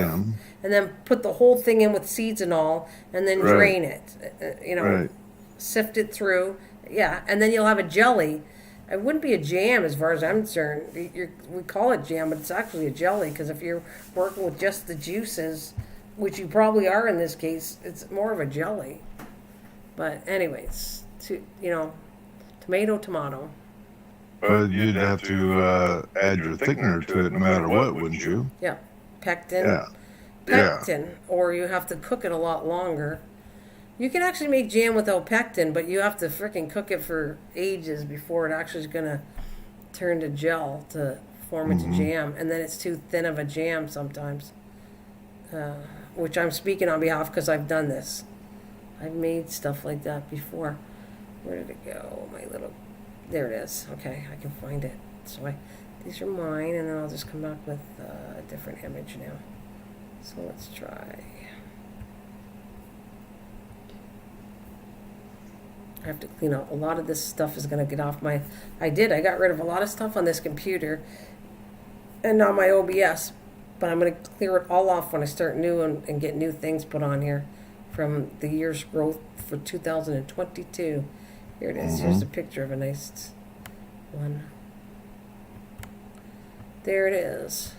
and then put the whole thing in with seeds and all, and then drain it. Sift it through, and then you'll have a jelly. It wouldn't be a jam as far as I'm concerned. We call it jam, but it's actually a jelly because if you're working with just the juices, which you probably are in this case, it's more of a jelly. But anyways, tomato. You'd have to add your thickener to it no matter what, wouldn't you? Yeah. Pectin. Or you have to cook it a lot longer. You can actually make jam without pectin, but you have to freaking cook it for ages before it actually is going to turn to gel to form into jam. And then it's too thin of a jam sometimes, which I'm speaking on behalf because I've done this. I've made stuff like that before. Where did it go? My little There it is. Okay, I can find it. So these are mine, and then I'll just come back with a different image now. So let's try. I have to clean out. A lot of this stuff is going to get off my... I got rid of a lot of stuff on this computer and on my OBS, but I'm going to clear it all off when I start new and get new things put on here from the year's growth for 2022. Here it is. Here's a picture of a nice one. There it is.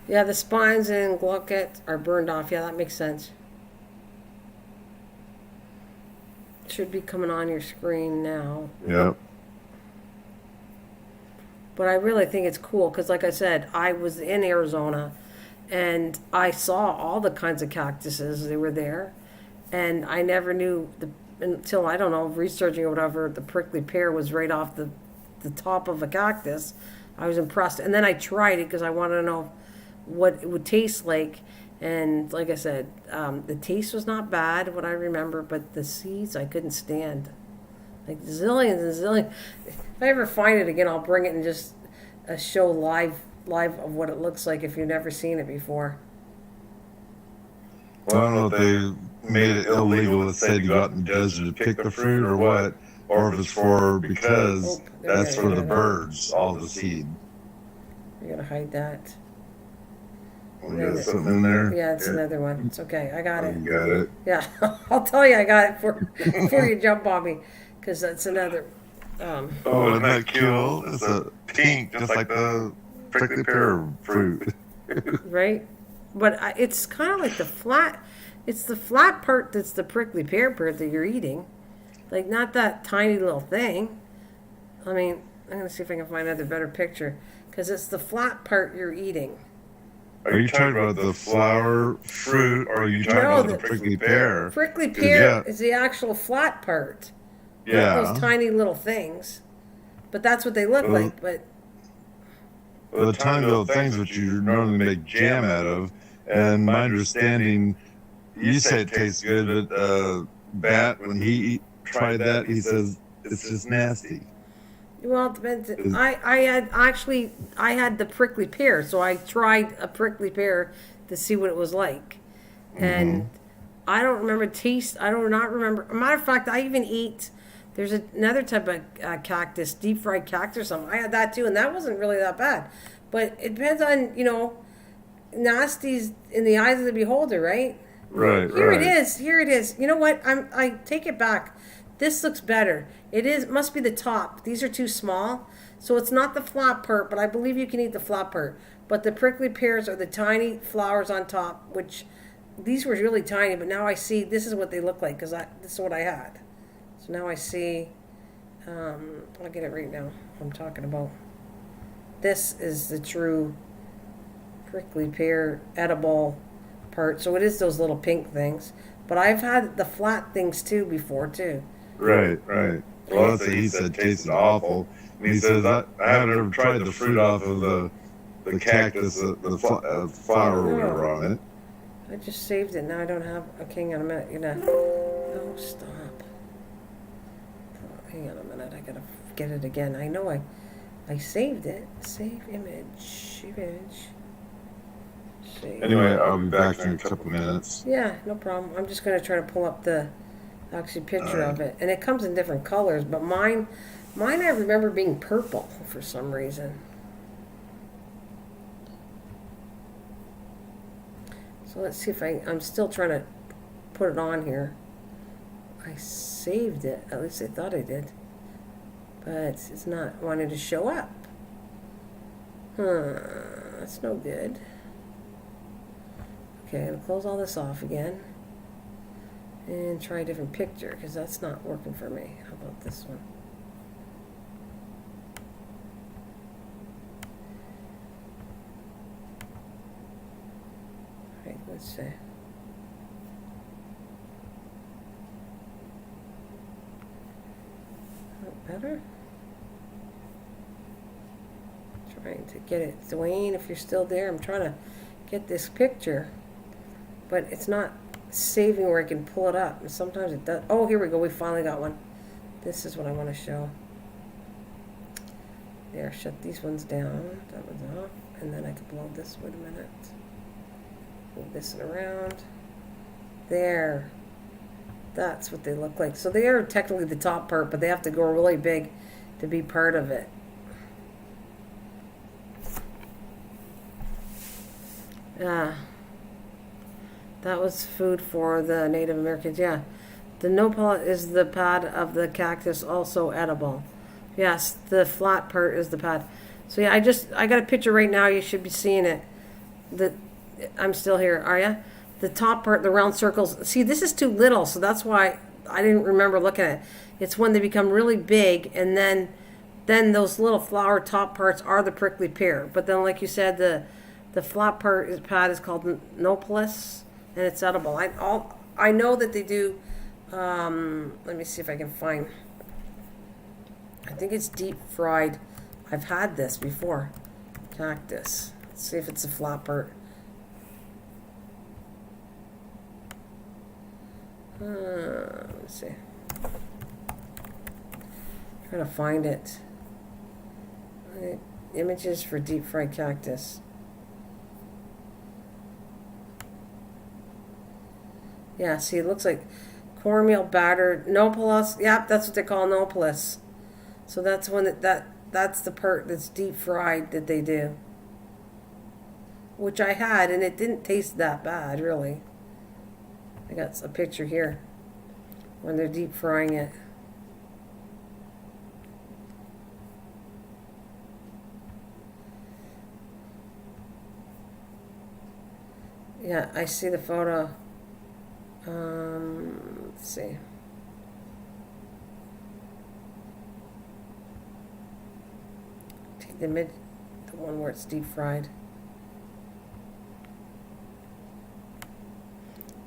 Yeah, the spines and glaucite are burned off. Yeah, that makes sense. Should be coming on your screen now. Yep. But I really think it's cool because, like I said, I was in Arizona and I saw all the kinds of cactuses. They were there. And I never knew, until, I don't know, researching or whatever, the prickly pear was right off the top of a cactus. I was impressed. And then I tried it because I wanted to know what it would taste like. And like I said, the taste was not bad, what I remember, but the seeds I couldn't stand. Like zillions and zillions. If I ever find it again, I'll bring it and just show live of what it looks like if you've never seen it before. Well, I don't know if they made it illegal that said you go out in the desert to pick the fruit or what, or if it's for because that's for the birds, all the seed. You're going to hide that. We got something in there? Yeah, it's another one. It's okay. I got it. You got it. Yeah, I'll tell you I got it before you jump on me, because that's another. Oh, isn't that cool? It's a pink, just like the prickly pear fruit. Right? But it's kind of like it's the flat part that's the prickly pear part that you're eating. Like, not that tiny little thing. I mean, I'm going to see if I can find another better picture, because it's the flat part you're eating. Are you talking about the flower fruit, or are you talking about the prickly pear? Prickly pear is the actual flat part. Yeah. Those tiny little things. But that's what they look like. But the tiny little things that you normally make jam out of, and my understanding, you say it tastes good, but Bat, when he tried that, he says it's just nasty. Well, it depends. I had the prickly pear, so I tried a prickly pear to see what it was like, and I don't remember taste. I do not remember. Matter of fact, I even eat. There's another type of cactus, deep fried cactus or something. I had that too, and that wasn't really that bad. But it depends on, nasty's in the eyes of the beholder, right? Right. Here it is. Here it is. You know what? I take it back. This looks better. It must be the top. These are too small. So it's not the flat part, but I believe you can eat the flat part. But the prickly pears are the tiny flowers on top, which these were really tiny, but now I see this is what they look like because this is what I had. So now I see, I'll get it right now. I'm talking about. This is the true prickly pear edible part. So it is those little pink things. But I've had the flat things too before too. Right. Well, that's what he said tasted awful. And he says, I haven't ever tried the fruit off of the cactus, the flower or whatever on it. I just saved it. Now I don't have. Okay, hang on a minute. No, stop. Hang on a minute. I gotta get it again. I know I saved it. Save image. Save. Anyway, I'll be back in a couple minutes. Yeah, no problem. I'm just gonna try to pull up the actual picture of it, and it comes in different colors. But mine I remember being purple for some reason. So let's see if I'm still trying to put it on here. I saved it. At least I thought I did. But it's not wanting to show up. That's no good. Okay, I'm going to close all this off again. And try a different picture, because that's not working for me. How about this one? Alright, let's see. Better? Trying to get it. Dwayne, if you're still there, I'm trying to get this picture, but it's not saving where I can pull it up. And sometimes it does. Oh, here we go. We finally got one. This is what I want to show. There, shut these ones down. That one's off. And then I can blow this. Wait a minute. Move this around. There. That's what they look like. So they are technically the top part, but they have to go really big to be part of it. Yeah. That was food for the Native Americans. Yeah. The nopal is the pad of the cactus, also edible. Yes, the flat part is the pad. So yeah, I got a picture right now. You should be seeing it. I'm still here. Are ya? The top part, the round circles. See, this is too little, so that's why I didn't remember looking at it. It's when they become really big, and then those little flower top parts are the prickly pear. But then, like you said, the flat pad is called nopalus, and it's edible. I know that they do. Let me see if I can find. I think it's deep fried. I've had this before. Cactus. Let's see if it's a flat part. Let's see. Trying to find it. Images for deep fried cactus. Yeah, see, it looks like cornmeal battered nopalus. Yep, that's what they call nopalus. So that's when that's the part that's deep fried that they do. Which I had, and it didn't taste that bad, really. I got a picture here when they're deep frying it. Yeah, I see the photo. Let's see. Take the one where it's deep fried.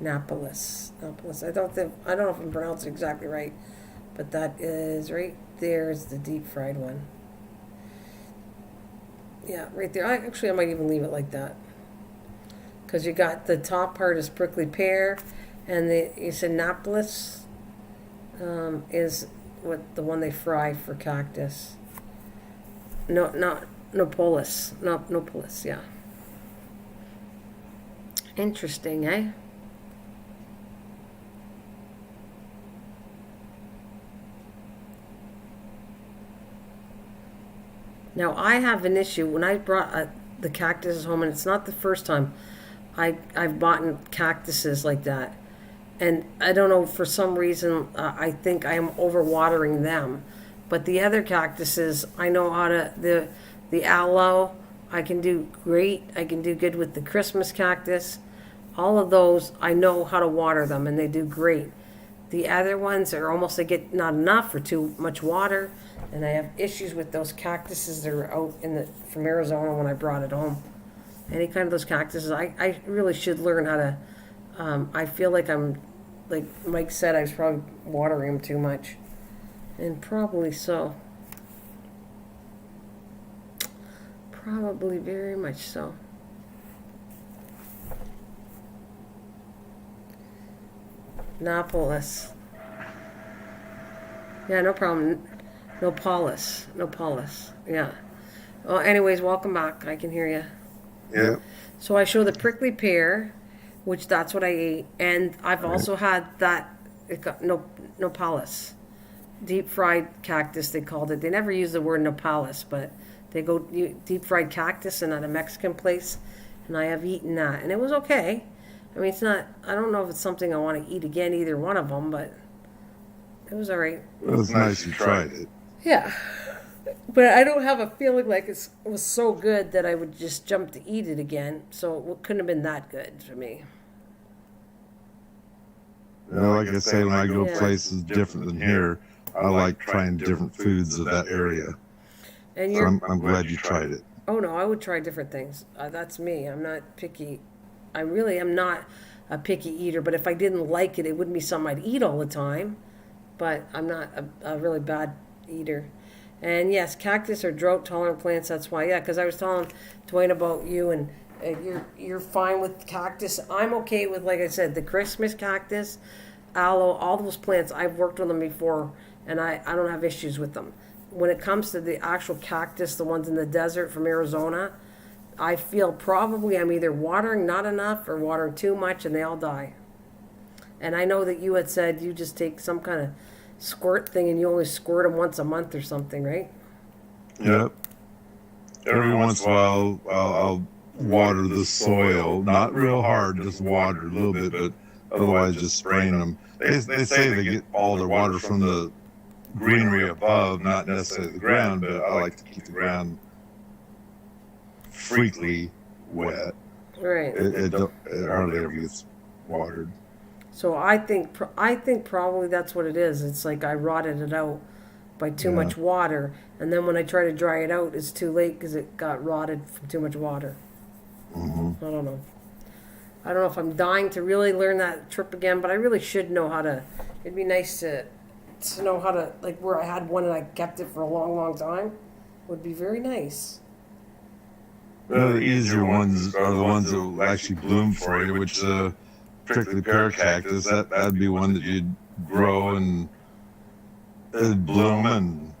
Napolus. I don't know if I'm pronouncing it exactly right, but that is right there is the deep fried one. Yeah, right there. I might even leave it like that, because you got the top part is prickly pear, and you said Napolus is what the one they fry for cactus. No, not Nopalus. Nopalus. Yeah. Interesting, eh? Now, I have an issue. When I brought the cactuses home, and it's not the first time I've bought cactuses like that. And I don't know, for some reason, I think I am overwatering them. But the other cactuses, I know how to, the aloe, I can do great. I can do good with the Christmas cactus. All of those, I know how to water them, and they do great. The other ones are almost, they get not enough or too much water. And I have issues with those cactuses that are out from Arizona when I brought it home. Any kind of those cactuses, I really should learn how to. I feel like I'm, like Mike said, I was probably watering them too much. And probably so. Probably very much so. Nopalus. Yeah, no problem. Nopalus. Yeah. Well, anyways, welcome back. I can hear you. Yeah. So I show the prickly pear, which that's what I ate, and I've also had that nopalus, deep fried cactus. They called it. They never use the word nopalus, but they go deep fried cactus and at a Mexican place, and I have eaten that, and it was okay. I mean, it's not. I don't know if it's something I want to eat again, either one of them, but it was all right. It was nice you tried it. Yeah. But I don't have a feeling like it was so good that I would just jump to eat it again. So it couldn't have been that good for me. You know, like I say, when I go places different than here, I like trying different foods of that area. And so I'm glad you tried it. Oh, no, I would try different things. That's me. I'm not picky. I really am not a picky eater. But if I didn't like it, it wouldn't be something I'd eat all the time. But I'm not a really bad eater. And yes, cactus are drought tolerant plants. That's why. Yeah, because I was telling Dwayne about you, and you're fine with cactus. I'm okay with, like I said, the Christmas cactus, aloe, all those plants. I've worked with them before, and I don't have issues with them. When it comes to the actual cactus, the ones in the desert from Arizona, I feel probably I'm either watering not enough or watering too much, and they all die. And I know that you had said you just take some kind of squirt thing and you only squirt them once a month or something, right? Yep. Every once in a while, I'll water the soil, not real hard, just water a little bit, but otherwise just spraying them. They say they get all their water from the greenery above, not necessarily the ground, but I like to keep the ground frequently wet. Right. It hardly ever gets watered. So I think probably that's what it is. It's like I rotted it out by too much water, and then when I try to dry it out, it's too late because it got rotted from too much water. Mm-hmm. I don't know. I don't know if I'm dying to really learn that trip again, but I really should know how to. It'd be nice to know how to, like, where I had one and I kept it for a long, long time. Would be very nice. The easier ones are the ones that will actually bloom for you, which particularly pear cactus, that'd be one that you'd grow and it'd bloom, and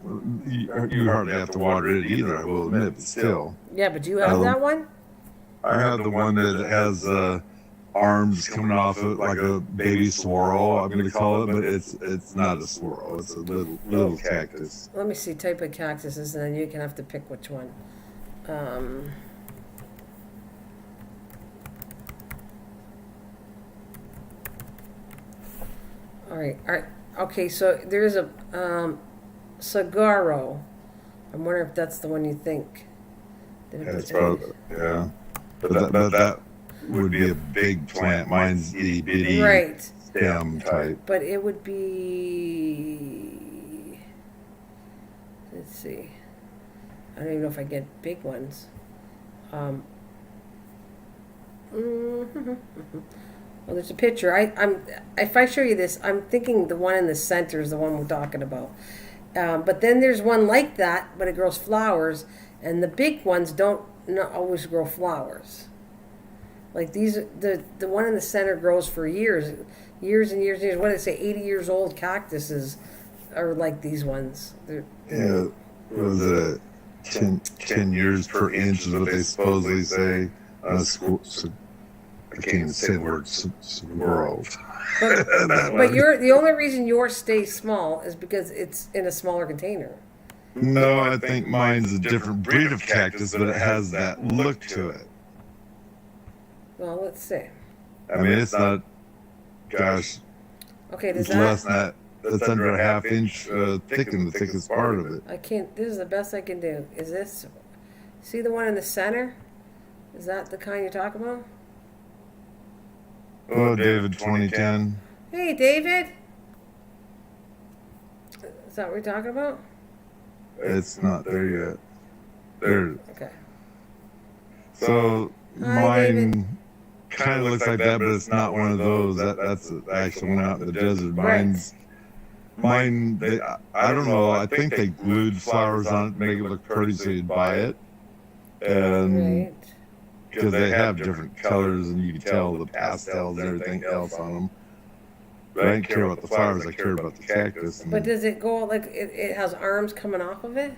you hardly have to water it either, I will admit, but still. Yeah, but do you have that one? I have the one that has arms coming off it like a baby swirl, I'm going to call it, but it's not a swirl, it's a little cactus. Let me see type of cactuses, and then you can have to pick which one. All right. Okay, so there's a saguaro. I'm wondering if that's the one you think. That's probably, yeah. But that would be a big plant. Mine's itty bitty stem type. But it would be. Let's see. I don't even know if I get big ones. Well, there's a picture. If I show you this, I'm thinking the one in the center is the one we're talking about. But then there's one like that, but it grows flowers, and the big ones don't not always grow flowers. Like these, the one in the center grows for years and years and years. What did I say? 80 years old cactuses are like these ones. Yeah, it was 10 years per inch is what they supposedly say. I can't even say the word squirrel. But the only reason yours stays small is because it's in a smaller container. No, I think mine's a different breed of cactus, but it has that look to it. Well, let's see. I mean, it's not, gosh, okay, it's less than that. That's under a half inch thick in the thickest part of it. I can't, this is the best I can do. Is this, see the one in the center? Is that the kind you're talking about? Oh, David, 2010. Hey, David. Is that what we're talking about? It's not there yet. There. Okay. So Hi, mine kind of looks like that, but it's not one of those. That's actually one out in the desert. Mine. I don't know. I think they glued flowers on it to make it look pretty, so you'd buy it. And. Right. Because they have different colors, and you can tell the pastels and everything else on them. But I didn't care about the flowers, I cared about the cactus. But does it go, like, it has arms coming off of it?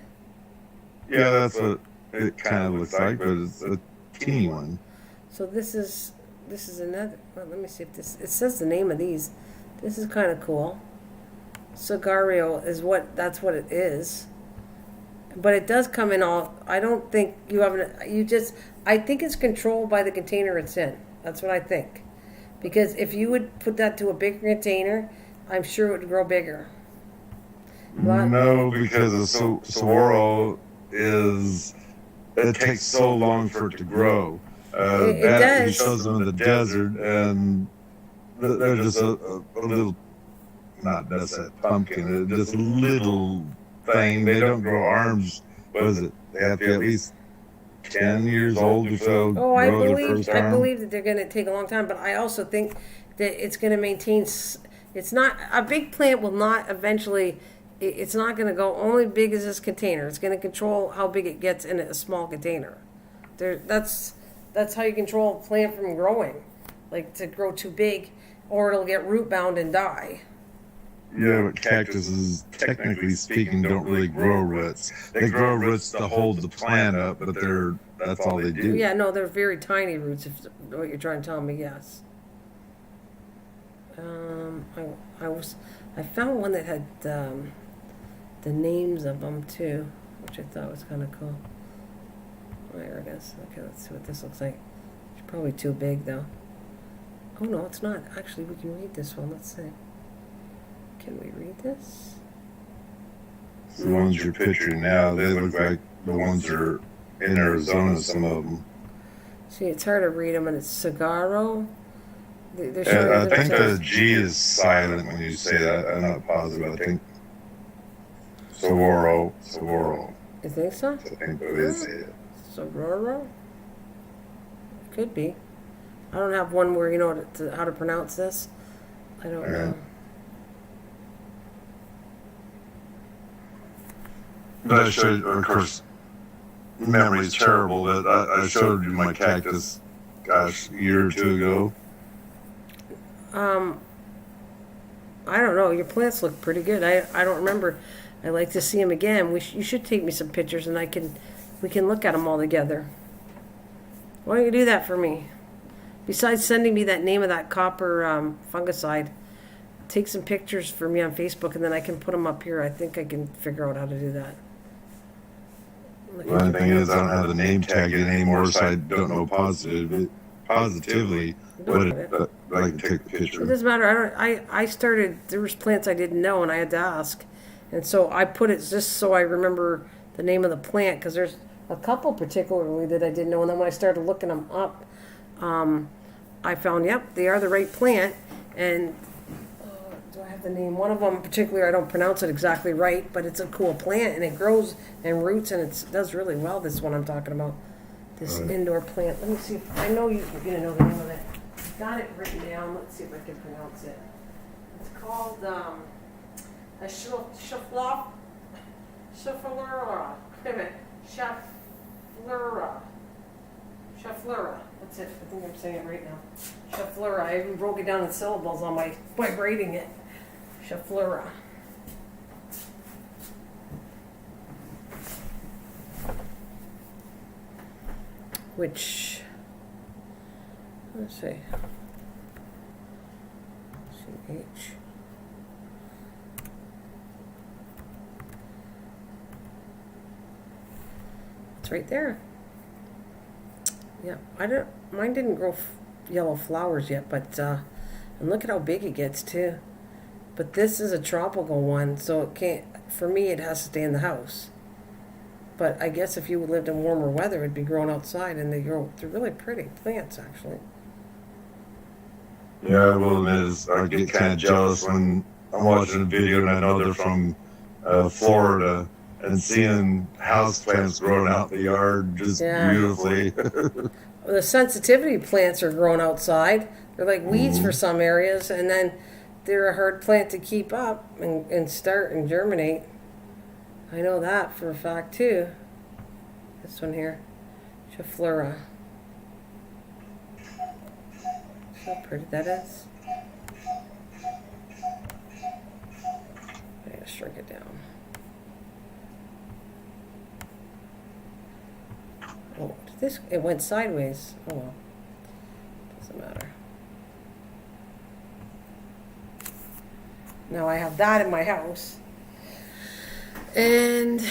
Yeah, that's what it kind of looks like, but it's a teeny one. So this is another, well, let me see if this, it says the name of these. This is kind of cool. Saguaro is that's what it is. But it does come in all, I don't think you have, I think it's controlled by the container it's in. That's what I think. Because if you would put that to a bigger container, I'm sure it would grow bigger. No, because the saguaro it takes so long for it to grow. It does. He shows them in the desert, and they're just a little, not necessarily pumpkin, just a little thing. They don't grow arms. What is it? They have to be at least 10 years old or so. Oh, I believe that they're going to take a long time, but I also think that it's going to maintain. It's not, a big plant will not eventually it's not going to go only big as this container. It's going to control how big it gets in a small container. That's how you control a plant from growing, like to grow too big, or it'll get root bound and die. Yeah, but cactuses, technically speaking, don't really grow roots. They grow roots to hold the plant up, but that's all they do. Yeah, no, they're very tiny roots. If what you're trying to tell me, yes. I found one that had the names of them too, which I thought was kind of cool. There it is. Okay, let's see what this looks like. It's probably too big though. Oh no, it's not. Actually, we can read this one. Let's see. Can we read this? The ones you're picturing now, they look like the ones that are in Arizona, some of them. See, it's hard to read them, and it's Sagaro. I think the G is silent when you say that. I'm not positive. I think Saguaro. You think so? I think that is it. Saguaro? Could be. I don't have one where you know how to pronounce this. I don't know. But I showed, of course, memory is terrible, but I showed you my cactus, gosh, a year or two ago. I don't know. Your plants look pretty good. I don't remember. I'd like to see them again. You should take me some pictures, and we can look at them all together. Why don't you do that for me? Besides sending me that name of that copper fungicide, take some pictures for me on Facebook, and then I can put them up here. I think I can figure out how to do that. Well, the thing is, I don't have the name tag in anymore, so I don't know positively what I can take the picture. It doesn't matter. I started. There was plants I didn't know, and I had to ask, and so I put it just so I remember the name of the plant, because there's a couple particularly that I didn't know, and then when I started looking them up, I found, yep, they are the right plant. And do I have the name? One of them particularly, I don't pronounce it exactly right, but it's a cool plant, and it grows and roots, and it does really well. This one I'm talking about, this indoor plant. Let me see if I know you're gonna know the name of it. I've got it written down. Let's see if I can pronounce it. It's called a Schefflera. Wait a minute, Schefflera. That's it. I think I'm saying it right now. Schefflera. I even broke it down in syllables on by writing it. Schefflera. Which, let's see. CH. It's right there. Yeah, mine didn't grow yellow flowers yet, but and look at how big it gets too. But this is a tropical one, so it can't. For me, it has to stay in the house. But I guess if you lived in warmer weather, it'd be growing outside, and they're really pretty plants, actually. Yeah, I will admit, I get kind of jealous when I'm watching a video and I know they're from Florida, and seeing house plants growing out in the yard just beautifully. The sensitivity plants are growing outside. They're like weeds for some areas, and then they're a hard plant to keep up and start and germinate. I know that for a fact too. This one here, Schefflera. See how pretty that is. I gotta shrink it down. Oh, it went sideways. Oh well, doesn't matter. Now I have that in my house, and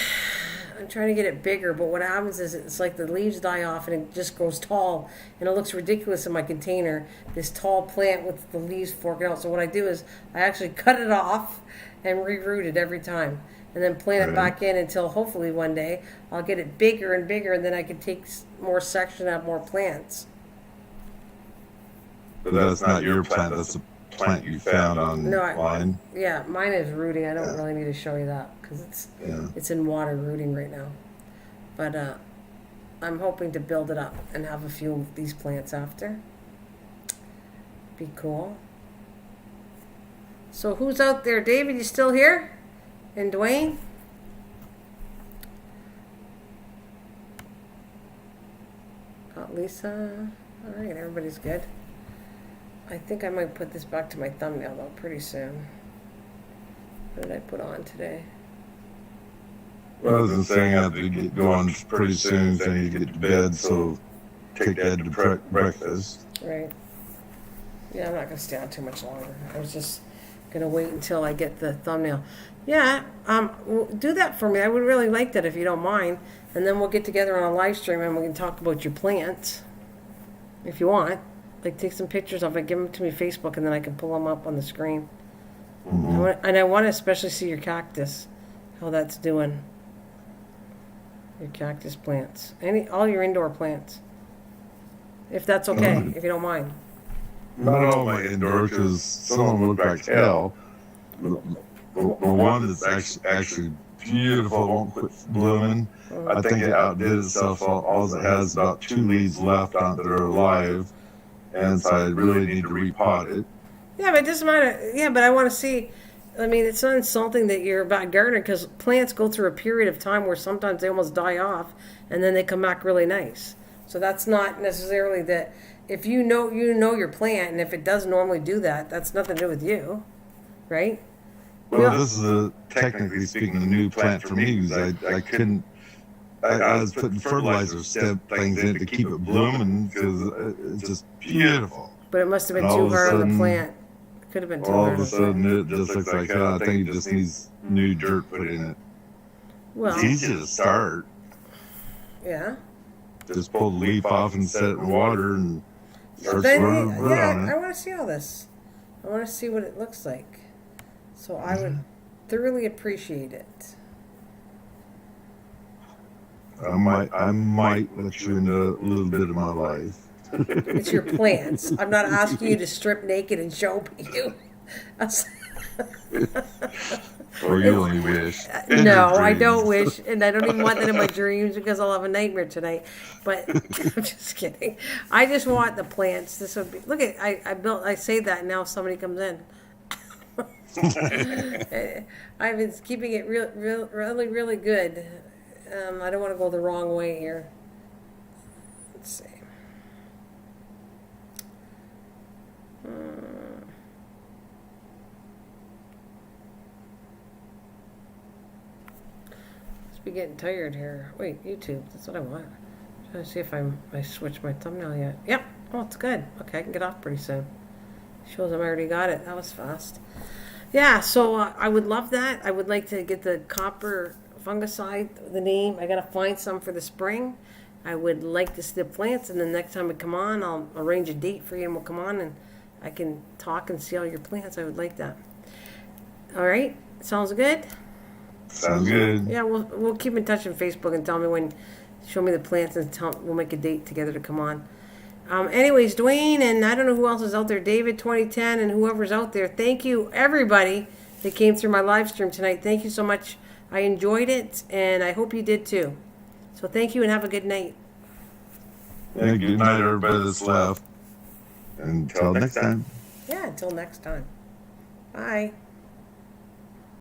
I'm trying to get it bigger, but what happens is it's like the leaves die off and it just grows tall, and it looks ridiculous in my container, this tall plant with the leaves forking out. So what I do is I actually cut it off and reroot it every time, and then plant it back in until hopefully one day I'll get it bigger and bigger, and then I can take more section and have more plants. But that's not your plant, that's a plant you found online. Yeah, mine is rooting. I don't really need to show you that because it's in water rooting right now. But I'm hoping to build it up and have a few of these plants after. Be cool. So who's out there? David, you still here? And Dwayne? Lisa? All right, everybody's good. I think I might put this back to my thumbnail, though, pretty soon. What did I put on today? Well, I was saying I have to get going pretty soon, so I need to get to bed, so take Dad to breakfast. Right. Yeah, I'm not going to stay on too much longer. I was just going to wait until I get the thumbnail. Yeah, do that for me. I would really like that if you don't mind. And then we'll get together on a live stream and we can talk about your plants. If you want. Like, take some pictures of it, give them to me Facebook, and then I can pull them up on the screen. Mm-hmm. I want to especially see your cactus, how that's doing. Your cactus plants. All your indoor plants. If that's okay, if you don't mind. Not all my indoor, because some of them look like hell. The one that's actually beautiful won't quit blooming. I think it outdid itself. All it has is about 2 leaves left on that are alive, and so I really need to repot it. Yeah, but it doesn't matter. Yeah, but I want to see. I mean, it's not insulting that you're a bad gardener, because plants go through a period of time where sometimes they almost die off, and then they come back really nice. So that's not necessarily that. If you know your plant, and if it does normally do that, that's nothing to do with you, right? Well, this is technically speaking a new plant for me, because I couldn't. I was putting fertilizer step things in to keep it blooming, because it's just beautiful. But it must have been too hard on the plant. It could have been too hard. All of a sudden, it just looks like, I think it just needs new dirt put in it. Well, it's easy to start. Yeah. Just pull the leaf off and set it in water and start I on want to see all this. I want to see what it looks like. So I would thoroughly appreciate it. I might let you into a little bit of my life. It's your plants. I'm not asking you to strip naked and show you. Or you only wish. No, I don't wish, and I don't even want that in my dreams, because I'll have a nightmare tonight. But I'm just kidding. I just want the plants. This would be. Look at I say that, and now somebody comes in. I've been keeping it really, really good. I don't want to go the wrong way here. Let's see. Must be getting tired here. Wait, YouTube. That's what I want. I'm trying to see if I switched my thumbnail yet. Yep. Oh, it's good. Okay, I can get off pretty soon. Shows I already got it. That was fast. Yeah, so I would love that. I would like to get the copper fungicide, the name. I got to find some for the spring. I would like to see the plants, and the next time we come on, I'll arrange a date for you, and we'll come on, and I can talk and see all your plants. I would like that. All right? Sounds good? Sounds good. Yeah, we'll keep in touch on Facebook and tell me when, show me the plants, and we'll make a date together to come on. Anyways, Dwayne, and I don't know who else is out there, David 2010, and whoever's out there, thank you, everybody that came through my live stream tonight. Thank you so much. I enjoyed it, and I hope you did too. So thank you, and have a good night. Yeah, good night, everybody that's left. Until next time. Yeah, until next time. Bye.